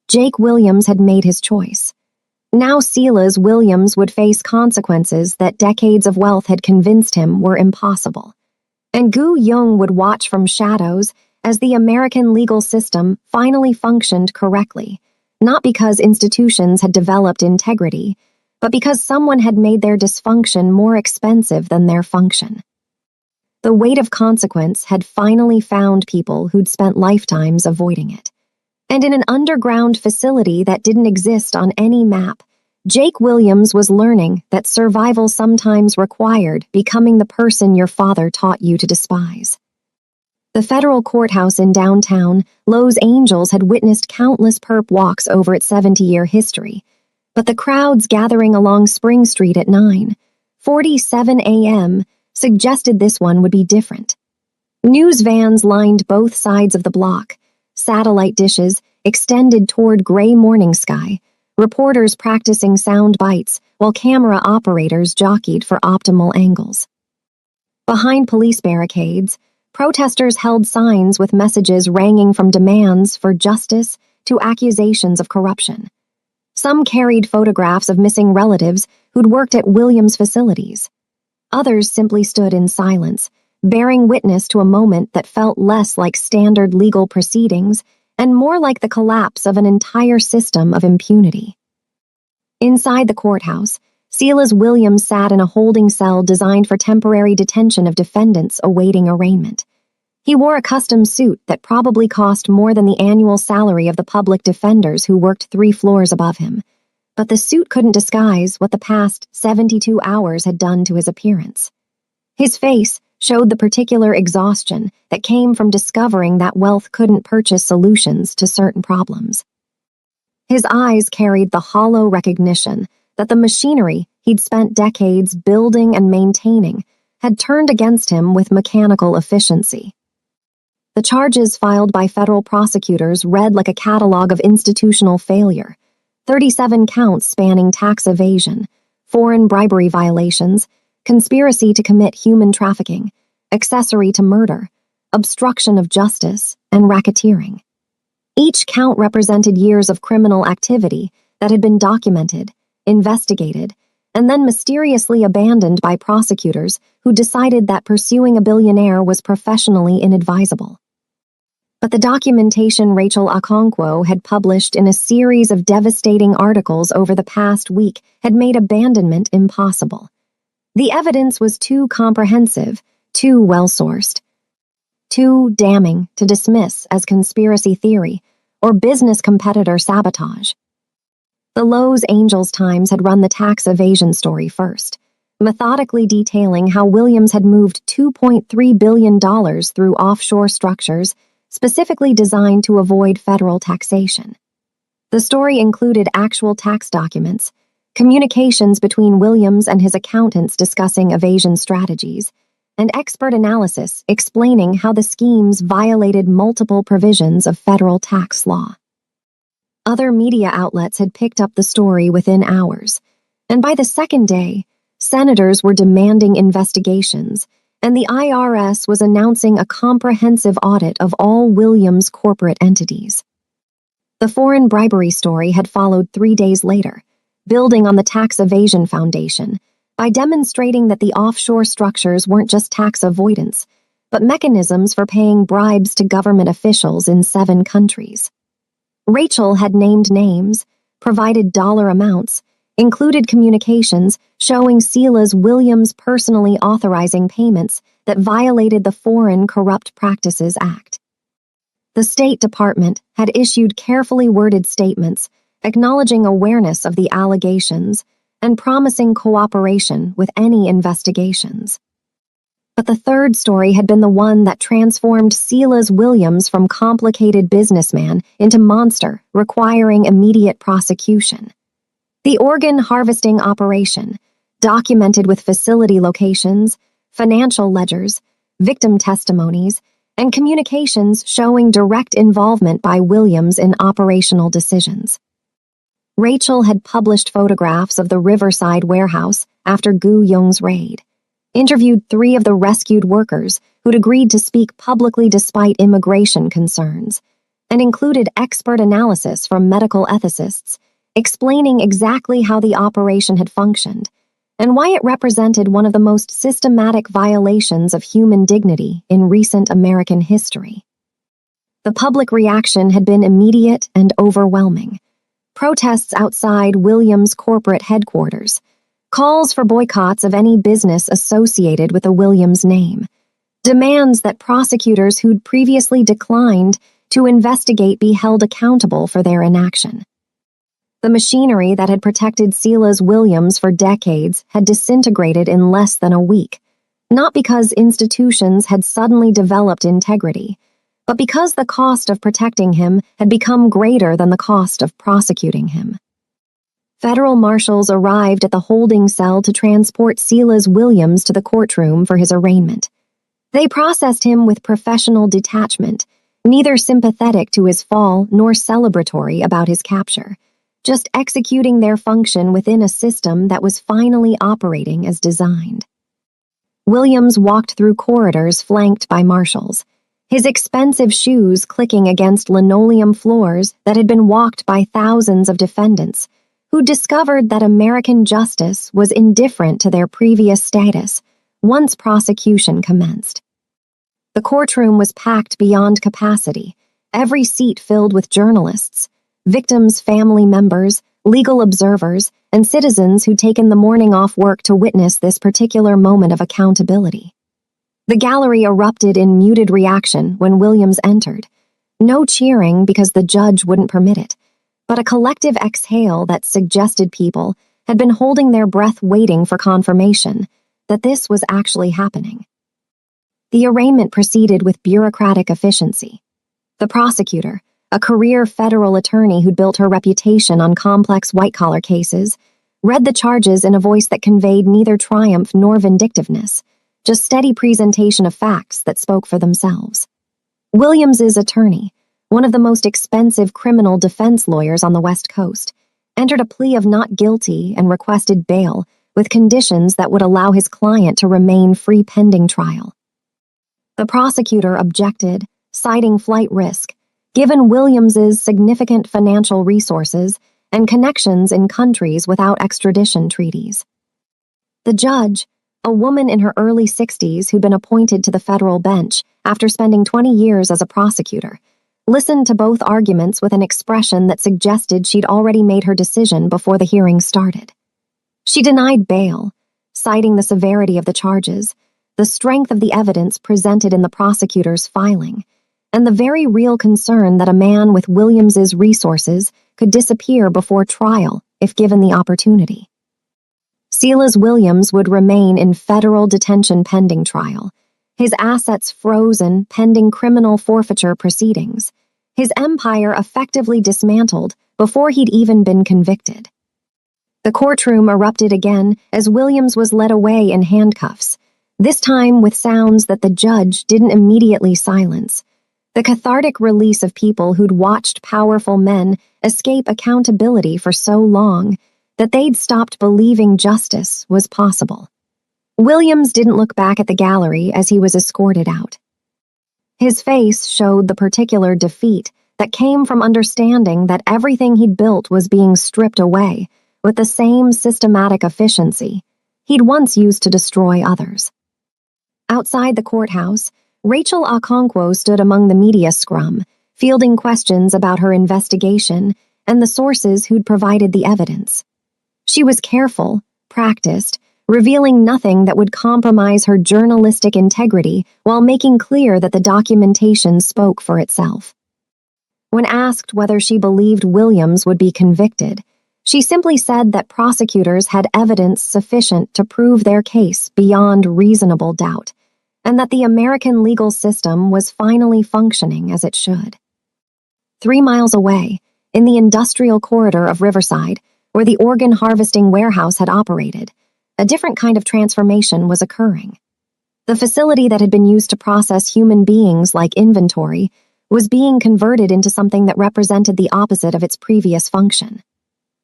Jake Williams had made his choice. Now Silas Williams would face consequences that decades of wealth had convinced him were impossible. And Gu Yung would watch from shadows as the American legal system finally functioned correctly, not because institutions had developed integrity, but because someone had made their dysfunction more expensive than their function. The weight of consequence had finally found people who'd spent lifetimes avoiding it. And in an underground facility that didn't exist on any map, Jake Williams was learning that survival sometimes required becoming the person your father taught you to despise. The federal courthouse in downtown Los Angeles had witnessed countless perp walks over its 70-year history, but the crowds gathering along Spring Street at 9:47 a.m. suggested this one would be different. News vans lined both sides of the block, satellite dishes extended toward gray morning sky, reporters practicing sound bites while camera operators jockeyed for optimal angles. Behind police barricades, protesters held signs with messages ranging from demands for justice to accusations of corruption. Some carried photographs of missing relatives who'd worked at Williams' facilities. Others simply stood in silence, bearing witness to a moment that felt less like standard legal proceedings and more like the collapse of an entire system of impunity. Inside the courthouse, Silas Williams sat in a holding cell designed for temporary detention of defendants awaiting arraignment. He wore a custom suit that probably cost more than the annual salary of the public defenders who worked 3 floors above him, but the suit couldn't disguise what the past 72 hours had done to his appearance. His face showed the particular exhaustion that came from discovering that wealth couldn't purchase solutions to certain problems. His eyes carried the hollow recognition that the machinery he'd spent decades building and maintaining had turned against him with mechanical efficiency. The charges filed by federal prosecutors read like a catalog of institutional failure, 37 counts spanning tax evasion, foreign bribery violations, conspiracy to commit human trafficking, accessory to murder, obstruction of justice, and racketeering. Each count represented years of criminal activity that had been documented, investigated, and then mysteriously abandoned by prosecutors who decided that pursuing a billionaire was professionally inadvisable. But the documentation Rachel Okonkwo had published in a series of devastating articles over the past week had made abandonment impossible. The evidence was too comprehensive, too well-sourced, too damning to dismiss as conspiracy theory or business competitor sabotage. The Los Angeles Times had run the tax evasion story first, methodically detailing how Williams had moved $2.3 billion through offshore structures specifically designed to avoid federal taxation. The story included actual tax documents, communications between Williams and his accountants discussing evasion strategies, and expert analysis explaining how the schemes violated multiple provisions of federal tax law. Other media outlets had picked up the story within hours, and by the second day, senators were demanding investigations, and the IRS was announcing a comprehensive audit of all Williams corporate entities. The foreign bribery story had followed 3 days later, building on the tax evasion foundation by demonstrating that the offshore structures weren't just tax avoidance, but mechanisms for paying bribes to government officials in 7 countries. Rachel had named names, provided dollar amounts, included communications showing Silas Williams personally authorizing payments that violated the Foreign Corrupt Practices Act. The State Department had issued carefully worded statements acknowledging awareness of the allegations and promising cooperation with any investigations. But the third story had been the one that transformed Silas Williams from complicated businessman into monster, requiring immediate prosecution. The organ harvesting operation, documented with facility locations, financial ledgers, victim testimonies, and communications showing direct involvement by Williams in operational decisions. Rachel had published photographs of the Riverside warehouse after Gu Young's raid, interviewed 3 of the rescued workers who'd agreed to speak publicly despite immigration concerns, and included expert analysis from medical ethicists explaining exactly how the operation had functioned and why it represented one of the most systematic violations of human dignity in recent American history. The public reaction had been immediate and overwhelming. Protests outside Williams' corporate headquarters, calls for boycotts of any business associated with the Williams name, demands that prosecutors who'd previously declined to investigate be held accountable for their inaction. The machinery that had protected Silas Williams for decades had disintegrated in less than a week, not because institutions had suddenly developed integrity, but because the cost of protecting him had become greater than the cost of prosecuting him. Federal marshals arrived at the holding cell to transport Silas Williams to the courtroom for his arraignment. They processed him with professional detachment, neither sympathetic to his fall nor celebratory about his capture, just executing their function within a system that was finally operating as designed. Williams walked through corridors flanked by marshals, his expensive shoes clicking against linoleum floors that had been walked by thousands of defendants who discovered that American justice was indifferent to their previous status once prosecution commenced. The courtroom was packed beyond capacity, every seat filled with journalists, victims' family members, legal observers, and citizens who'd taken the morning off work to witness this particular moment of accountability. The gallery erupted in muted reaction when Williams entered. No cheering because the judge wouldn't permit it, but a collective exhale that suggested people had been holding their breath waiting for confirmation that this was actually happening. The arraignment proceeded with bureaucratic efficiency. The prosecutor, a career federal attorney who'd built her reputation on complex white-collar cases, read the charges in a voice that conveyed neither triumph nor vindictiveness, just steady presentation of facts that spoke for themselves. Williams's attorney, one of the most expensive criminal defense lawyers on the West Coast, entered a plea of not guilty and requested bail with conditions that would allow his client to remain free pending trial. The prosecutor objected, citing flight risk, given Williams's significant financial resources and connections in countries without extradition treaties. The judge, a woman in her early 60s who'd been appointed to the federal bench after spending 20 years as a prosecutor, listened to both arguments with an expression that suggested she'd already made her decision before the hearing started. She denied bail, citing the severity of the charges, the strength of the evidence presented in the prosecutor's filing, and the very real concern that a man with Williams's resources could disappear before trial if given the opportunity. Silas Williams would remain in federal detention pending trial, his assets frozen pending criminal forfeiture proceedings, his empire effectively dismantled before he'd even been convicted. The courtroom erupted again as Williams was led away in handcuffs, this time with sounds that the judge didn't immediately silence, the cathartic release of people who'd watched powerful men escape accountability for so long that they'd stopped believing justice was possible. Williams didn't look back at the gallery as he was escorted out. His face showed the particular defeat that came from understanding that everything he'd built was being stripped away with the same systematic efficiency he'd once used to destroy others. Outside the courthouse, Rachel Okonkwo stood among the media scrum, fielding questions about her investigation and the sources who'd provided the evidence. She was careful, practiced, revealing nothing that would compromise her journalistic integrity while making clear that the documentation spoke for itself. When asked whether she believed Williams would be convicted, she simply said that prosecutors had evidence sufficient to prove their case beyond reasonable doubt, and that the American legal system was finally functioning as it should. 3 miles away, in the industrial corridor of Riverside, where the organ harvesting warehouse had operated, a different kind of transformation was occurring. The facility that had been used to process human beings like inventory was being converted into something that represented the opposite of its previous function.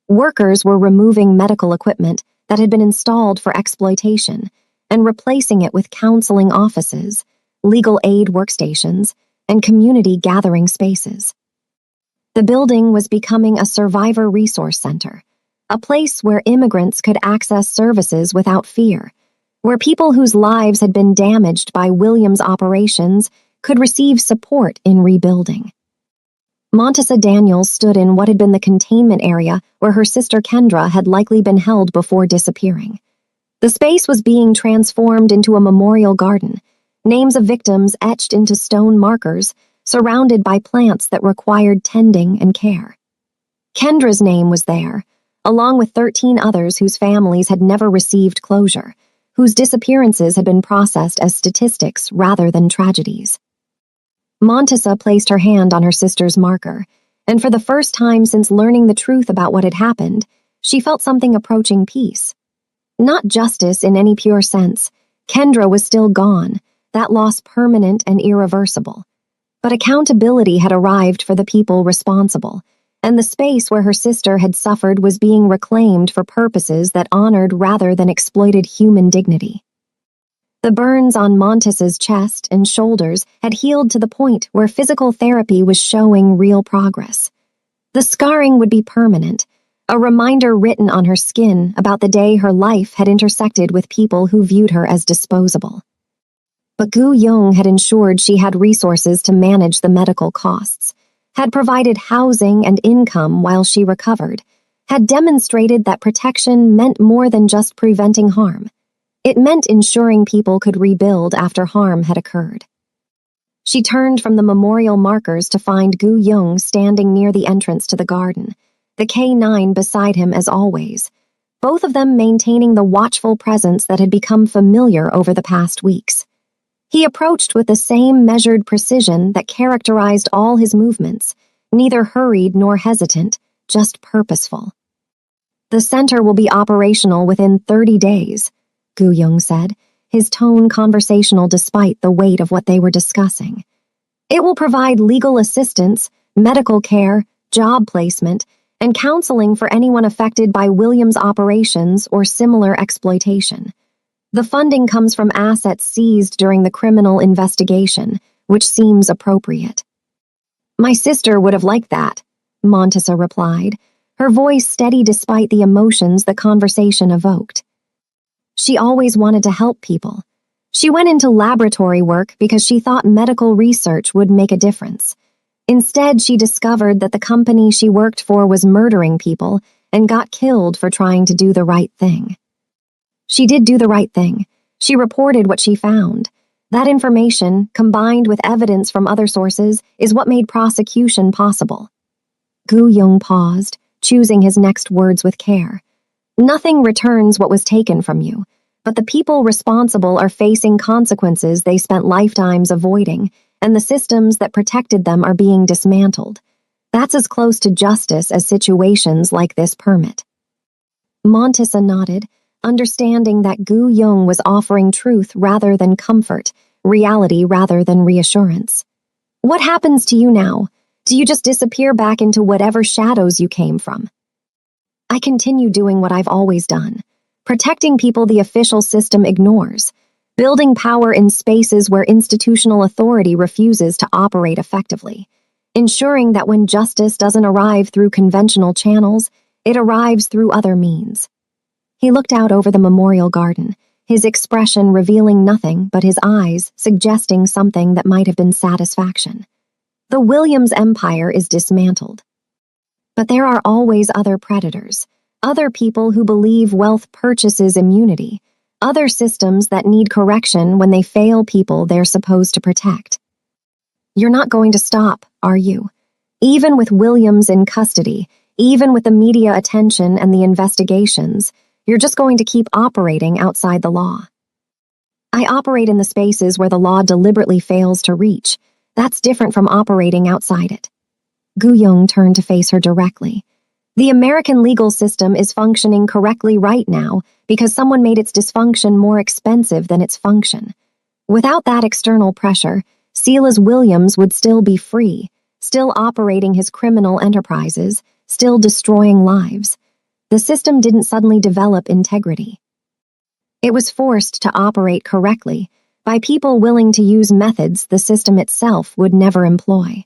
Workers were removing medical equipment that had been installed for exploitation and replacing it with counseling offices, legal aid workstations, and community gathering spaces. The building was becoming a survivor resource center, a place where immigrants could access services without fear, where people whose lives had been damaged by Williams' operations could receive support in rebuilding. Montessa Daniels stood in what had been the containment area where her sister Kendra had likely been held before disappearing. The space was being transformed into a memorial garden, names of victims etched into stone markers, surrounded by plants that required tending and care. Kendra's name was there, along with 13 others whose families had never received closure, whose disappearances had been processed as statistics rather than tragedies. Montessa placed her hand on her sister's marker, and for the first time since learning the truth about what had happened, she felt something approaching peace. Not justice in any pure sense. Kendra was still gone, that loss permanent and irreversible. But accountability had arrived for the people responsible, and the space where her sister had suffered was being reclaimed for purposes that honored rather than exploited human dignity. The burns on Montessa's chest and shoulders had healed to the point where physical therapy was showing real progress. The scarring would be permanent, a reminder written on her skin about the day her life had intersected with people who viewed her as disposable. But Gu Young had ensured she had resources to manage the medical costs, had provided housing and income while she recovered, had demonstrated that protection meant more than just preventing harm. It meant ensuring people could rebuild after harm had occurred. She turned from the memorial markers to find Gu Young standing near the entrance to the garden, the K9 beside him as always, both of them maintaining the watchful presence that had become familiar over the past weeks. He approached with the same measured precision that characterized all his movements, neither hurried nor hesitant, just purposeful. "The center will be operational within 30 days, Gu Young said, his tone conversational despite the weight of what they were discussing. "It will provide legal assistance, medical care, job placement, and counseling for anyone affected by Williams' operations or similar exploitation. The funding comes from assets seized during the criminal investigation, which seems appropriate." "My sister would have liked that," Montessa replied, her voice steady despite the emotions the conversation evoked. She always wanted to help people. She went into laboratory work because she thought medical research would make a difference. Instead, she discovered that the company she worked for was murdering people and got killed for trying to do the right thing. She did do the right thing. She reported what she found. That information, combined with evidence from other sources, is what made prosecution possible. Gu Young paused, choosing his next words with care. "Nothing returns what was taken from you, but the people responsible are facing consequences they spent lifetimes avoiding, and the systems that protected them are being dismantled. That's as close to justice as situations like this permit." Montessa nodded, understanding that Gu Young was offering truth rather than comfort, reality rather than reassurance. "What happens to you now? Do you just disappear back into whatever shadows you came from?" "I continue doing what I've always done, protecting people the official system ignores, building power in spaces where institutional authority refuses to operate effectively, ensuring that when justice doesn't arrive through conventional channels, it arrives through other means." He looked out over the memorial garden, his expression revealing nothing but his eyes suggesting something that might have been satisfaction. "The Williams Empire is dismantled." But there are always other predators, other people who believe wealth purchases immunity, other systems that need correction when they fail people they're supposed to protect. You're not going to stop, are you? Even with Williams in custody, even with the media attention and the investigations, you're just going to keep operating outside the law. I operate in the spaces where the law deliberately fails to reach. That's different from operating outside it. Gu-young turned to face her directly. The American legal system is functioning correctly right now because someone made its dysfunction more expensive than its function. Without that external pressure, Silas Williams would still be free, still operating his criminal enterprises, still destroying lives. The system didn't suddenly develop integrity. It was forced to operate correctly by people willing to use methods the system itself would never employ.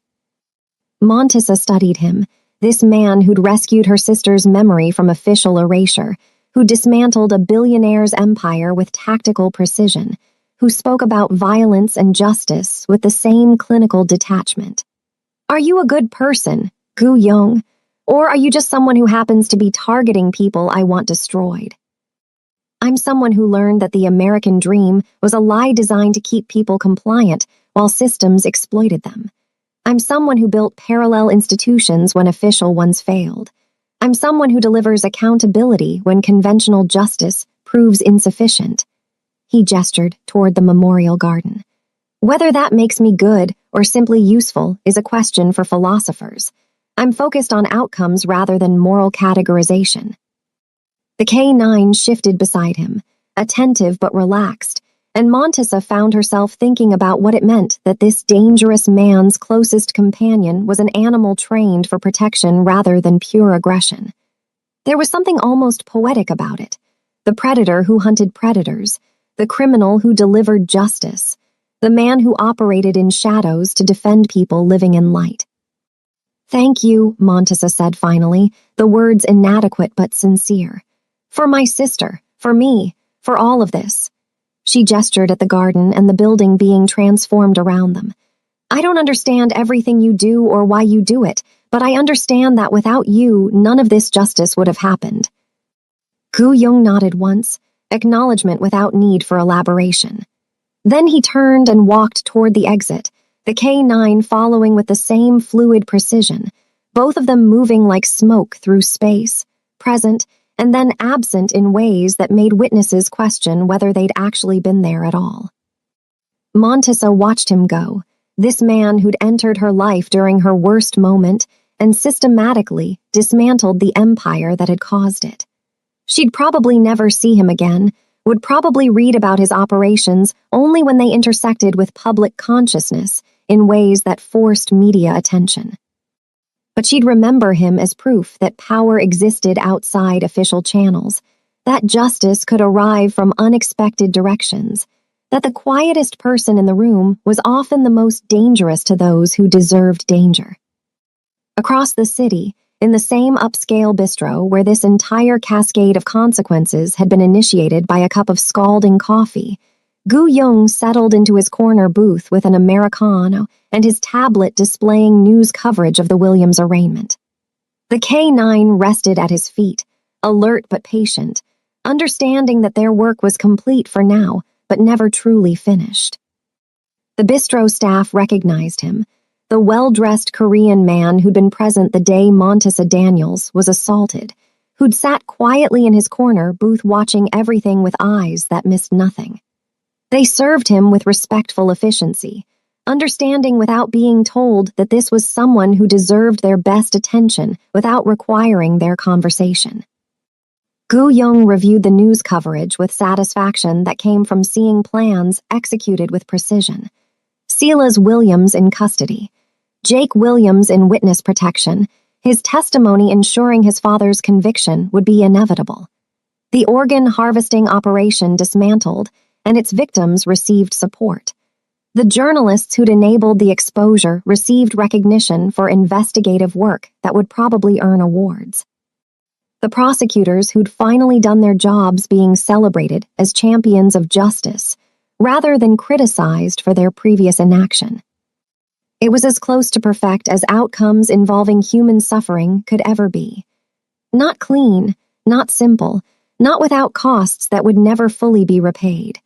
Montesa studied him, this man who'd rescued her sister's memory from official erasure, who dismantled a billionaire's empire with tactical precision, who spoke about violence and justice with the same clinical detachment. Are you a good person, Gu-young, or are you just someone who happens to be targeting people I want destroyed? I'm someone who learned that the American dream was a lie designed to keep people compliant while systems exploited them. I'm someone who built parallel institutions when official ones failed. I'm someone who delivers accountability when conventional justice proves insufficient. He gestured toward the memorial garden. Whether that makes me good or simply useful is a question for philosophers. I'm focused on outcomes rather than moral categorization. The K9 shifted beside him, attentive but relaxed, and Montesa found herself thinking about what it meant that this dangerous man's closest companion was an animal trained for protection rather than pure aggression. There was something almost poetic about it. The predator who hunted predators, the criminal who delivered justice, the man who operated in shadows to defend people living in light. Thank you, Montesa said finally, the words inadequate but sincere. For my sister, for me, for all of this. She gestured at the garden and the building being transformed around them. I don't understand everything you do or why you do it, but I understand that without you, none of this justice would have happened. Gu-young nodded once, acknowledgement without need for elaboration. Then he turned and walked toward the exit, the K9 following with the same fluid precision, both of them moving like smoke through space, present, and then absent in ways that made witnesses question whether they'd actually been there at all. Montesa watched him go, this man who'd entered her life during her worst moment and systematically dismantled the empire that had caused it. She'd probably never see him again, would probably read about his operations only when they intersected with public consciousness in ways that forced media attention. But she'd remember him as proof that power existed outside official channels, that justice could arrive from unexpected directions, that the quietest person in the room was often the most dangerous to those who deserved danger. Across the city, in the same upscale bistro where this entire cascade of consequences had been initiated by a cup of scalding coffee, Gu-young settled into his corner booth with an Americano and his tablet displaying news coverage of the Williams arraignment. The K9 rested at his feet, alert but patient, understanding that their work was complete for now, but never truly finished. The bistro staff recognized him, the well-dressed Korean man who'd been present the day Montesa Daniels was assaulted, who'd sat quietly in his corner booth watching everything with eyes that missed nothing. They served him with respectful efficiency, understanding without being told that this was someone who deserved their best attention without requiring their conversation. Gu-young reviewed the news coverage with satisfaction that came from seeing plans executed with precision. Silas Williams in custody, Jake Williams in witness protection, his testimony ensuring his father's conviction would be inevitable. The organ harvesting operation dismantled, and its victims received support. The journalists who'd enabled the exposure received recognition for investigative work that would probably earn awards. The prosecutors who'd finally done their jobs being celebrated as champions of justice, rather than criticized for their previous inaction. It was as close to perfect as outcomes involving human suffering could ever be. Not clean, not simple, not without costs that would never fully be repaid.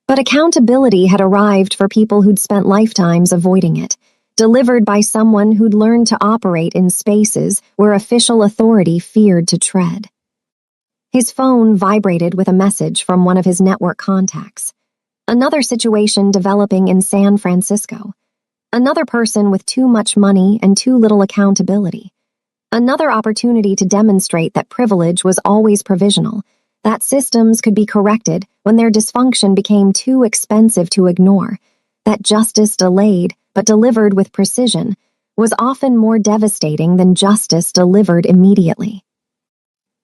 But accountability had arrived for people who'd spent lifetimes avoiding it, delivered by someone who'd learned to operate in spaces where official authority feared to tread. His phone vibrated with a message from one of his network contacts. Another situation developing in San Francisco. Another person with too much money and too little accountability. Another opportunity to demonstrate that privilege was always provisional, that systems could be corrected when their dysfunction became too expensive to ignore, that justice delayed but delivered with precision was often more devastating than justice delivered immediately.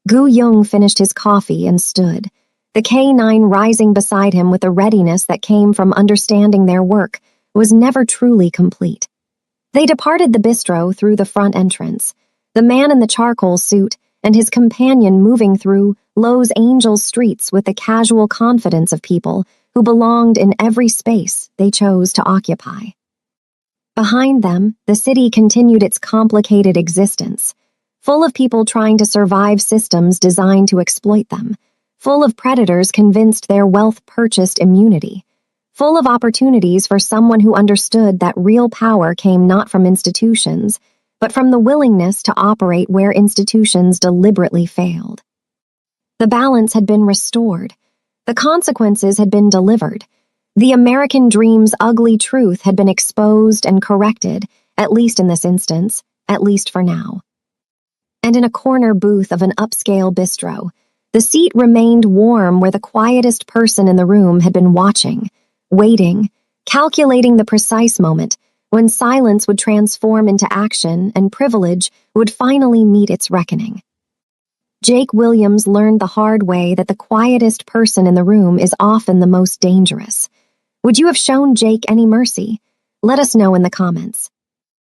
Gu Yung finished his coffee and stood, the K9 rising beside him with a readiness that came from understanding their work was never truly complete. They departed the bistro through the front entrance, the man in the charcoal suit and his companion moving through Los Angeles streets with the casual confidence of people who belonged in every space they chose to occupy. Behind them, the city continued its complicated existence, full of people trying to survive systems designed to exploit them, full of predators convinced their wealth purchased immunity, full of opportunities for someone who understood that real power came not from institutions, but from the willingness to operate where institutions deliberately failed. The balance had been restored. The consequences had been delivered. The American dream's ugly truth had been exposed and corrected, at least in this instance, at least for now. And in a corner booth of an upscale bistro, the seat remained warm where the quietest person in the room had been watching, waiting, calculating the precise moment when silence would transform into action and privilege would finally meet its reckoning. Jake Williams learned the hard way that the quietest person in the room is often the most dangerous. Would you have shown Jake any mercy? Let us know in the comments.